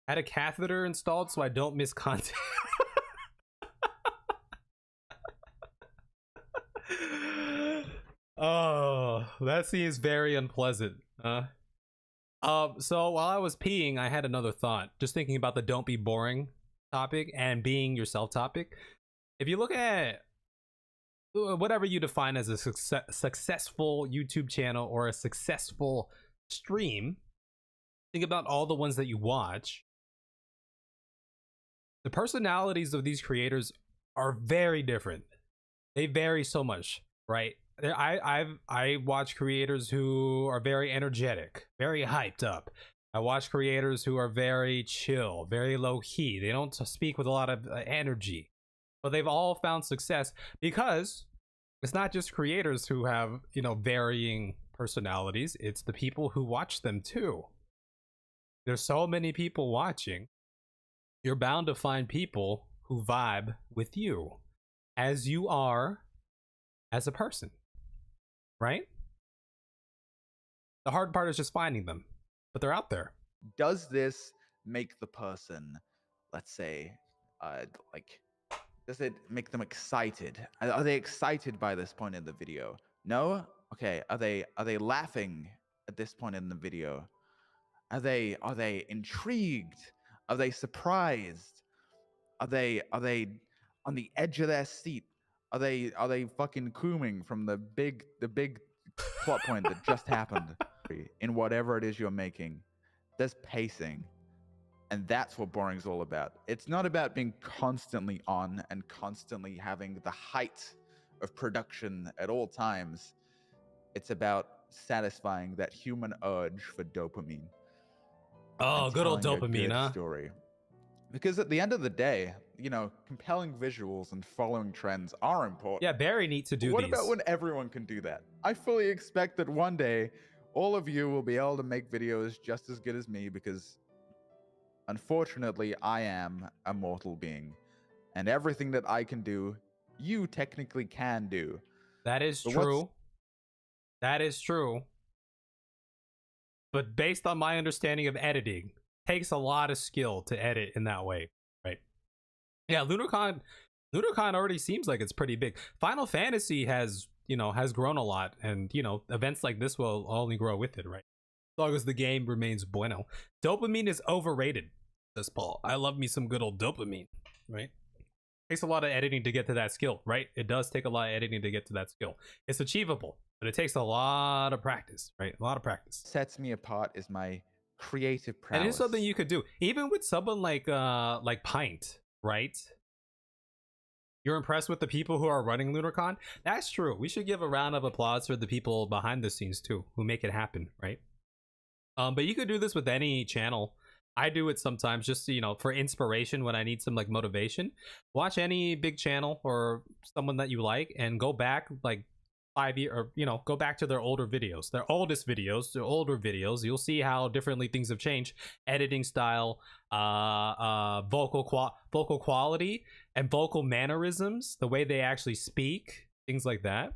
Had a catheter installed so I don't miss content. Oh, that seems very unpleasant. So while I was peeing, I had another thought. Just thinking about the don't be boring topic and being yourself topic. If you look at whatever you define as a successful YouTube channel or a successful stream, think about all the ones that you watch. The personalities of these creators are very different. They vary so much, right? I watch creators who are very energetic, very hyped up. I watch creators who are very chill, very low key. They don't speak with a lot of energy, but they've all found success because it's not just creators who have, you know, varying personalities. It's the people who watch them too. There's so many people watching. You're bound to find people who vibe with you as you are as a person, right? The hard part is just finding them, but they're out there. Does this make the person, let's say, like, does it make them excited? Are they excited by this point in the video? No? Okay. Are they laughing at this point in the video? Are they intrigued? Are they surprised? Are they on the edge of their seat? Are they fucking cooming from the big plot point that just happened? In whatever it is you're making, there's pacing. And that's what boring's all about. It's not about being constantly on and constantly having the height of production at all times. It's about satisfying that human urge for dopamine. Oh, good old telling a dopamine, good huh? story. Because at the end of the day, you know, compelling visuals and following trends are important. Yeah, very neat to do What these. about when everyone can do that? I fully expect that one day all of you will be able to make videos just as good as me, because unfortunately I am a mortal being, and everything that I can do, you technically can do. That is But true. That is true. But based on my understanding of editing, takes a lot of skill to edit in that way, right? Yeah, Lunarcon already seems like it's pretty big. Final Fantasy has grown a lot, and events like this will only grow with it, right? As long as the game remains bueno. Dopamine is overrated, says Paul. I love me some good old dopamine, right? Takes a lot of editing to get to that skill, right? It does take a lot of editing to get to that skill. It's achievable, but it takes a lot of practice, right? A lot of practice. Sets me apart is my creative prowess. And it is something you could do, even with someone like Pint, right? You're impressed with the people who are running Lunarcon? That's true. We should give a round of applause for the people behind the scenes too, who make it happen, right? But you could do this with any channel. I do it sometimes just, you know, for inspiration when I need some like motivation. Watch any big channel or someone that you like and go back like 5 years, or, you know, go back to their older videos, their oldest videos, their older videos. You'll see how differently things have changed. Editing style, vocal quality, and vocal mannerisms, the way they actually speak, things like that.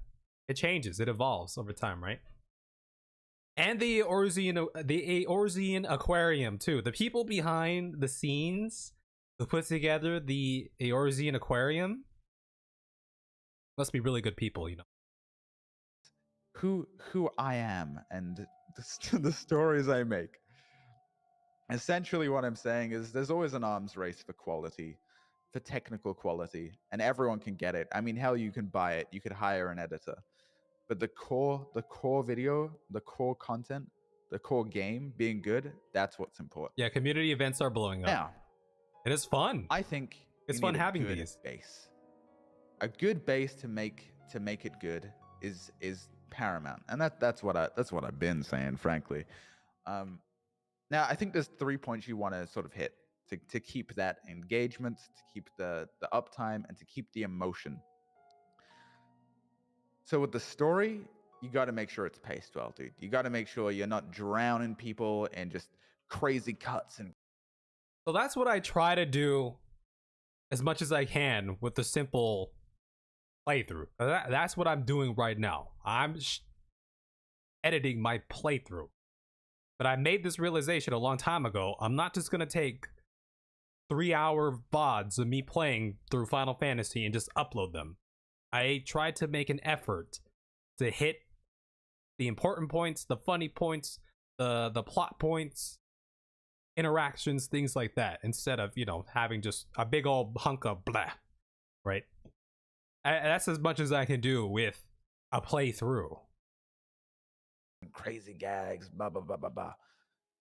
It changes, it evolves over time, right? And the Eorzean Aquarium too. The people behind the scenes who put together the Eorzean Aquarium must be really good people, you know. Who I am and the stories I make. Essentially, what I'm saying is there's always an arms race for quality, for technical quality, and everyone can get it. I mean, hell, you can buy it. You could hire an editor, but the core video, the core content, the core game being good, that's what's important. Yeah, community events are blowing up. Now, it is fun. I think it's you fun need a having good these. base. A good base to make it good is paramount, and that's what I've been saying, frankly. Now I think there's 3 points you want to sort of hit to keep that engagement, to keep the uptime, and to keep the emotion. So with the story, you got to make sure it's paced well, dude. You got to make sure you're not drowning people in just crazy cuts. And so that's what I try to do as much as I can with the simple playthrough. That's what I'm doing right now. I'm editing my playthrough. But I made this realization a long time ago. I'm not just gonna take 3-hour VODs of me playing through Final Fantasy and just upload them. I tried to make an effort to hit the important points, the funny points, the plot points, interactions, things like that, instead of, you know, having just a big old hunk of blah, right? That's as much as I can do with a playthrough. Crazy gags, blah blah blah blah blah.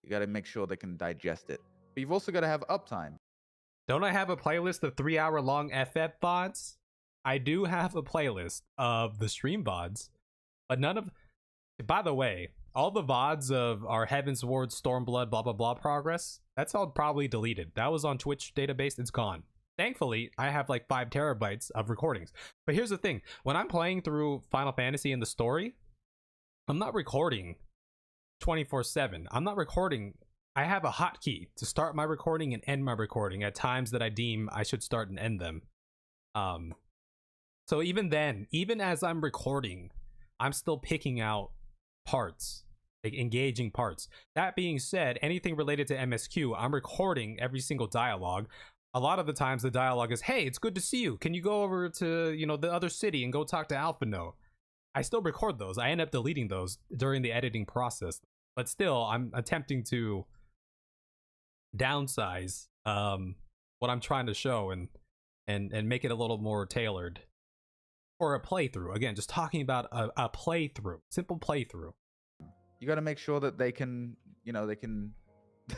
You got to make sure they can digest it, but you've also got to have uptime. Don't I have a playlist of 3-hour long FF VODs? I do have a playlist of the stream VODs, but none of. By the way, all the VODs of our Heaven's Ward, Stormblood, blah blah blah progress, that's all probably deleted. That was on Twitch database. It's gone. Thankfully, I have like 5 terabytes of recordings. But here's the thing: when I'm playing through Final Fantasy in the story, I'm not recording 24/7. I'm not recording. I have a hotkey to start my recording and end my recording at times that I deem I should start and end them. So even then, even as I'm recording, I'm still picking out parts, like engaging parts. That being said, anything related to MSQ, I'm recording every single dialogue. A lot of the times the dialogue is, hey, it's good to see you. Can you go over to, you know, the other city and go talk to Alphino? I still record those. I end up deleting those during the editing process. But still, I'm attempting to downsize what I'm trying to show and make it a little more tailored for a playthrough. Again, just talking about a playthrough, simple playthrough. You got to make sure that they can, you know,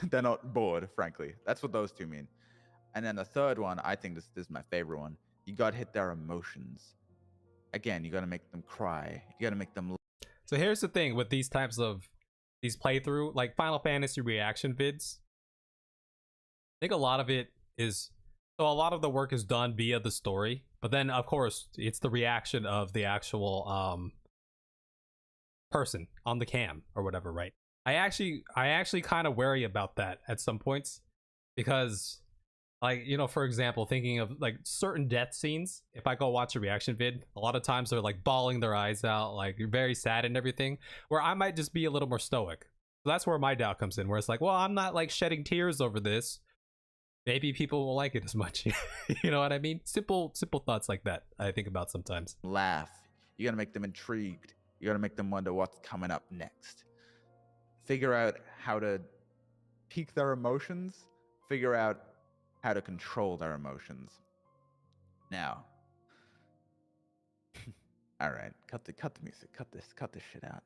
they're not bored, frankly. That's what those two mean. And then the third one, I think this is my favorite one. You got to hit their emotions. Again, you got to make them cry. You got to make them. So here's the thing with these types of these playthrough, like Final Fantasy reaction vids. I think a lot of it is, so a lot of the work is done via the story, but then of course it's the reaction of the actual person on the cam or whatever, right? I actually kind of worry about that at some points, because like, you know, for example, thinking of like certain death scenes, if I go watch a reaction vid, a lot of times they're like bawling their eyes out, like very sad and everything, where I might just be a little more stoic. So that's where my doubt comes in, where it's like, well, I'm not like shedding tears over this. Maybe people won't like it as much. You know what I mean? Simple thoughts like that I think about sometimes. Laugh. You got to make them intrigued. You got to make them wonder what's coming up next. Figure out how to pique their emotions. Figure out how to control their emotions. Now, all right, cut the music, cut this shit out.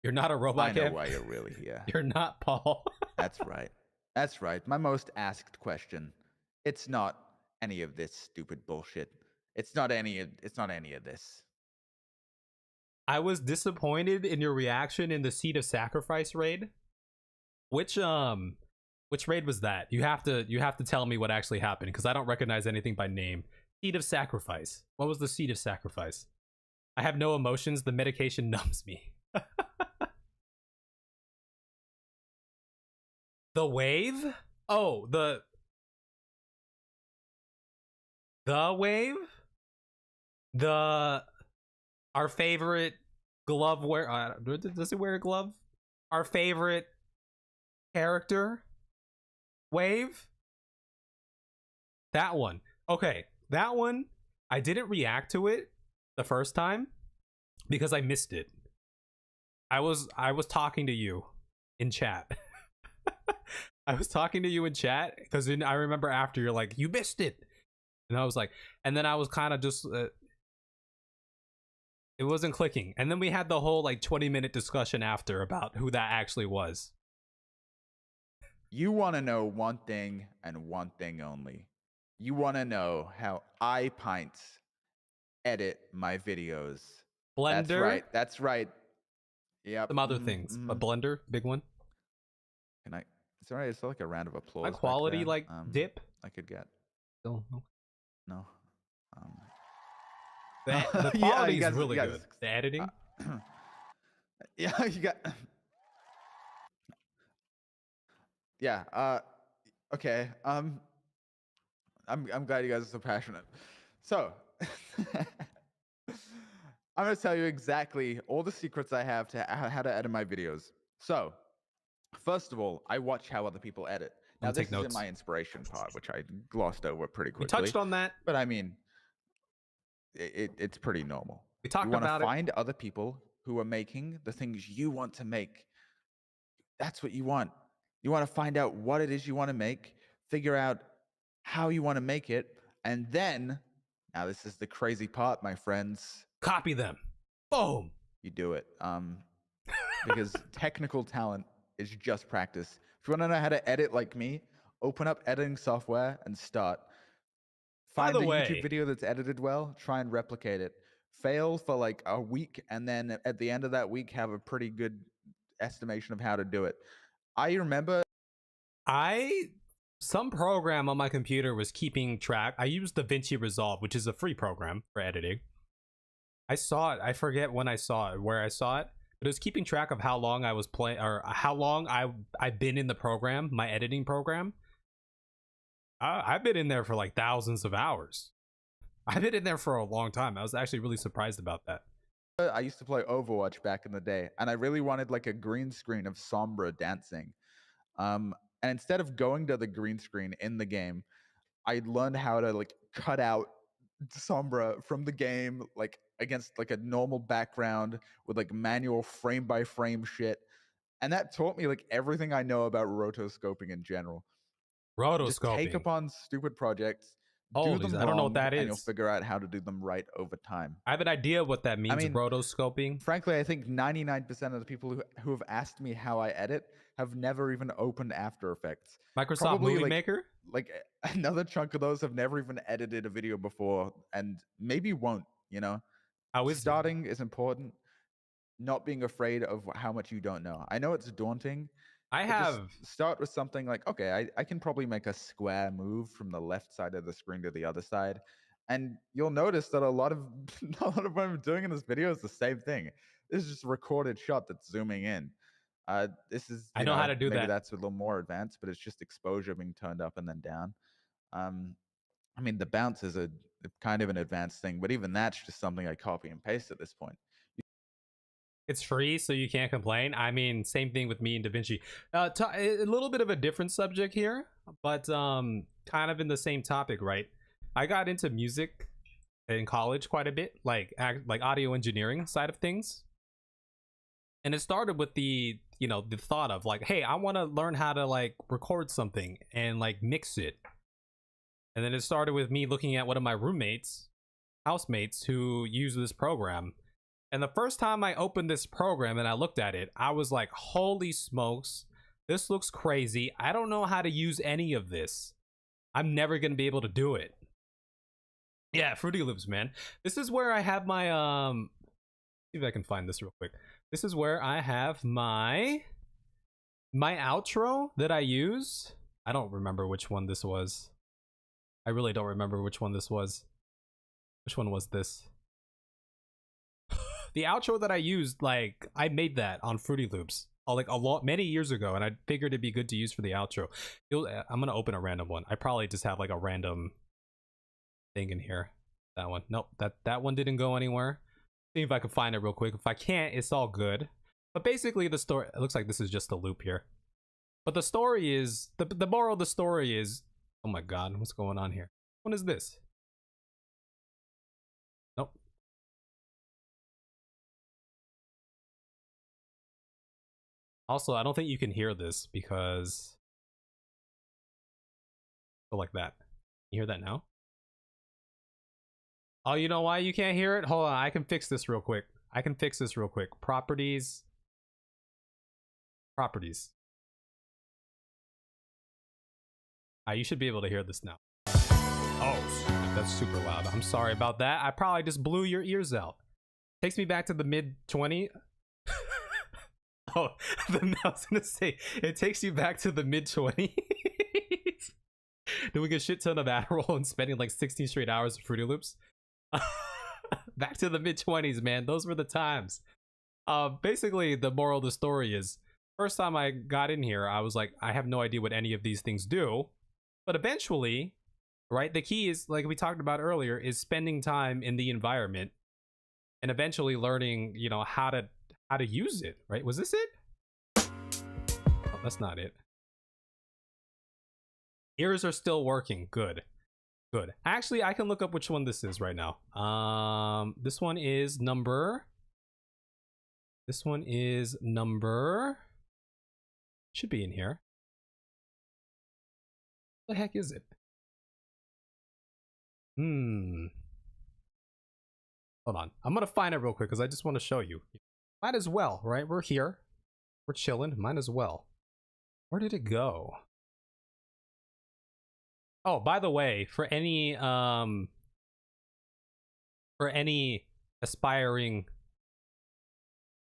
You're not a robot. I know Kev. why you're really here. You're not Paul. That's right. That's right. My most asked question. It's not any of this stupid bullshit. It's not any of this. I was disappointed in your reaction in the Seed of Sacrifice raid. Which raid was that? You have to tell me what actually happened because I don't recognize anything by name. Seed of Sacrifice. What was the Seed of Sacrifice? I have no emotions. The medication numbs me. The wave? Oh, the wave? Our favorite glove wear. Does it wear a glove? Our favorite character? Wave? That one. Okay, that one. I didn't react to it the first time because I missed it. I was talking to you in chat. I was talking to you in chat because I remember after you're like, you missed it. And I was like, and then I was kind of just, it wasn't clicking. And then we had the whole like 20-minute discussion after about who that actually was. You want to know one thing and one thing only. You want to know how I, Pint, edit my videos. Blender? That's right. That's right. Yep. Some other things. A blender, big one. Can I? It's alright. It's like a round of applause. My back quality there. like dip. I could get. Oh, okay. No. The Yeah, quality you is guys- really you guys- good. The editing. Yeah, you got. Yeah. Okay. I'm glad you guys are so passionate. So, I'm gonna tell you exactly all the secrets I have to how to edit my videos. So, first of all, I watch how other people edit. Now, I'll this take is in notes. my inspiration part, which I glossed over pretty We quickly. touched on that. But I mean, it's pretty normal. We talked You want to about it. find other people who are making the things you want to make. That's what you want. You want to find out what it is you want to make, figure out how you want to make it, and then, now this is the crazy part, my friends, Copy them. Boom. you do it. Because technical talent is just practice. If you want to know how to edit like me, open up editing software and start. By Find the a way- YouTube video that's edited well, try and replicate it. Fail for like a week, and then at the end of that week, have a pretty good estimation of how to do it. I remember Some program on my computer was keeping track. I used DaVinci Resolve, which is a free program for editing. I saw it. I forget when I saw it, where I saw it, but it was keeping track of how long I was playing or how long I've been in the program, my editing program. I've been in there for like thousands of hours. I've been in there for a long time. I was actually really surprised about that. I used to play Overwatch back in the day, and I really wanted like a green screen of Sombra dancing. And instead of going to the green screen in the game, I learned how to like cut out Sombra from the game, like against like a normal background with like manual frame by frame shit. And that taught me like everything I know about rotoscoping in general. Just take Rotoscoping. upon stupid projects, Oh, do them I don't know what wrong, that and you'll is. figure out how to do them right over time. I have an idea what that means. mean, Rotoscoping. Frankly, I think 99% of the people who have asked me how I edit have never even opened After Effects. Microsoft probably, Movie like, Maker. Like another chunk of those have never even edited a video before, and maybe won't. You know, How is it? starting is important. Not being afraid of how much you don't know. I know it's daunting. I but just have. start with something like, okay, I can probably make a square move from the left side of the screen to the other side, and you'll notice that a lot of what I'm doing in this video is the same thing. This is just a recorded shot that's zooming in. This is I know how to do maybe that. that's a little more advanced, but it's just exposure being turned up and then down. I mean, the bounce is a kind of an advanced thing, but even that's just something I copy and paste at this point. It's free, so you can't complain. I mean, same thing with me and DaVinci. A little bit of a different subject here, but kind of in the same topic, right? I got into music in college quite a bit, like audio engineering side of things. And it started with the thought of like, hey, I want to learn how to like record something and like mix it. And then it started with me looking at one of my housemates who use this program. And the first time I opened this program and I looked at it, I was like, holy smokes, this looks crazy. I don't know how to use any of this. I'm never going to be able to do it. Yeah, Fruity Loops, man. This is where I have my, see if I can find this real quick. This is where I have my outro that I use. I don't remember which one this was. I really don't remember which one this was. Which one was this? The outro that I used, like, I made that on Fruity Loops like many years ago, and I figured it'd be good to use for the outro. I'm gonna open a random one. I probably just have like a random thing in here. That one. Nope, that one didn't go anywhere. See if I can find it real quick. If I can't, it's all good. But basically the story, it looks like this is just a loop here. But the story is, the moral of the story is, oh my god, what's going on here? What is this? Nope. Also, I don't think you can hear this because, so like that. You hear that now? Oh, you know why you can't hear it? Hold on, I can fix this real quick. Properties. You should be able to hear this now. Oh, that's super loud. I'm sorry about that. I probably just blew your ears out. Takes me back to the mid-20s. Oh, I was gonna say, it takes you back to the mid-20s. Doing a shit ton of Adderall and spending like 16 straight hours of Fruity Loops. Back to the mid-20s, man. Those were the times. Basically, the moral of the story is, first time I got in here, I was like, I have no idea what any of these things do. But eventually, right, the key is, like we talked about earlier, is spending time in the environment and eventually learning, you know, how to use it, right? Was this it? Oh, that's not it. Ears are still working. Good. Actually, I can look up which one this is right now. This one is number, should be in here. What the heck is it? Hold on. I'm gonna find it real quick because I just want to show you. Might as well, right? We're here. We're chilling. Might as well. Where did it go? Oh, by the way, for any aspiring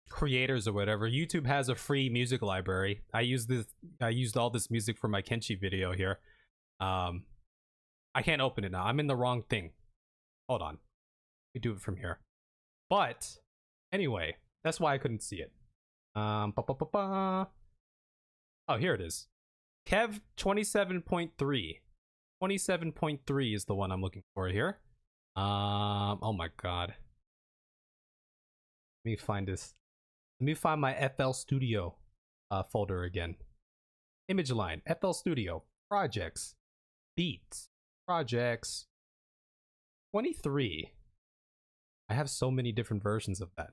creators or whatever, YouTube has a free music library. I used all this music for my Kenshi video here. I can't open it now. I'm in the wrong thing. Hold on. We do it from here. But anyway, that's why I couldn't see it. Oh, here it is. Kev 27.3. 27.3 is the one I'm looking for here. Oh my god. Let me find this. Let me find my FL Studio folder again. Image line, FL Studio, projects, beats, projects, 23. I have so many different versions of that.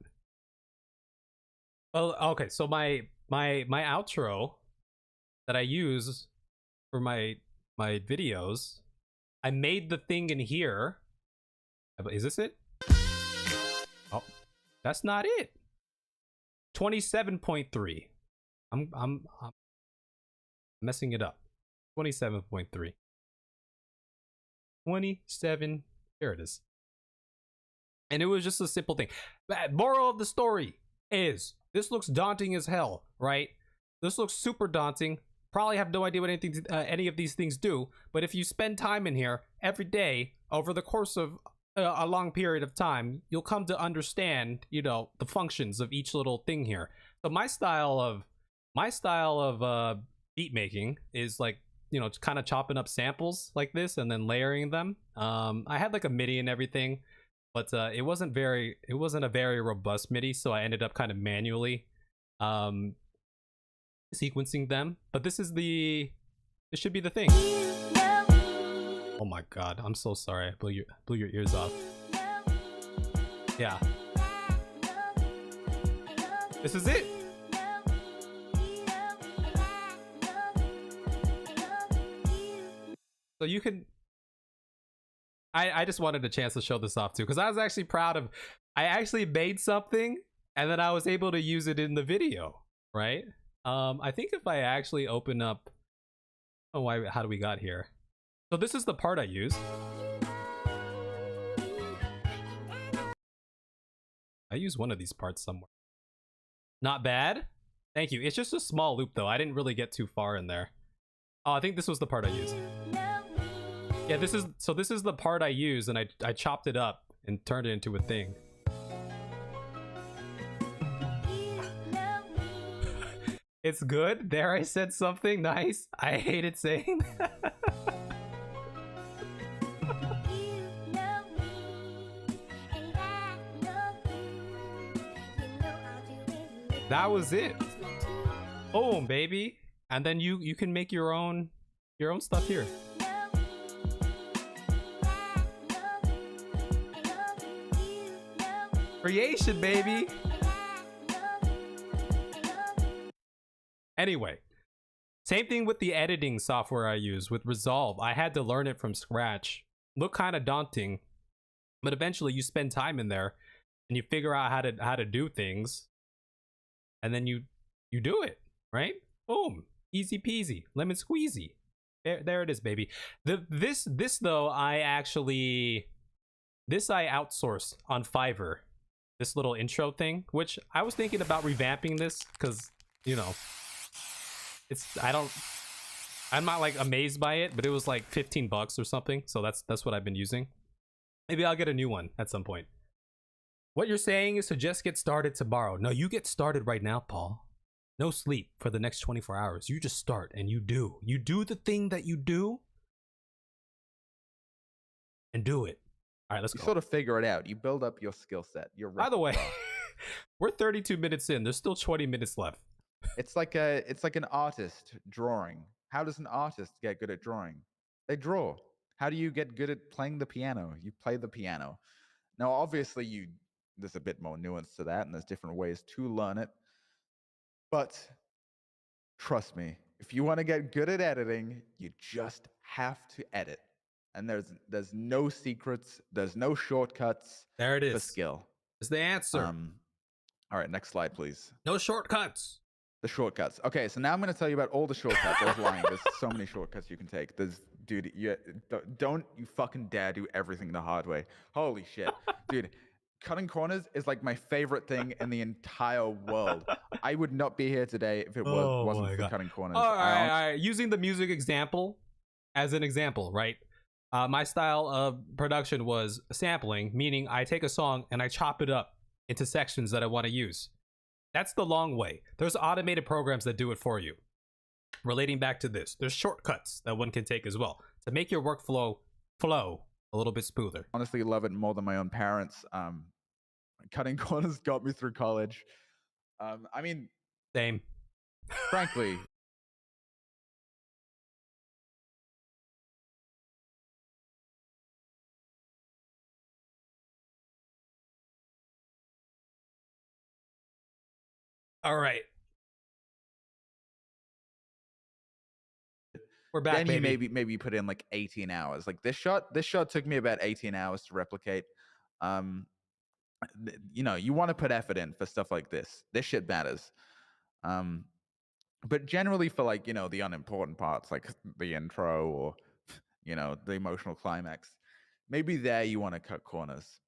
Well, okay, so my outro that I use for my videos, I made the thing in here. Is this it? Oh, that's not it. 27.3. I'm messing it up. 27.3. 27. There it is. And it was just a simple thing. Moral of the story is, this looks daunting as hell, right? This looks super daunting. Probably have no idea what any of these things do, but if you spend time in here every day over the course of a long period of time, you'll come to understand, you know, the functions of each little thing here. So my style of beat making is like, you know, kind of chopping up samples like this and then layering them. I had like a MIDI and everything, but it wasn't a very robust MIDI, so I ended up kind of manually sequencing them. But this should be the thing. Oh my god, I'm so sorry. I blew your ears off. Yeah. This is it. So you can, I just wanted a chance to show this off too, because I was actually proud of, I actually made something and then I was able to use it in the video, right? I think if I actually open up, oh, how do we got here? So this is the part I use. I use one of these parts somewhere. Not bad. Thank you. It's just a small loop though. I didn't really get too far in there. Oh, I think this was the part I used. Yeah, this is the part I used, and I chopped it up and turned it into a thing. It's good. There, I said something nice. I hated saying that. That was it. Boom, baby. And then you can make your own stuff here. Creation, baby. Anyway, same thing with the editing software I use with Resolve. I had to learn it from scratch. Looked kind of daunting, but eventually you spend time in there and you figure out how to do things, and then you do it, right? Boom, easy peasy, lemon squeezy. There it is, baby. This though, I outsourced on Fiverr. This little intro thing, which I was thinking about revamping this because, you know, I'm not like amazed by it, but it was like $15 or something. So that's what I've been using. Maybe I'll get a new one at some point. What you're saying is to just get started tomorrow. No, you get started right now, Paul. No sleep for the next 24 hours. You just start and you do. You do the thing that you do and do it. All right, let's go. You sort of figure it out. You build up your skill set. Your By the way, we're 32 minutes in. There's still 20 minutes left. It's like an artist drawing. How does an artist get good at drawing? They draw. How do you get good at playing the piano? You play the piano. Now, obviously, there's a bit more nuance to that, and there's different ways to learn it. But trust me, if you want to get good at editing, you just have to edit. And there's no secrets, there's no shortcuts. There it is. For skill. It's the answer. All right, next slide, please. No shortcuts. The shortcuts. Okay, so now I'm going to tell you about all the shortcuts. I was lying. There's so many shortcuts you can take. Dude, don't you fucking dare do everything the hard way. Holy shit. Dude, cutting corners is like my favorite thing in the entire world. I would not be here today if it wasn't for cutting corners. All right. Using the music example as an example, right? My style of production was sampling, meaning I take a song and I chop it up into sections that I want to use. That's the long way. There's automated programs that do it for you. Relating back to this, there's shortcuts that one can take as well to make your workflow flow a little bit smoother. Honestly, love it more than my own parents. Cutting corners got me through college. I mean, same. Frankly. All right. We're back, then baby. you maybe put in like 18 hours. Like this shot took me about 18 hours to replicate. You know, you want to put effort in for stuff like this. This shit matters. But generally for like, you know, the unimportant parts, like the intro or, you know, the emotional climax, maybe there you want to cut corners.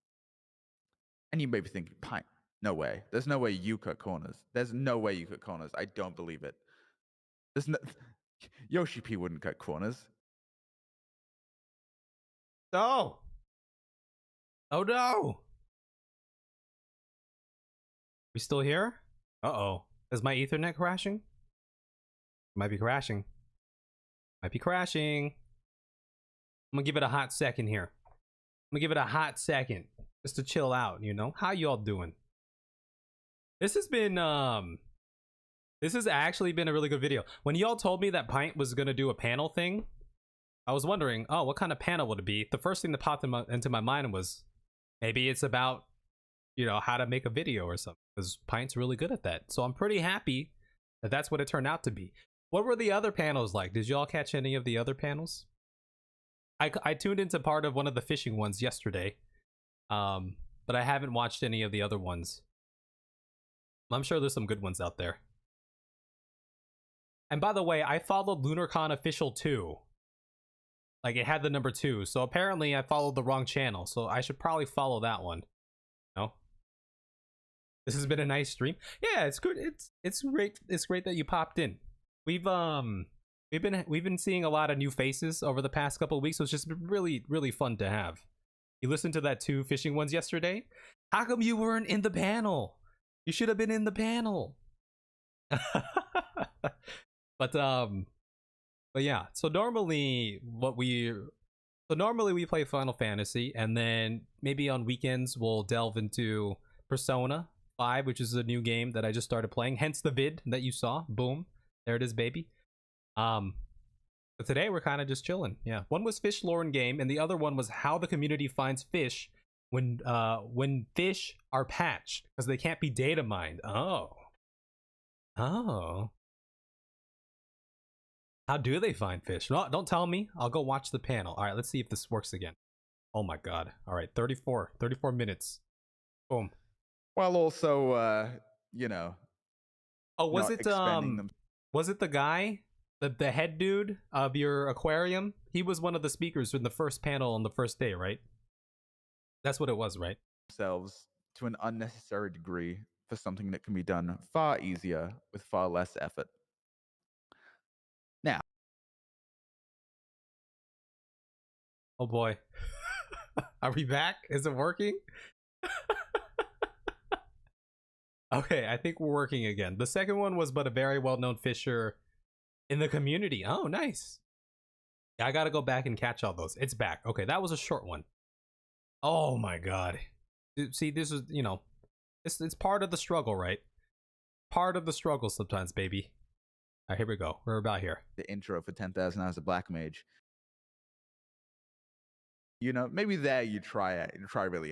And you may be thinking, Pint, no way. There's no way you cut corners. There's no way you cut corners. I don't believe it. There's no... Yoshi P wouldn't cut corners. No. Oh no. We still here? Uh-oh. Is my Ethernet crashing? Might be crashing. Might be crashing. I'm gonna give it a hot second here. I'm gonna give it a hot second just to chill out, you know? How y'all doing? This has been this has actually been a really good video. When y'all told me that Pint was gonna do a panel thing, I was wondering, oh, what kind of panel would it be? The first thing that popped into my mind was maybe it's about, you know, how to make a video or something, because Pint's really good at that. So I'm pretty happy that that's what it turned out to be. What were the other panels like? Did y'all catch any of the other panels? I tuned into part of one of the fishing ones yesterday. but I haven't watched any of the other ones. I'm sure there's some good ones out there. And by the way, I followed Lunarcon official too. Like it had the number 2, so apparently I followed the wrong channel. So I should probably follow that one. No. This has been a nice stream. Yeah, it's good. It's great. It's great that you popped in. We've been seeing a lot of new faces over the past couple of weeks, so it's just been really fun to have. You listened to that 2 fishing ones yesterday? How come you weren't in the panel? You should have been in the panel. But yeah. So normally we play Final Fantasy, and then maybe on weekends we'll delve into Persona 5, which is a new game that I just started playing. Hence the vid that you saw. Boom, there it is, baby. But today we're kind of just chilling. Yeah, one was fish lore and game, and the other one was how the community finds fish when fish are patched because they can't be data mined. Oh. How do they find fish? No, don't tell me. I'll go watch the panel. All right, let's see if this works again. Oh my god. All right, 34 minutes. Boom. While also, you know. Oh, was it the guy, the head dude of your aquarium? He was one of the speakers in the first panel on the first day, right? That's what it was, right? Themselves to an unnecessary degree for something that can be done far easier with far less effort. Now. Oh boy. Are we back? Is it working? Okay, I think we're working again. The second one was but a very well-known fisher in the community. Oh, nice. Yeah, I gotta go back and catch all those. It's back. Okay, that was a short one. Oh my god. See, this is, you know, it's part of the struggle, right? Part of the struggle sometimes, baby. All right, here we go. We're about here. The intro for 10,000 Hours of Black Mage. You know, maybe there you try it. You try really.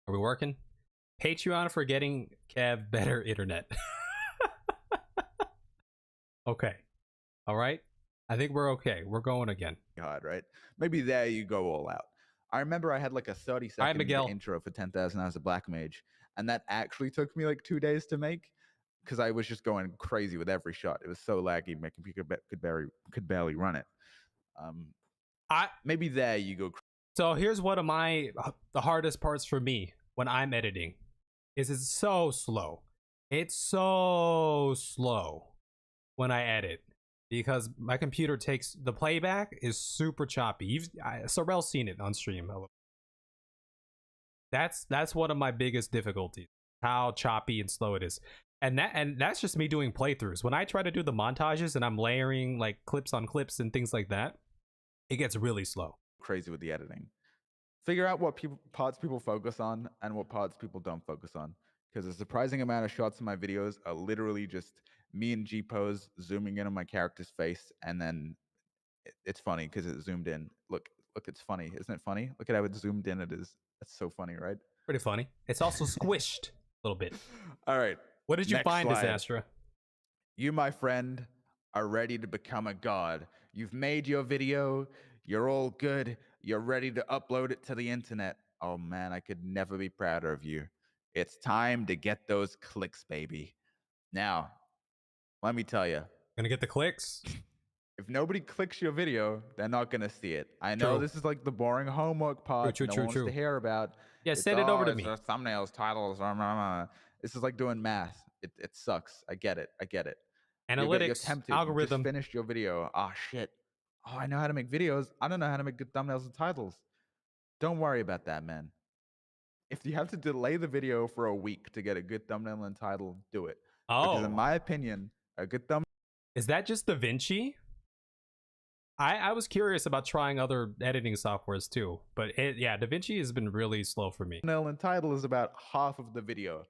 Are we working? Patreon for getting Kev better internet. Okay. All right. I think we're okay. We're going again. God, right? Maybe there you go all out. I remember I had like a 30-second intro for 10,000 Hours of Black Mage, and that actually took me like 2 days to make because I was just going crazy with every shot. It was so laggy, my computer could barely run it. Maybe there you go. So here's one of the hardest parts for me when I'm editing is it's so slow. It's so slow when I edit because my computer takes the playback is super choppy. Sorrel's seen it on stream. That's one of my biggest difficulties. How choppy and slow it is. And that's just me doing playthroughs. When I try to do the montages and I'm layering like clips on clips and things like that, it gets really slow. Crazy with the editing. Figure out what parts people focus on and what parts people don't focus on. Because a surprising amount of shots in my videos are literally just me and G-Pose zooming in on my character's face, and then it's funny because it's zoomed in. Look, it's funny. Isn't it funny? Look at how it's zoomed in. It is. It's so funny, right? Pretty funny. It's also squished a little bit. All right. What did you find, Disaster? You, my friend, are ready to become a god. You've made your video. You're all good. You're ready to upload it to the internet. Oh, man, I could never be prouder of you. It's time to get those clicks, baby. Now, let me tell you. Gonna get the clicks? If nobody clicks your video, they're not gonna see it. I know this is like the boring homework part no one wants to hear about. Yeah, send it over to me. Thumbnails, titles. This is like doing math. It sucks. I get it. Analytics, you're tempted. algorithm. You just finished your video. Oh, shit. Oh, I know how to make videos. I don't know how to make good thumbnails and titles. Don't worry about that, man. If you have to delay the video for a week to get a good thumbnail and title, do it. Oh. Because in my opinion, a good thumbnail. Is that just DaVinci? I was curious about trying other editing softwares too, but DaVinci has been really slow for me. Thumbnail and title is about half of the video.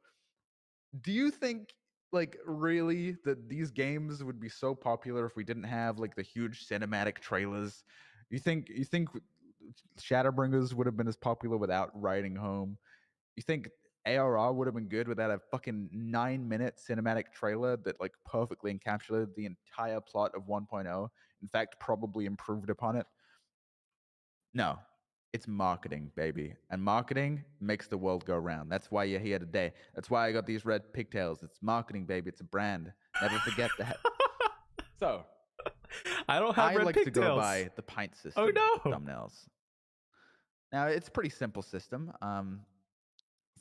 Do you think, like, really that these games would be so popular if we didn't have like the huge cinematic trailers? You think Shadowbringers would have been as popular without Riding Home? You think ARR would have been good without a fucking 9-minute cinematic trailer that like perfectly encapsulated the entire plot of 1.0? In fact, probably improved upon it. No. It's marketing, baby. And marketing makes the world go round. That's why you're here today. That's why I got these red pigtails. It's marketing, baby. It's a brand. Never forget that. So, I don't have I red like to go pigtails. by the Pint system. Oh no! Thumbnails. Now, it's a pretty simple system.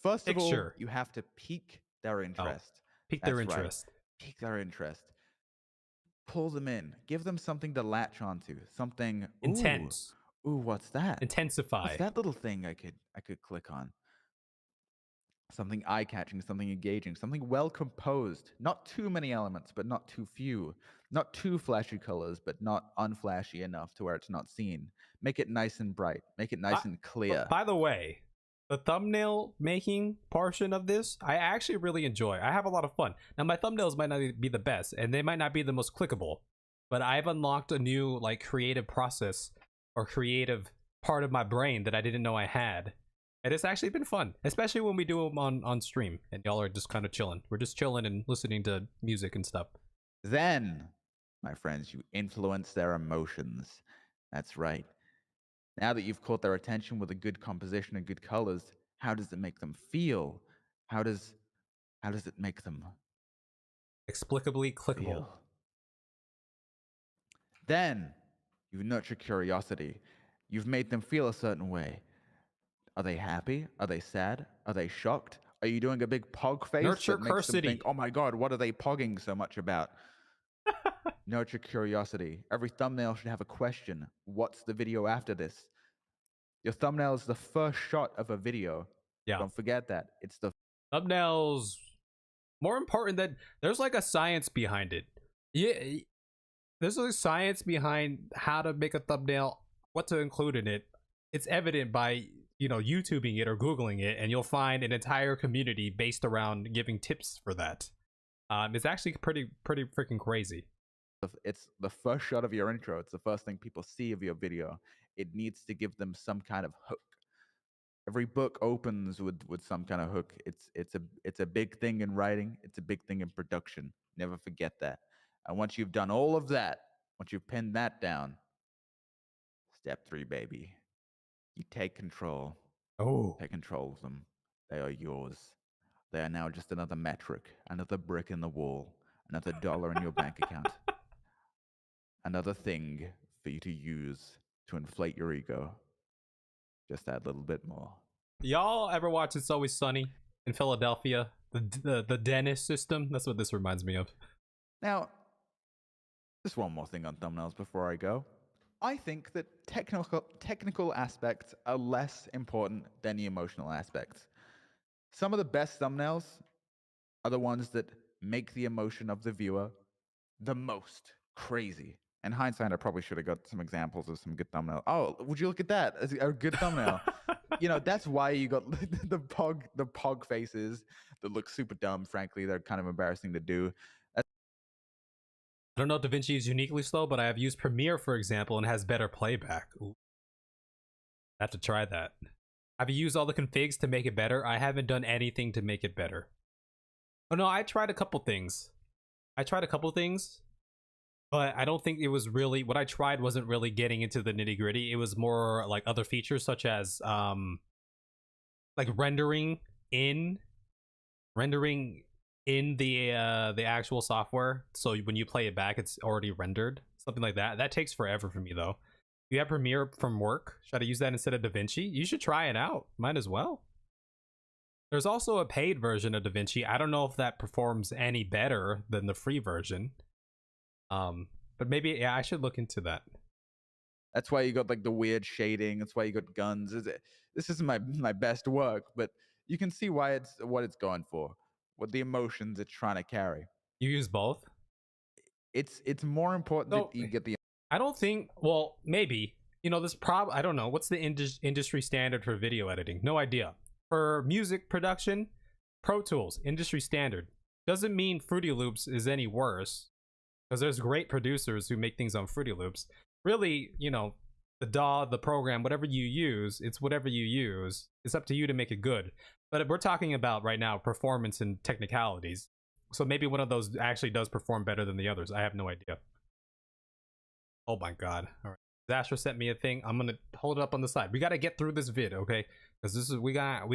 First of all, Picture. you have to pique their interest. Pique their That's right. interest. Pique their interest. Pull them in. Give them something to latch onto. Something Intense. Ooh, what's that? Intensify. What's that little thing I could click on? Something eye-catching, something engaging, something well composed. Not too many elements, but not too few. Not too flashy colors, but not unflashy enough to where it's not seen. Make it nice and bright. Make it nice and clear. By the way, the thumbnail making portion of this, I actually really enjoy. I have a lot of fun. Now, my thumbnails might not be the best, and they might not be the most clickable, but I've unlocked a new like creative process or creative part of my brain that I didn't know I had. And it's actually been fun, especially when we do them on stream and y'all are just kind of chilling. We're just chilling and listening to music and stuff. Then, my friends, you influence their emotions. That's right. Now that you've caught their attention with a good composition and good colors, how does it make them feel? How does it make them Explicably clickable. feel? Then you nurture curiosity. You've made them feel a certain way. Are they happy? Are they sad? Are they shocked? Are you doing a big pog face Nurture that makes them cursity. think, oh my god, what are they pogging so much about? Nurture curiosity. Every thumbnail should have a question. What's the video after this? Your thumbnail is the first shot of a video. Yeah. Don't forget that. It's the Thumbnails, more important than, there's like a science behind it. Yeah, there's a science behind how to make a thumbnail, what to include in it. It's evident by, you know, YouTubing it or Googling it, and you'll find an entire community based around giving tips for that. It's actually pretty freaking crazy. It's the first shot of your intro. It's the first thing people see of your video. It needs to give them some kind of hook. Every book opens with some kind of hook. It's a big thing in writing. It's a big thing in production. Never forget that. And once you've done all of that, once you've pinned that down, step 3, baby. You take control. Oh, Take control of them. They are yours. They are now just another metric, another brick in the wall, another dollar in your bank account. Another thing for you to use to inflate your ego. Just that little bit more. y'all ever watch It's Always Sunny in Philadelphia? The dentist system? That's what this reminds me of. Now, just one more thing on thumbnails before I go. I think that technical aspects are less important than the emotional aspects. Some of the best thumbnails are the ones that make the emotion of the viewer the most crazy. In hindsight, I probably should have got some examples of some good thumbnails. Oh, would you look at that? As a good thumbnail. You know, that's why you got the pog faces that look super dumb. Frankly, they're kind of embarrassing to do. I don't know if DaVinci is uniquely slow, but I have used Premiere, for example, and has better playback. Ooh. I have to try that. Have you used all the configs to make it better? I haven't done anything to make it better. Oh no, I tried a couple things. But I don't think it was really, what I tried wasn't really getting into the nitty gritty. It was more like other features such as like rendering in the actual software, so when you play it back it's already rendered, something like that. That takes forever for me though. You have Premiere from work, should I use that instead of DaVinci? You should try it out, might as well. There's also a paid version of DaVinci. I don't know if that performs any better than the free version, but maybe, yeah, I should look into that. That's why you got like the weird shading. That's why you got guns. This isn't my best work, but you can see why it's what it's going for. What the emotions it's trying to carry. You use both? It's more important So, that you get the. I don't think, well, maybe, you know, I don't know, what's the industry standard for video editing? No idea. For music production, Pro Tools, industry standard. Doesn't mean Fruity Loops is any worse, because there's great producers who make things on Fruity Loops. Really, you know, the DAW, the program, whatever you use, it's whatever you use. It's up to you to make it good. But we're talking about right now performance and technicalities. So maybe one of those actually does perform better than the others. I have no idea. Oh my god. All right. Asher sent me a thing. I'm gonna hold it up on the side. We gotta get through this vid, okay? Because this is we got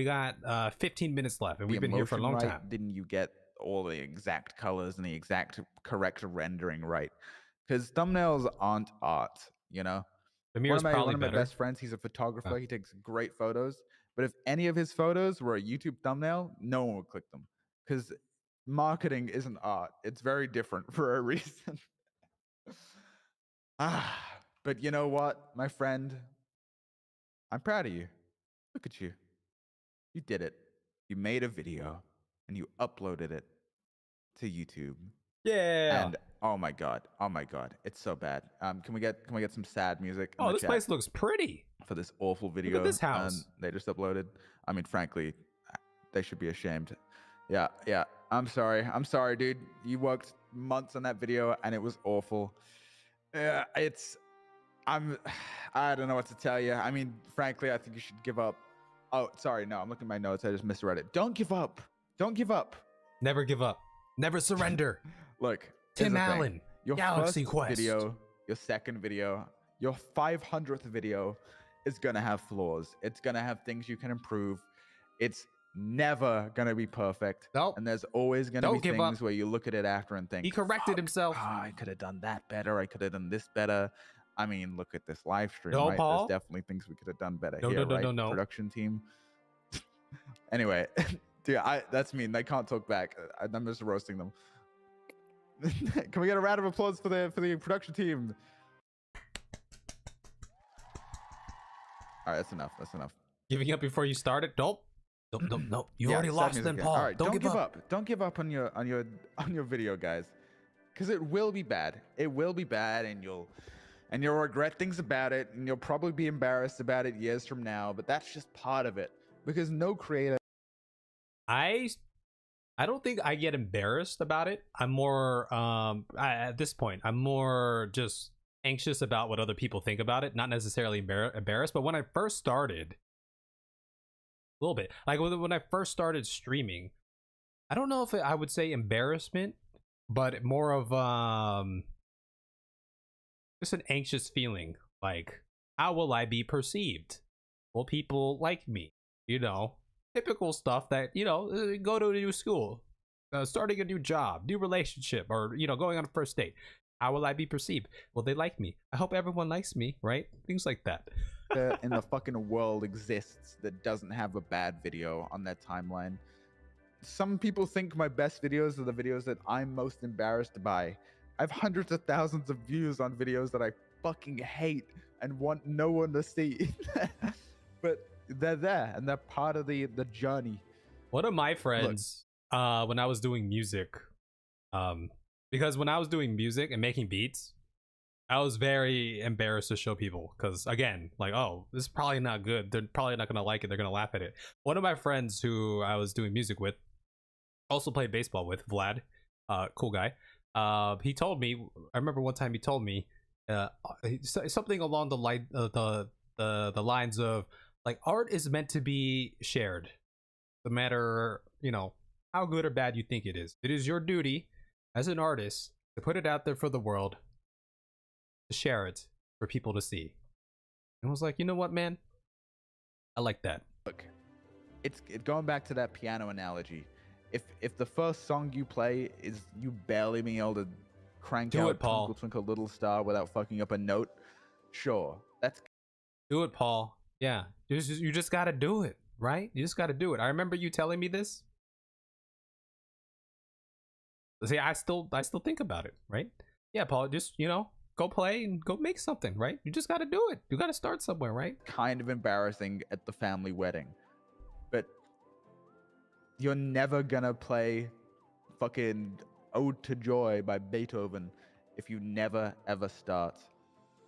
15 minutes left, and we've been here for a long time. Didn't you get all the exact colors and the exact correct rendering right? Because thumbnails aren't art, you know. Premiere's probably one of my better. best friends, he's a photographer. He takes great photos. But if any of his photos were a YouTube thumbnail, no one would click them. Because marketing isn't art. It's very different for a reason. But you know what, my friend? I'm proud of you. Look at you. You did it. You made a video and you uploaded it to YouTube. Yeah. And oh my god, it's so bad. Can we get some sad music? Oh, this place looks pretty. For this awful video. Look at this house. They just uploaded. I mean, frankly, they should be ashamed. Yeah. I'm sorry, dude. You worked months on that video and it was awful. Yeah, I don't know what to tell you. I mean, frankly, I think you should give up. Oh, sorry, no, I'm looking at my notes. I just misread it. Don't give up. Don't give up. Never give up. Never surrender. Look, Tim Allen, your Galaxy first Quest video, your second video, your 500th video is gonna have flaws. It's gonna have things you can improve. It's never gonna be perfect. Nope. And there's always gonna Don't be give things up. where you look at it after and think He corrected himself. I could have done that better. I could have done this better. I mean, look at this live stream. No, right? Paul. There's definitely things we could have done better No, here, no, right? no. Production team. Anyway, dude, that's mean. They can't talk back. I'm just roasting them. Can we get a round of applause for the production team? All right, that's enough. Giving up before you started? Nope. Nope. You already sad lost music them, again. Paul. All right, don't give up. Don't give up on your video, guys, because it will be bad. It will be bad, and you'll regret things about it, and you'll probably be embarrassed about it years from now. But that's just part of it, because no creator. I don't think I get embarrassed about it. I'm more at this point, I'm more just anxious about what other people think about it, not necessarily embarrassed. But when I first started, a little bit, like when I first started streaming, I don't know if I would say embarrassment, but more of just an anxious feeling, like, how will I be perceived? Will people like me? You know, typical stuff that, you know, go to a new school, starting a new job, new relationship, or, you know, going on a first date. How will I be perceived? Will they like me? I hope everyone likes me, right? Things like that. In the fucking world exists that doesn't have a bad video on their timeline. Some people think my best videos are the videos that I'm most embarrassed by. I have hundreds of thousands of views on videos that I fucking hate and want no one to see. But they're there and they're part of the journey. One of my friends, when I was doing music, because when I was doing music and making beats, I was very embarrassed to show people, because again, like, oh, this is probably not good. They're probably not gonna like it. They're gonna laugh at it. One of my friends who I was doing music with, also played baseball with, Vlad, cool guy. He told me, I remember one time he told me something along the line, the lines of, like, art is meant to be shared, no matter, you know, how good or bad you think it is. It is your duty as an artist to put it out there for the world, to share it for people to see. And I was like, you know what, man? I like that. Look, it's going back to that piano analogy. If the first song you play is you barely being able to crank out Twinkle Twinkle Little Star without fucking up a note, sure, that's do it, Paul. Yeah, you just gotta do it, right? You just gotta do it. I remember you telling me this. See, I still think about it, right? Yeah, Paul, just, you know, go play and go make something, right? You just gotta do it. You gotta start somewhere, right? kind of embarrassing at the family wedding. But you're never gonna play fucking Ode to Joy by Beethoven if you never ever start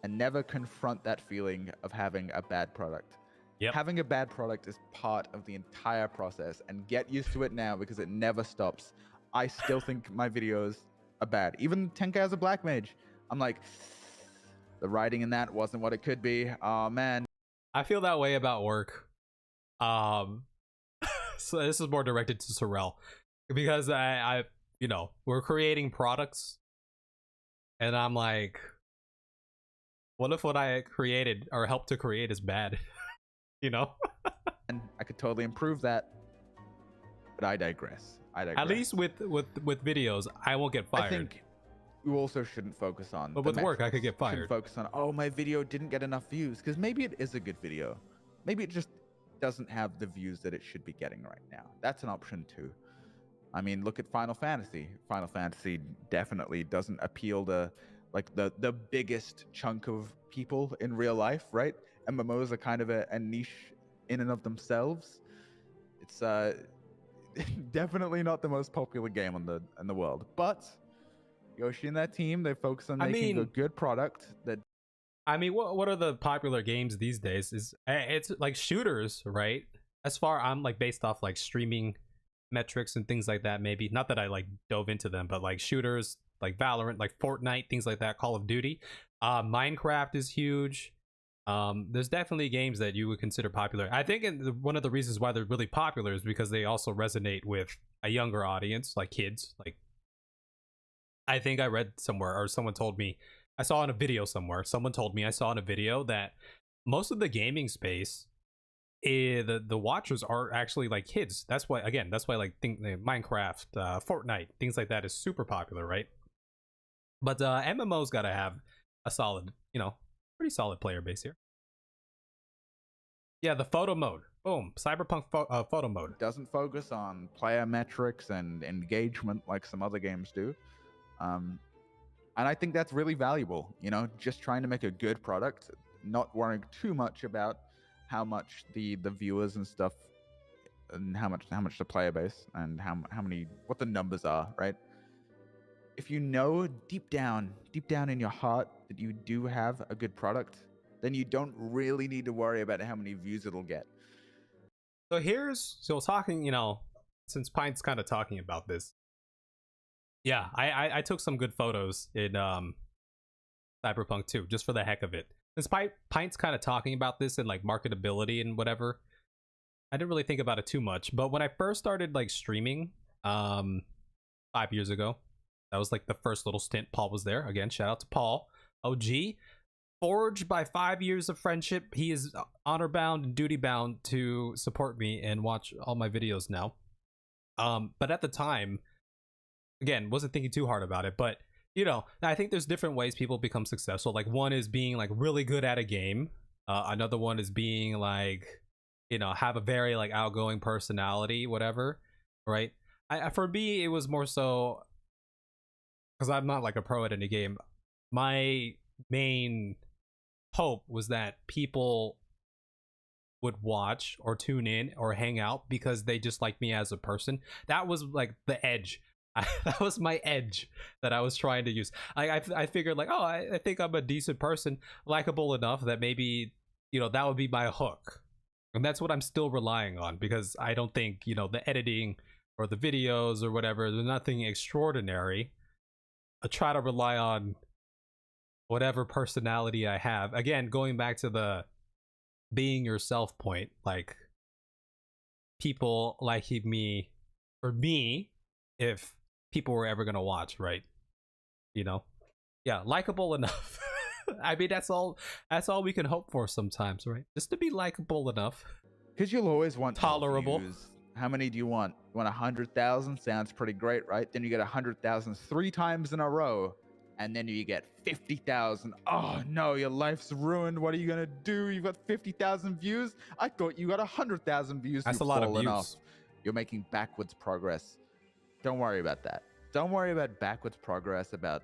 and never confront that feeling of having a bad product. Yep. Having a bad product is part of the entire process, and get used to it now because it never stops. I still think my videos are bad. Even 10K as a Black Mage, I'm like, the writing in that wasn't what it could be. Oh man. I feel that way about work. So this is more directed to Sorrel, because I you know, we're creating products, and I'm like, What if what I created or helped to create is bad? You know? And I could totally improve that. But I digress. At least with videos, I won't get fired. I think you also shouldn't focus on. But the with work, I could get metrics. You shouldn't fired. focus on, oh, my video didn't get enough views, because maybe it is a good video. Maybe it just doesn't have the views that it should be getting right now. That's an option too. I mean, look at Final Fantasy. Final Fantasy definitely doesn't appeal to like the biggest chunk of people in real life, right? MMOs are kind of a niche in and of themselves. It's definitely not the most popular game in the world, but Yoshi and that team, they focus on making a good product that. I mean, what are the popular games these days? It's like shooters, right? As far I'm like based off like streaming metrics and things like that. Maybe not that I like dove into them, but like shooters, like Valorant, like Fortnite, things like that. Call of Duty, Minecraft is huge. There's definitely games that you would consider popular. I think one of the reasons why they're really popular is because they also resonate with a younger audience, like kids. Like, I think I read somewhere or someone told me, I saw in a video somewhere, someone told me I saw in a video that most of the gaming space, the watchers are actually like kids. That's why, again, like Minecraft, Fortnite, things like that is super popular, right? But MMO's got to have a solid, pretty solid player base here. Yeah, the photo mode. Boom. Cyberpunk photo mode. Doesn't focus on player metrics and engagement like some other games do. And I think that's really valuable, just trying to make a good product, not worrying too much about how much the viewers and stuff, and how much the player base and what the numbers are, right? If you know deep down in your heart that you do have a good product, then you don't really need to worry about how many views it'll get. So talking, since Pint's kind of talking about this. Yeah, I took some good photos in Cyberpunk 2, just for the heck of it. Since Pint's kind of talking about this and like marketability and whatever, I didn't really think about it too much. But when I first started like streaming 5 years ago, that was like the first little stint. Paul was there. Again, shout out to Paul. OG. Forged by 5 years of friendship. He is honor bound and duty bound to support me and watch all my videos now. But at the time, again, wasn't thinking too hard about it, but I think there's different ways people become successful. Like, one is being like really good at a game. Another one is being like, have a very like outgoing personality, whatever, right? For me, it was more so because I'm not like a pro at any game. My main hope was that people would watch or tune in or hang out because they just like me as a person. That was like the edge. That was my edge that I was trying to use. I figured like, I think I'm a decent person, likable enough that maybe, that would be my hook. And that's what I'm still relying on, because I don't think, the editing or the videos or whatever, there's nothing extraordinary. I try to rely on whatever personality I have. Again, going back to the being yourself point, like people liking me, for me, if people were ever gonna watch, right? Yeah, likable enough. I mean, that's all we can hope for sometimes, right? Just to be likable enough. Because you'll always want tolerable views. How many do you want? You want 100,000? Sounds pretty great, right? Then you get 100,000 3 times in a row, and then you get 50,000. Oh no, your life's ruined. What are you gonna do? You got 50,000 views? I thought you got 100,000 views. That's a lot of views. Off. You're making backwards progress. Don't worry about that. Don't worry about backwards progress, about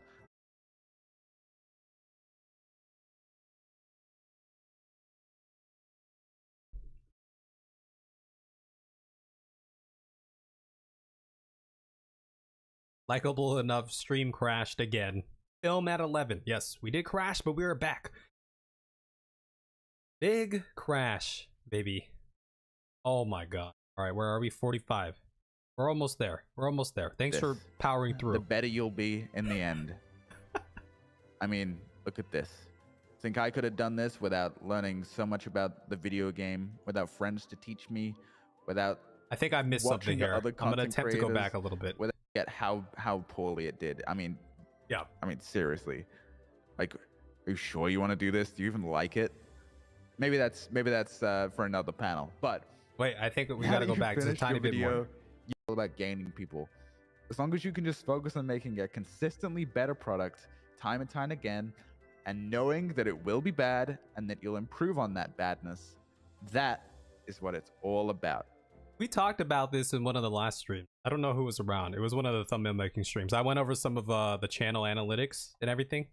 likable enough. Stream crashed again. Film at 11. Yes, we did crash, but we were back. Big crash, baby. Oh my god. All right, where are we? 45. We're almost there. Thanks for powering through. The better you'll be in the end. I mean, look at this. Think I could have done this without learning so much about the video game, without friends to teach me, without I think I missed something here. I'm going to attempt to go back a little bit. Without how poorly it did. I mean, yeah. I mean, seriously. Like, Are you sure you want to do this? Do you even like it? Maybe that's for another panel. But Wait, I think we now gotta that go you've back just a finished tiny your bit more. video, you're all about gaining people. As long as you can just focus on making a consistently better product time and time again, and knowing that it will be bad and that you'll improve on that badness, that is what it's all about. We talked about this in one of the last streams. I don't know who was around. It was one of the thumbnail making streams. I went over some of the channel analytics and everything.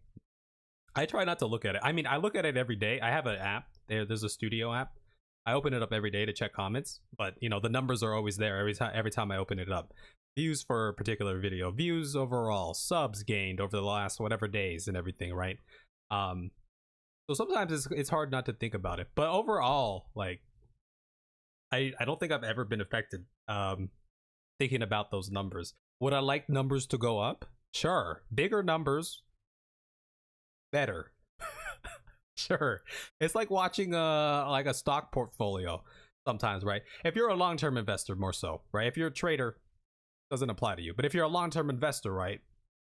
I try not to look at it. I mean, I look at it every day. I have an app. There's a studio app. I open it up every day to check comments, but you know the numbers are always there every time I open it up. Views for a particular video, views overall, subs gained over the last whatever days and everything, right? So sometimes it's hard not to think about it, but overall, like I don't think I've ever been affected thinking about those numbers. Would I like numbers to go up? Sure. Bigger numbers, better. Sure. It's like watching a stock portfolio sometimes, right? If you're a long-term investor, more so, right? If you're a trader, doesn't apply to you. But if you're a long-term investor, right?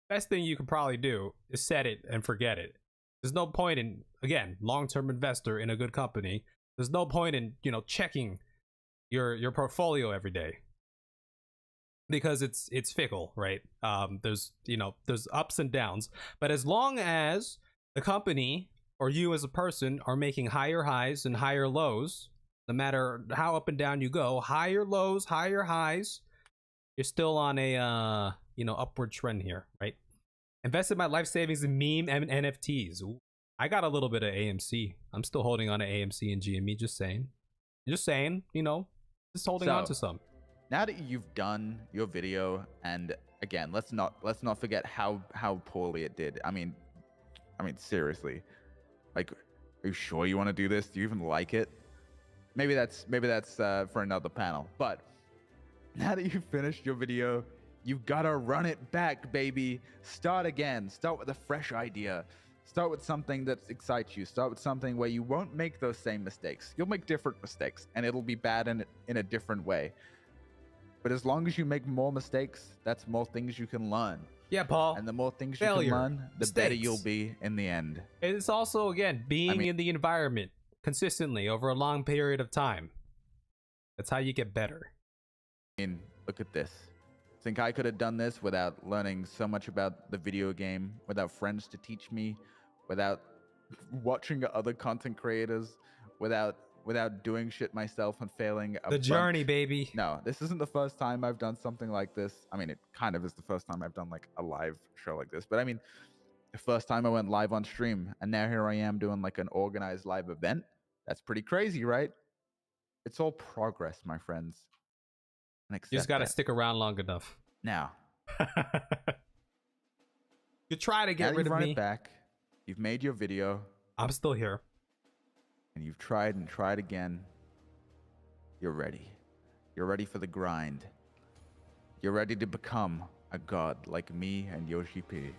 Best thing you can probably do is set it and forget it. There's no point in, again, long-term investor in a good company. There's no point in, you know, checking your portfolio every day, because it's fickle, right? There's ups and downs, but as long as the company or you as a person are making higher highs and higher lows, no matter how up and down you go, higher lows, higher highs, you're still on a upward trend here, right? Invested my life savings in meme and NFTs. Ooh, I got a little bit of AMC. I'm still holding on to AMC and GME. Just saying, you know, just holding on to some. Now that you've done your video, and again, let's not forget how poorly it did. I mean, seriously, like, are you sure you want to do this? Do you even like it? Maybe that's for another panel. But now that you've finished your video, you've got to run it back, baby. Start again. Start with a fresh idea. Start with something that excites you. Start with something where you won't make those same mistakes. You'll make different mistakes, and it'll be bad in a different way. But as long as you make more mistakes, that's more things you can learn. Yeah, Paul. And the more things Failure, you can learn, the mistakes. better you'll be in the end. It's also, again, being in the environment consistently over a long period of time. That's how you get better. I mean, look at this. Think I could have done this without learning so much about the video game, without friends to teach me, without watching other content creators, without doing shit myself and failing The journey, baby. No, this isn't the first time I've done something like this. I mean, it kind of is the first time I've done like a live show like this, but I mean, the first time I went live on stream, and now here I am doing like an organized live event. That's pretty crazy, right? It's all progress, my friends. You just gotta stick around long enough. Now, you try to get now rid you've of run me. it back. You've made your video, I'm still here. and you've tried and tried again. You're ready. You're ready for the grind. You're ready to become a god like me and Yoshi P.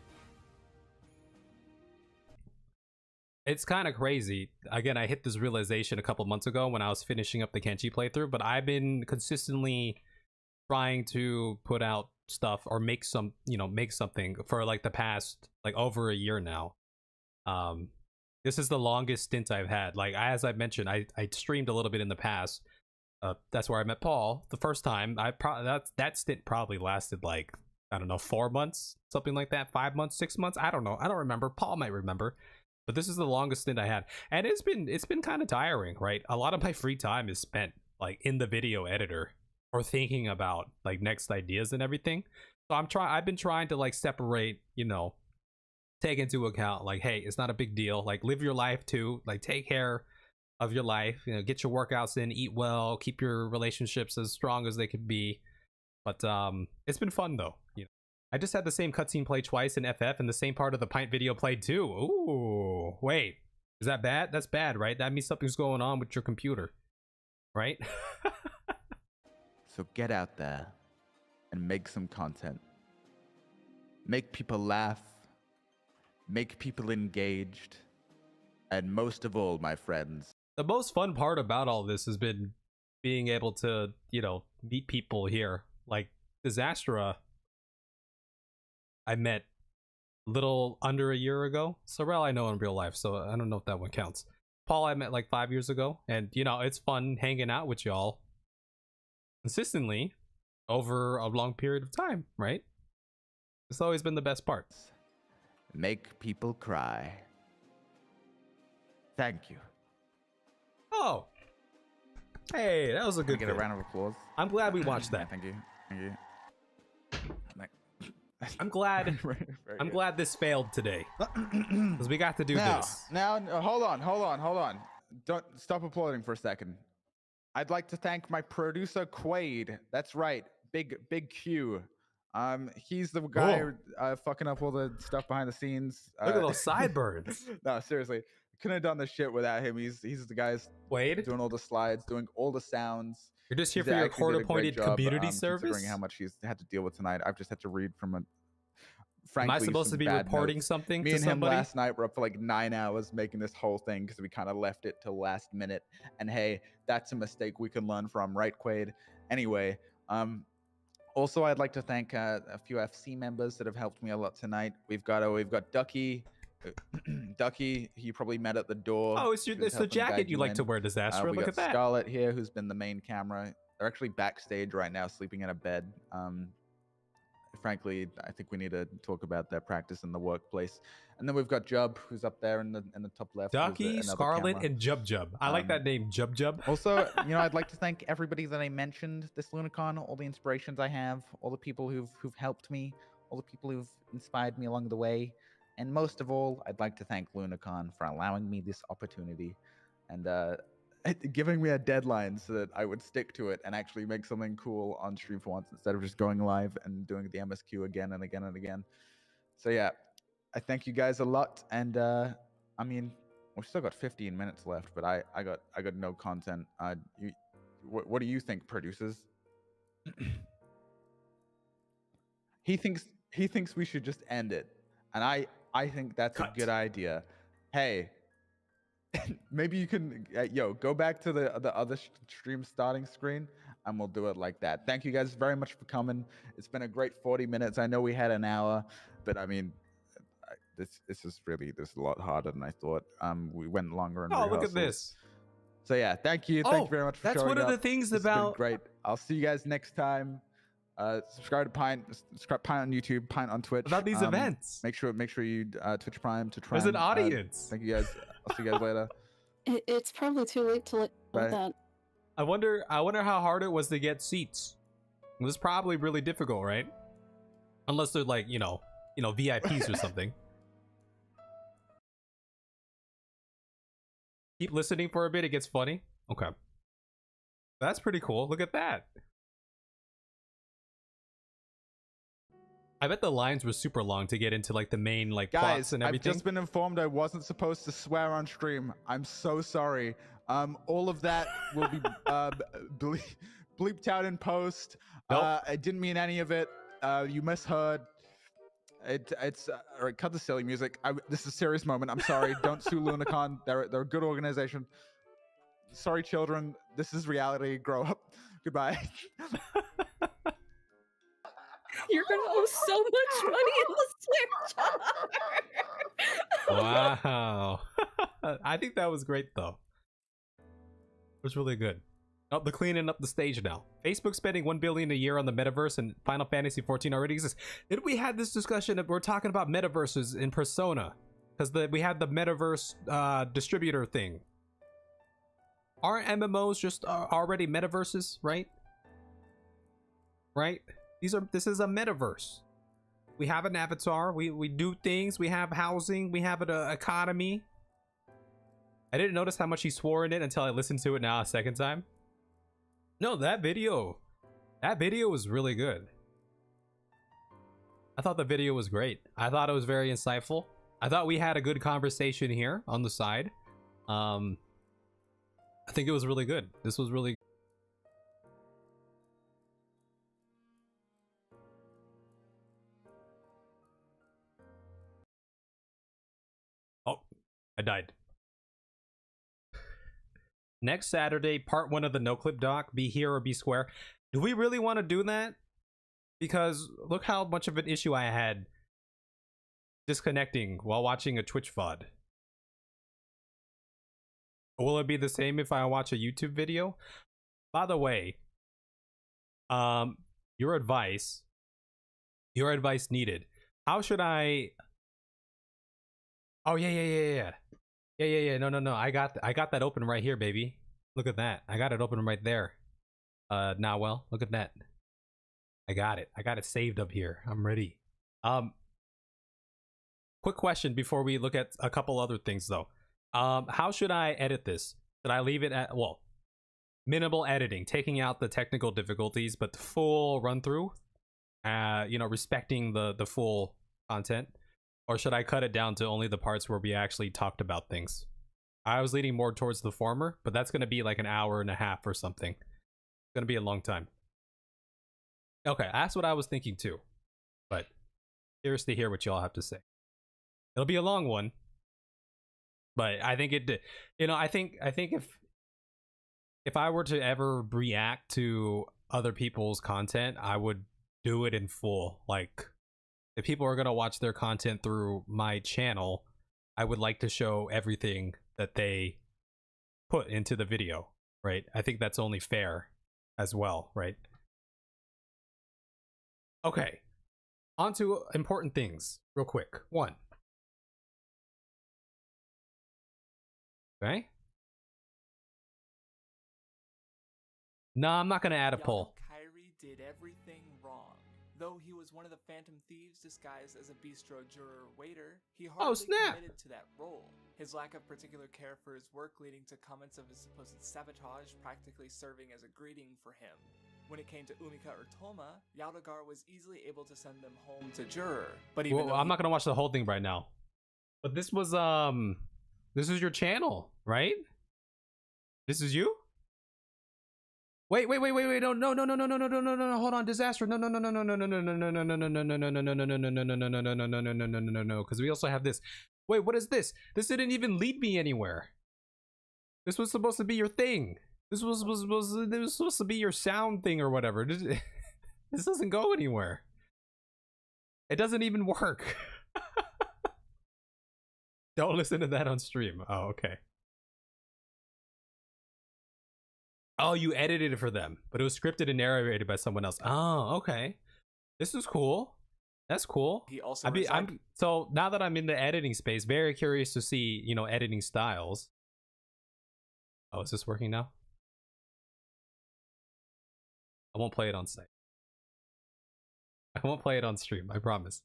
It's kind of crazy. Again, I hit this realization a couple months ago when I was finishing up the Kenshi playthrough, but I've been consistently trying to put out stuff or make something for like the past like over a year now. This is the longest stint I've had. Like, as I mentioned, I streamed a little bit in the past. That's where I met Paul the first time. That stint probably lasted like, I don't know, 4 months, something like that, 5 months, 6 months. I don't know. I don't remember. Paul might remember. But this is the longest stint I had, and it's been kind of tiring, right? A lot of my free time is spent like in the video editor or thinking about like next ideas and everything. So I've been trying to like separate, take into account like, hey, it's not a big deal. Like, live your life too. Like, take care of your life. Get your workouts in, eat well, keep your relationships as strong as they can be. But it's been fun though. I just had the same cutscene play twice in FF, and the same part of the Pint video played too. Ooh, wait, is that bad? That's bad, right? That means something's going on with your computer, right? So get out there and make some content. Make people laugh. Make people engaged. And most of all, my friends, The most fun part about all this has been being able to, meet people here. Like Disastra, I met little under a year ago. Sorrel I know in real life, so I don't know if that one counts. Paul I met like 5 years ago, and you know, it's fun hanging out with y'all consistently over a long period of time, right? It's always been the best part. Make people cry. Thank you. Oh, hey, that was a Can I good get a bit. round of applause? I'm glad we watched Yeah, that. thank you. Thank you. I'm glad. Very I'm good. glad this failed today because we got to do this. Now, hold on. Don't stop applauding for a second. I'd like to thank my producer Quaid. That's right, big Q. He's the guy fucking up all the stuff behind the scenes. Look at those sideburns. No, seriously, couldn't have done this shit without him. He's the guy Wade, doing all the slides, doing all the sounds. you're just here He's for your actually did a great court-appointed job, community service. Considering how much he's had to deal with tonight, I've just had to read from a. Am Frankly, I supposed to some be bad reporting notes. something Me to and him somebody? last night were up for like 9 hours making this whole thing because we kind of left it till last minute. And hey, that's a mistake we can learn from, right, Quaid? Anyway, also I'd like to thank a few FC members that have helped me a lot tonight. We've got Ducky. Ducky, you probably met at the door. Oh, it's She was the helping jacket guide you like in. to wear, Disaster. We Look got at that. Scarlett here, who's been the main camera. They're actually backstage right now, sleeping in a bed. Frankly, I think we need to talk about their practice in the workplace. And then we've got Jub, who's up there in the top left. who's Ducky, another Scarlet, camera. and Jub Jub. I like that name, Jub Jub. Also, I'd like to thank everybody that I mentioned this Lunarcon, all the inspirations I have, all the people who've helped me, all the people who've inspired me along the way, and most of all, I'd like to thank Lunarcon for allowing me this opportunity and giving me a deadline so that I would stick to it and actually make something cool on stream for once instead of just going live and doing the MSQ again and again and again. So yeah, I thank you guys a lot, and I mean, we've still got 15 minutes left, but I got no content. What do you think, producers? He thinks we should just end it, and I think that's a good idea. Hey, maybe you can go back to the other stream starting screen, and we'll do it like that. Thank you guys very much for coming. It's been a great 40 minutes. I know we had an hour, but I mean, this is a lot harder than I thought. We went longer. Oh, look at this. So yeah, thank you. Thank you very much for that's showing one of up. the things This has been about great. I'll see you guys next time. Subscribe to Pint. Subscribe Pint on YouTube. Pint on Twitch. about these events. Make sure you Twitch Prime to try. There's an audience. Thank you guys. I'll see you guys later. It's probably too late to let Bye. that. I wonder how hard it was to get seats. It was probably really difficult, right? Unless they're like, VIPs or something. Keep listening for a bit, it gets funny. Okay. That's pretty cool. Look at that. I bet the lines were super long to get into like the main like plots Guys, and I've everything. just been informed I wasn't supposed to swear on stream. I'm so sorry. All of that will be bleeped out in post. Nope. I didn't mean any of it. You misheard. It's all right. Cut the silly music. This is a serious moment. I'm sorry. Don't sue Lunarcon. They're a good organization. Sorry, children. This is reality. Grow up. Goodbye. You're gonna owe so much money in the swear jar. Wow. I think that was great though. It was really good. Oh, they're cleaning up the stage now. Facebook spending $1 billion a year on the metaverse, and Final Fantasy 14 already exists. Did we had this discussion? We're talking about metaverses in Persona, because we had the metaverse distributor thing. Aren't MMOs just already metaverses, right? Right? This is a metaverse. We have an avatar. We do things. We have housing. We have an economy. I didn't notice how much he swore in it until I listened to it now a second time. No, that video was really good. I thought the video was great. I thought it was very insightful. I thought we had a good conversation here on the side. I think it was really good. This was really Oh, I died. Next Saturday, part 1 of the No Clip Doc, Be Here or Be Square. Do we really want to do that? Because look how much of an issue I had disconnecting while watching a Twitch VOD. Will it be the same if I watch a YouTube video? By the way, your advice needed. How should I? Oh yeah. No. I got that open right here, baby. Look at that. I got it open right there. Now, well, look at that. I got it saved up here. I'm ready. Quick question before we look at a couple other things though. How should I edit this? Should I leave it at, well, minimal editing, taking out the technical difficulties, but the full run through, you know, respecting the full content? Or should I cut it down to only the parts where we actually talked about things? I was leaning more towards the former, but that's going to be like an hour and a half or something. It's going to be a long time. Okay, that's what I was thinking too. But curious to hear what y'all have to say. It'll be a long one. But I think it, you know, I think if I were to ever react to other people's content, I would do it in full. Like, if people are going to watch their content through my channel, I would like to show everything that they put into the video, right? I think that's only fair as well, right? Okay, on to important things real quick. One. Okay. No, I'm not gonna add a poll. Kyrie did everything wrong. Though he was one of the Phantom Thieves disguised as a bistro juror waiter, he hardly committed to that role. His lack of particular care for his work leading to comments of his supposed sabotage practically serving as a greeting for him. When it came to Umika or Toma, Yaodagar was easily able to send them home to juror. But even I'm not gonna watch the whole thing right now. But this was this is your channel, right? This is you? Wait, no, hold on, disaster. No, because we also have this. Wait, what is this? This didn't even lead me anywhere. This was supposed to be your thing. This was supposed to be your sound thing or whatever. This doesn't go anywhere. It doesn't even work. Don't listen to that on stream. Oh, okay. Oh, you edited it for them, but it was scripted and narrated by someone else. Oh, okay. This is cool. That's cool. He also so now that I'm in the editing space, very curious to see, you know, editing styles. Oh, is this working now? I won't play it on site. I won't play it on stream, I promise.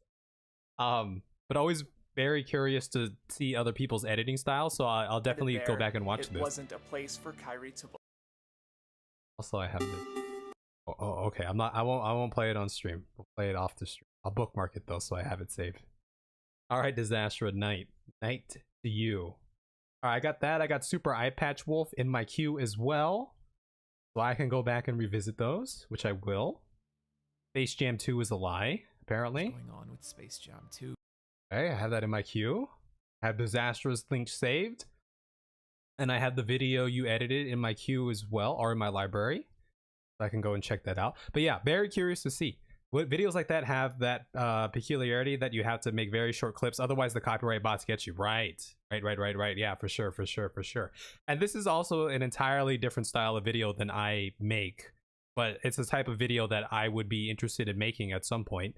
But always very curious to see other people's editing styles, so I'll definitely go back and watch this. It wasn't a place for Kyrie to. Also, I have this. Oh, okay. I won't play it on stream. We'll play it off the stream. I'll bookmark it though, so I have it saved. All right, Disaster Night to you. All right, I got that. I got Super Eye Patch Wolf in my queue as well, so I can go back and revisit those, which I will. Space Jam 2 is a lie, apparently. What's going on with Space Jam 2? Okay, I have that in my queue. I have Disastrous link saved. And I have the video you edited in my queue as well, or in my library. So I can go and check that out. But yeah, very curious to see. What videos like that have that peculiarity that you have to make very short clips, otherwise the copyright bots get you. Right. Yeah, for sure. And this is also an entirely different style of video than I make, but it's a type of video that I would be interested in making at some point.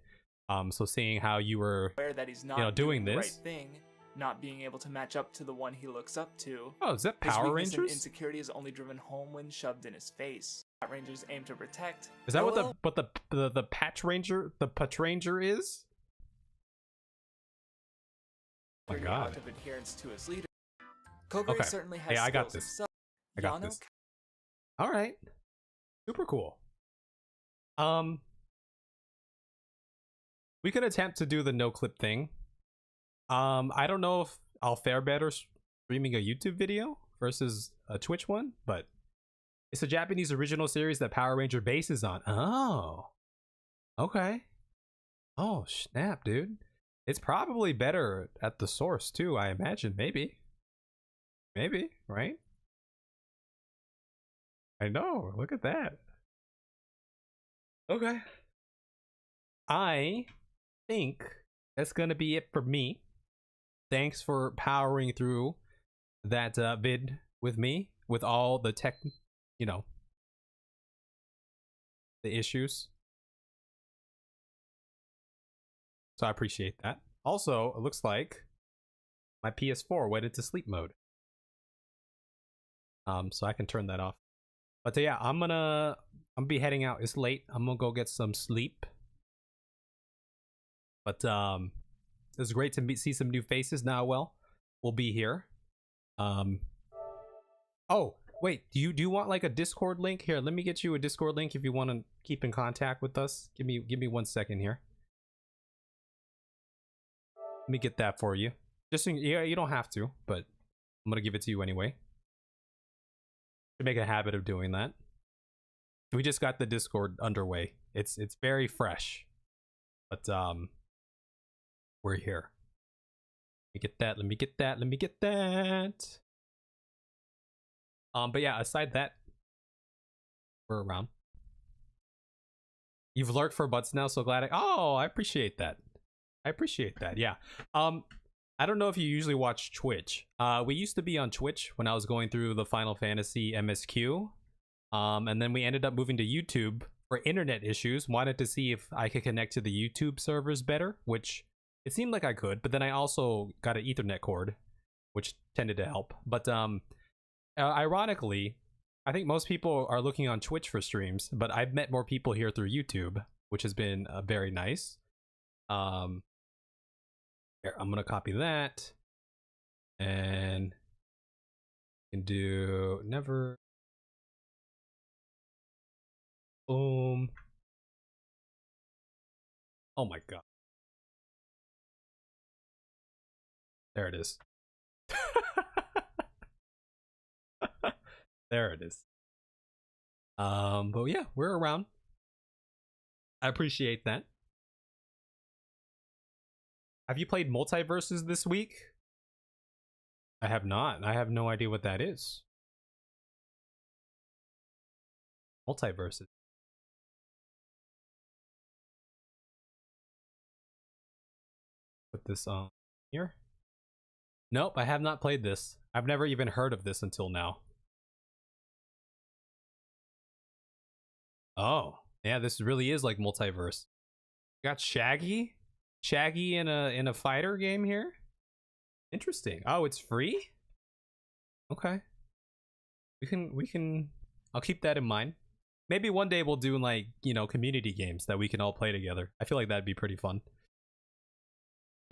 So seeing how you were, that he's not, you know, doing the this. right thing, not being able to match up to the one he looks up to. Oh, is that Power his weakness and Rangers? insecurity is only driven home when shoved in his face. Power Rangers aim to protect. Is that what the Patch Ranger, the Patch Ranger is? Oh my God. Out of adherence to his leader. Koguri Okay. certainly has Hey, I got skills this. himself. I got this. All right. Super cool. We could attempt to do the no clip thing. I don't know if I'll fare better streaming a YouTube video versus a Twitch one, but it's a Japanese original series that Power Ranger bases on. Oh, okay. Oh, snap, dude. It's probably better at the source too, I imagine. Maybe, right? I know, look at that. Okay. I think that's gonna be it for me. Thanks for powering through that vid with me, with all the tech, you know, the issues. So I appreciate that. Also, it looks like my PS4 went into sleep mode. So I can turn that off. But yeah, I'm gonna be heading out. It's late. I'm gonna go get some sleep. But it's great to see some new faces now. Well, we'll be here. Oh wait, do you want like a Discord link? Here, let me get you a Discord link if you want to keep in contact with us. Give me 1 second here. Let me get that for you. Just yeah, you don't have to, but I'm gonna give it to you anyway. To make a habit of doing that. We just got the Discord underway. It's very fresh, but we're here. Let me get that. Let me get that. Let me get that. But yeah, aside that, we're around. You've lurked for butts now, so glad I appreciate that. I appreciate that. Yeah. I don't know if you usually watch Twitch. We used to be on Twitch when I was going through the Final Fantasy MSQ. And then we ended up moving to YouTube for internet issues. Wanted to see if I could connect to the YouTube servers better, which it seemed like I could, but then I also got an Ethernet cord, which tended to help. But ironically, I think most people are looking on Twitch for streams, but I've met more people here through YouTube, which has been very nice. Here, I'm gonna copy that, and can do never. Boom. Oh my god. There it is. There it is. But yeah, we're around. I appreciate that. Have you played Multiverses this week? I have not. I have no idea what that is. Multiverses. Put this on here. Nope, I have not played this. I've never even heard of this until now. Oh, yeah, this really is like Multiverse. Got Shaggy? Shaggy in a fighter game here? Interesting. Oh, it's free? Okay. We can I'll keep that in mind. Maybe one day we'll do like, you know, community games that we can all play together. I feel like that'd be pretty fun.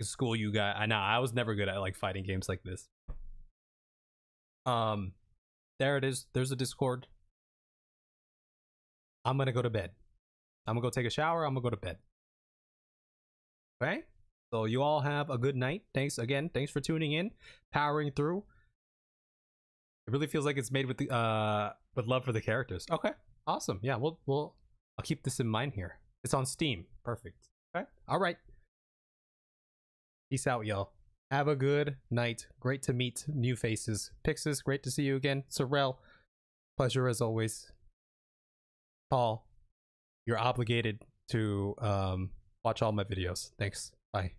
School you guys. I know I was never good at like fighting games like this. There it is. There's a Discord. I'm gonna go to bed. I'm gonna go take a shower. I'm gonna go to bed. Okay? So you all have a good night. Thanks again. Thanks for tuning in, powering through. It really feels like it's made with the with love for the characters. Okay. Awesome. Yeah, I'll keep this in mind here. It's on Steam. Perfect. Okay. All right. Peace out, y'all. Have a good night. Great to meet new faces. Pixis, great to see you again. Sorrel, pleasure as always. Paul, you're obligated to watch all my videos. Thanks. Bye.